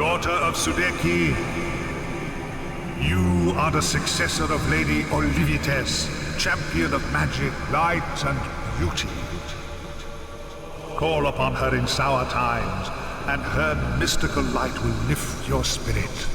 daughter of Sudeki, you are the successor of Lady Olivites, champion of magic, light, and beauty. Call upon her in sour times, and her mystical light will lift your spirit.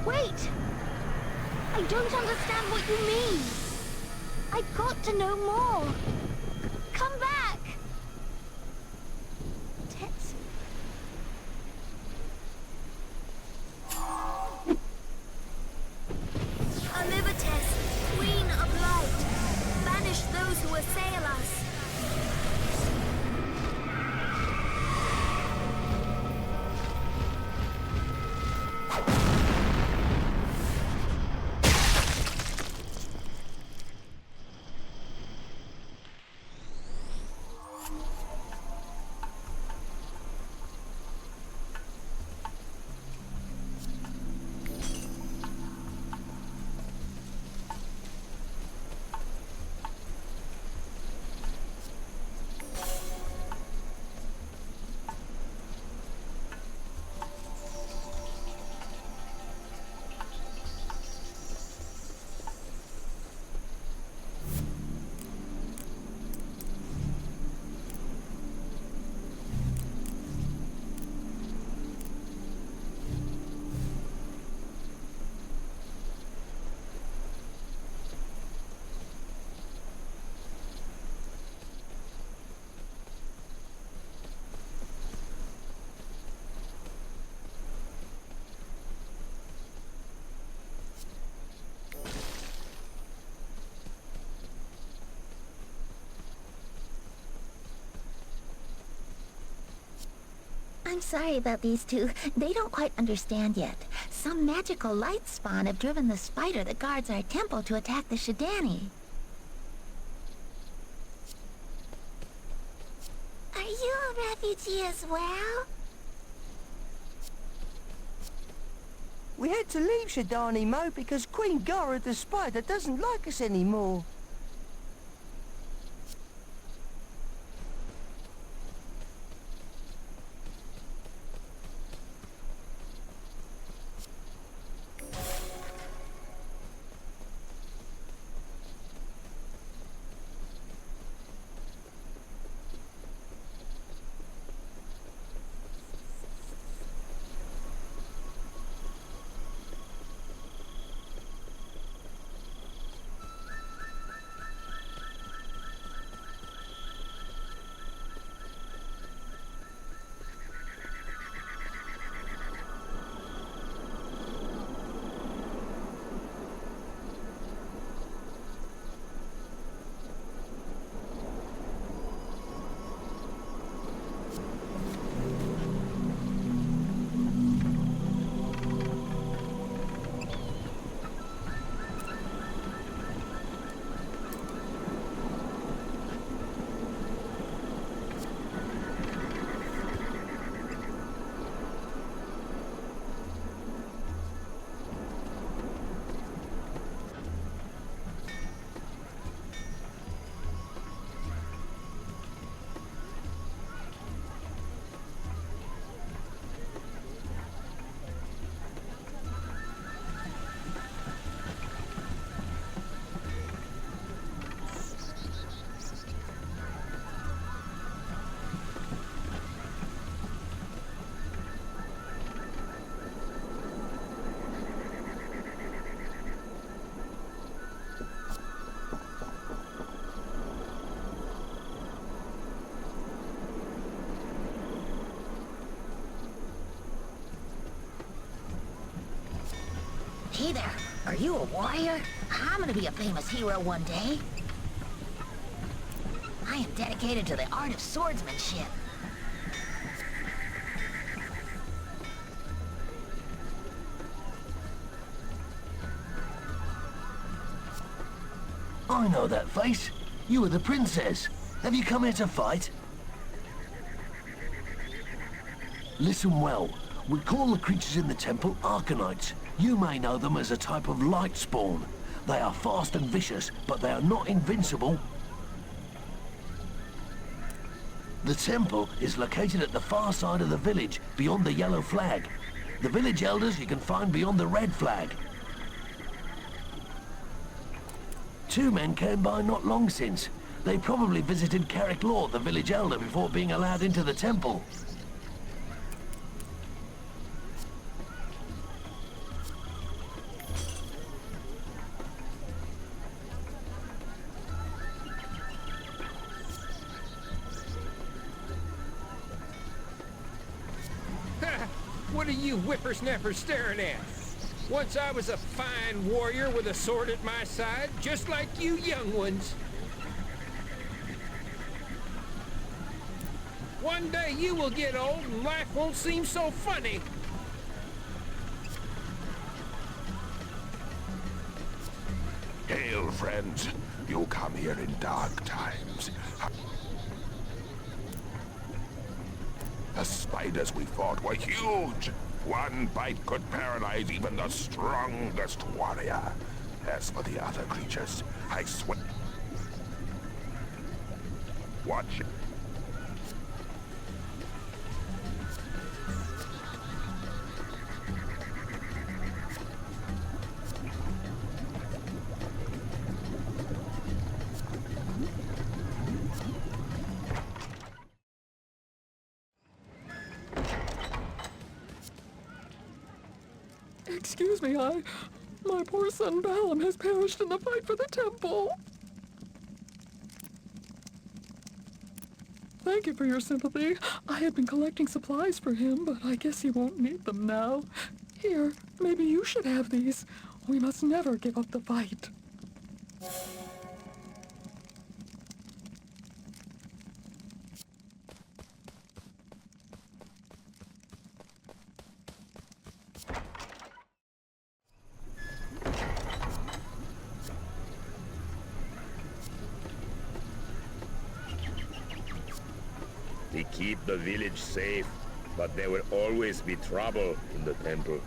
Wait! I don't understand what you mean. I've got to know more. Come back! Tetsu. Olivites, Queen of Light, banish those who assail us. I'm sorry about these two. They don't quite understand yet. Some magical light spawn have driven the spider that guards our temple to attack the Shidani. Are you a refugee as well? We had to leave Shidani, Mo, because Queen Gara the spider doesn't like us anymore. Hey there, are you a warrior? I'm gonna be a famous hero one day. I am dedicated to the art of swordsmanship. I know that face. You are the princess. Have you come here to fight? Listen well. We call the creatures in the temple Arcanites. You may know them as a type of light spawn. They are fast and vicious, but they are not invincible. The temple is located at the far side of the village, beyond the yellow flag. The village elders you can find beyond the red flag. 2 men came by not long since. They probably visited Carrick Law, the village elder, before being allowed into the temple. What are you whippersnappers staring at? Once I was a fine warrior with a sword at my side, just like you young ones. One day you will get old and life won't seem so funny. Hail, friends. You come here in dark times. The spiders we fought were huge. One bite could paralyze even the strongest warrior. As for the other creatures, I swear... Watch it. Excuse me, my poor son Balaam has perished in the fight for the temple. Thank you for your sympathy. I had been collecting supplies for him, but I guess he won't need them now. Here, maybe you should have these. We must never give up the fight. They keep the village safe, but there will always be trouble in the temple.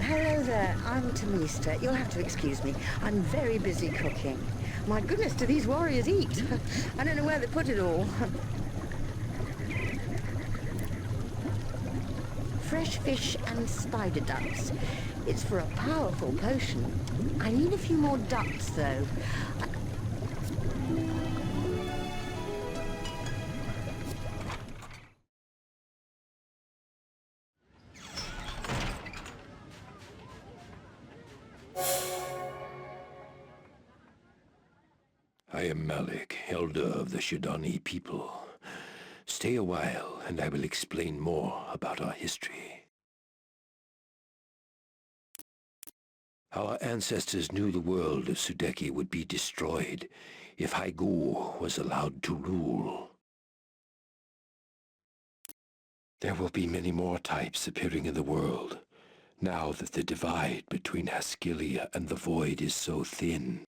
Hello there, I'm Tamista. You'll have to excuse me. I'm very busy cooking. My goodness, do these warriors eat? I don't know where they put it all. Fresh fish and spider ducks. It's for a powerful potion. I need a few more ducks, though. I am Malik, elder of the Shidani people. Stay a while, and I will explain more about our history. Our ancestors knew the world of Sudeki would be destroyed if Haigu was allowed to rule. There will be many more types appearing in the world, now that the divide between Haskilia and the Void is so thin.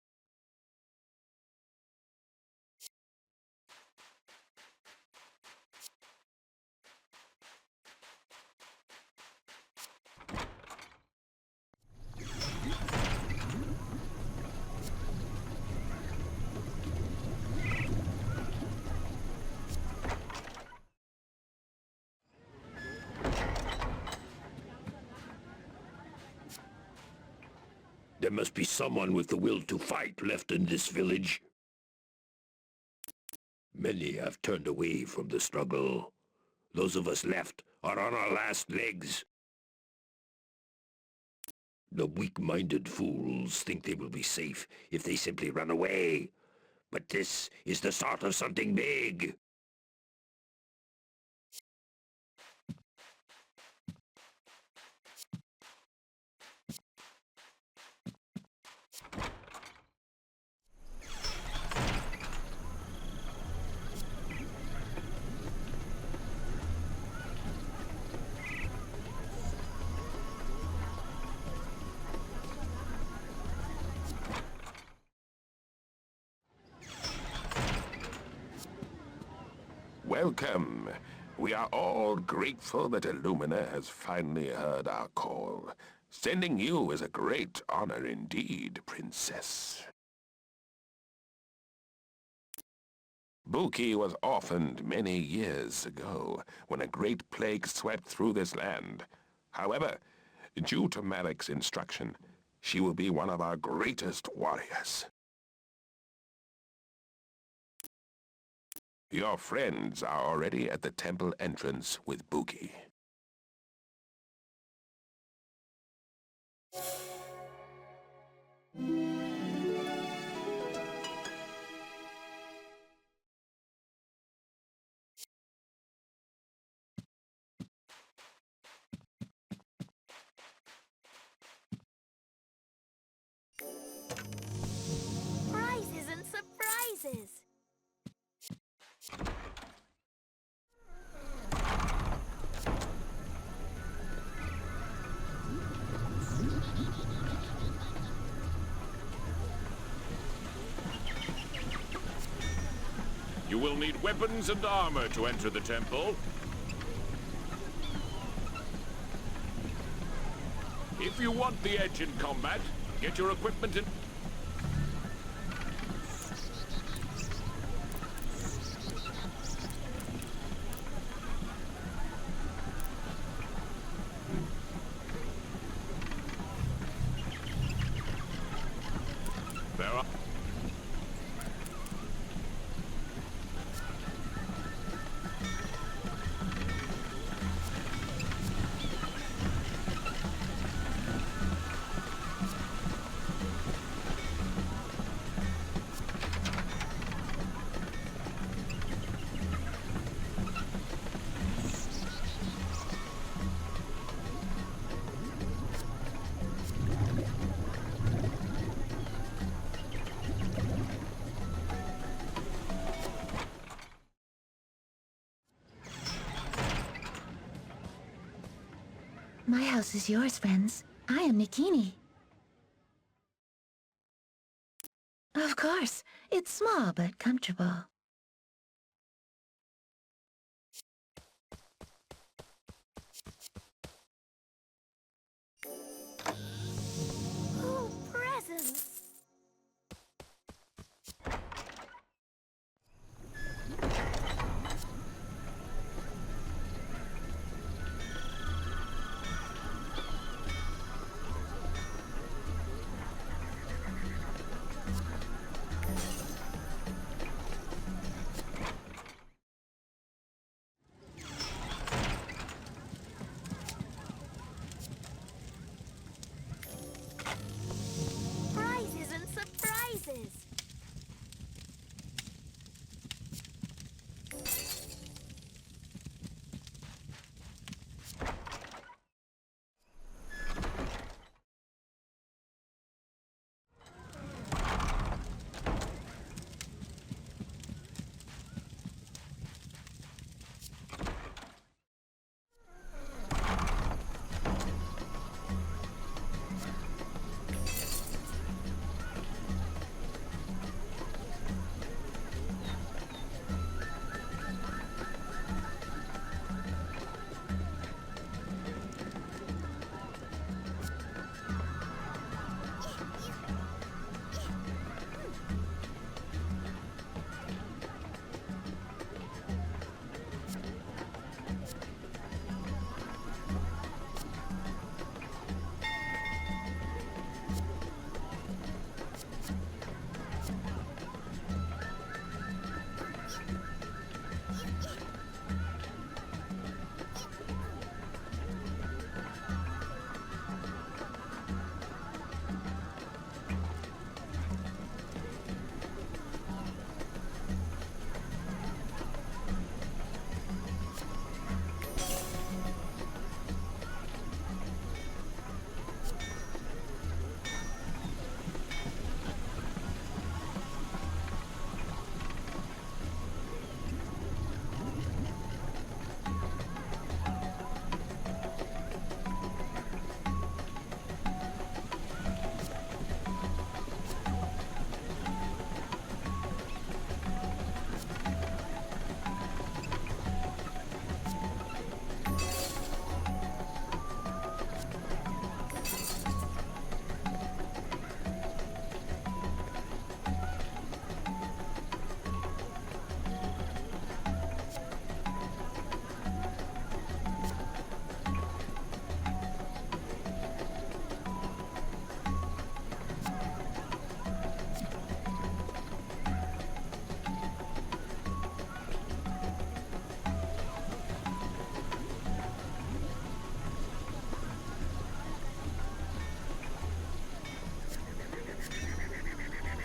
There must be someone with the will to fight left in this village. Many have turned away from the struggle. Those of us left are on our last legs. The weak-minded fools think they will be safe if they simply run away. But this is the start of something big. Welcome. We are all grateful that Illumina has finally heard our call. Sending you is a great honor indeed, Princess. Buki was orphaned many years ago, when a great plague swept through this land. However, due to Marek's instruction, she will be one of our greatest warriors. Your friends are already at the temple entrance with Buki. Prizes and surprises! You will need weapons and armor to enter the temple. If you want the edge in combat, get your equipment in... There are... My house is yours, friends. I am Nikini. Of course. It's small but comfortable. Oh, presents!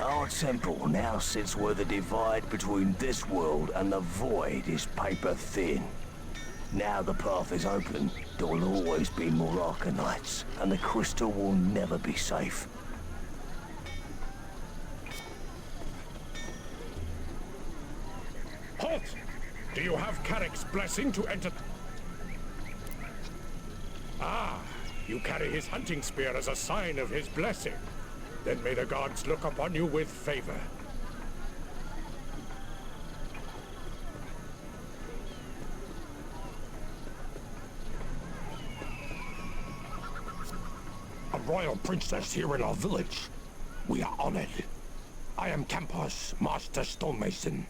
Our temple now sits where the divide between this world and the void is paper thin. Now the path is open, there will always be more Arcanites, and the crystal will never be safe. Halt! Do you have Carrick's blessing to enter? Ah, you carry his hunting spear as a sign of his blessing. Then may the gods look upon you with favor. A royal princess here in our village. We are honored. I am Campos, Master Stonemason.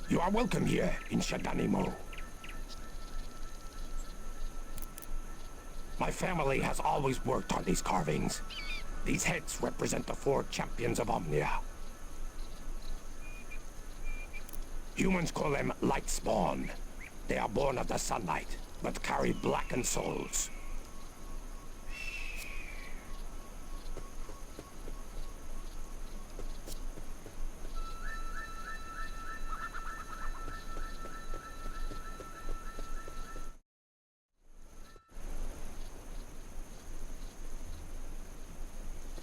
You are welcome here in Shadanimo. My family has always worked on these carvings. These heads represent the 4 champions of Omnia. Humans call them light spawn. They are born of the sunlight, but carry blackened souls.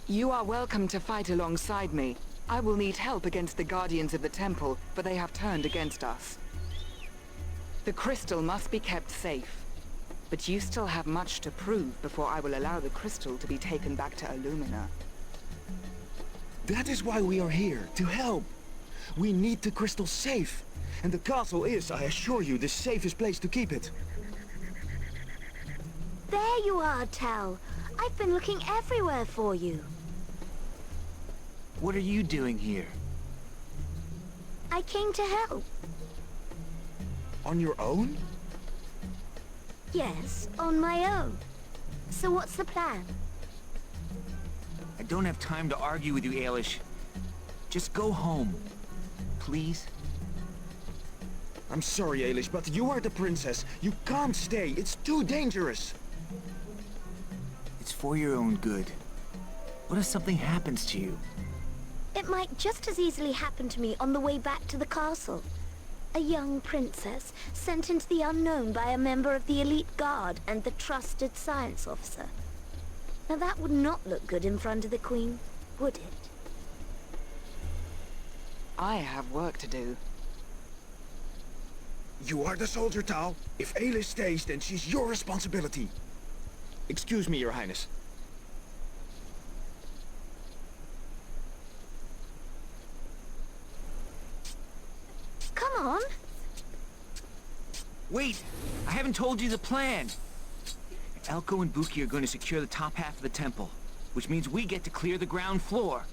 You are welcome to fight alongside me. I will need help against the Guardians of the Temple, for they have turned against us. The crystal must be kept safe. But you still have much to prove before I will allow the crystal to be taken back to Illumina. That is why we are here, to help. We need the crystal safe. And the castle is, I assure you, the safest place to keep it. There you are, Tal. I've been looking everywhere for you. What are you doing here? I came to help. On your own? Yes, on my own. So what's the plan? I don't have time to argue with you, Ailish. Just go home. Please? I'm sorry, Ailish, but you are the princess. You can't stay. It's too dangerous. It's for your own good. What if something happens to you? It might just as easily happen to me on the way back to the castle. A young princess sent into the unknown by a member of the elite guard and the trusted science officer. Now that would not look good in front of the Queen, would it? I have work to do. You are the soldier, Tal. If Ailish stays, then she's your responsibility. Excuse me, Your Highness. Come on. Wait! I haven't told you the plan! Elko and Buki are going to secure the top half of the temple, which means we get to clear the ground floor.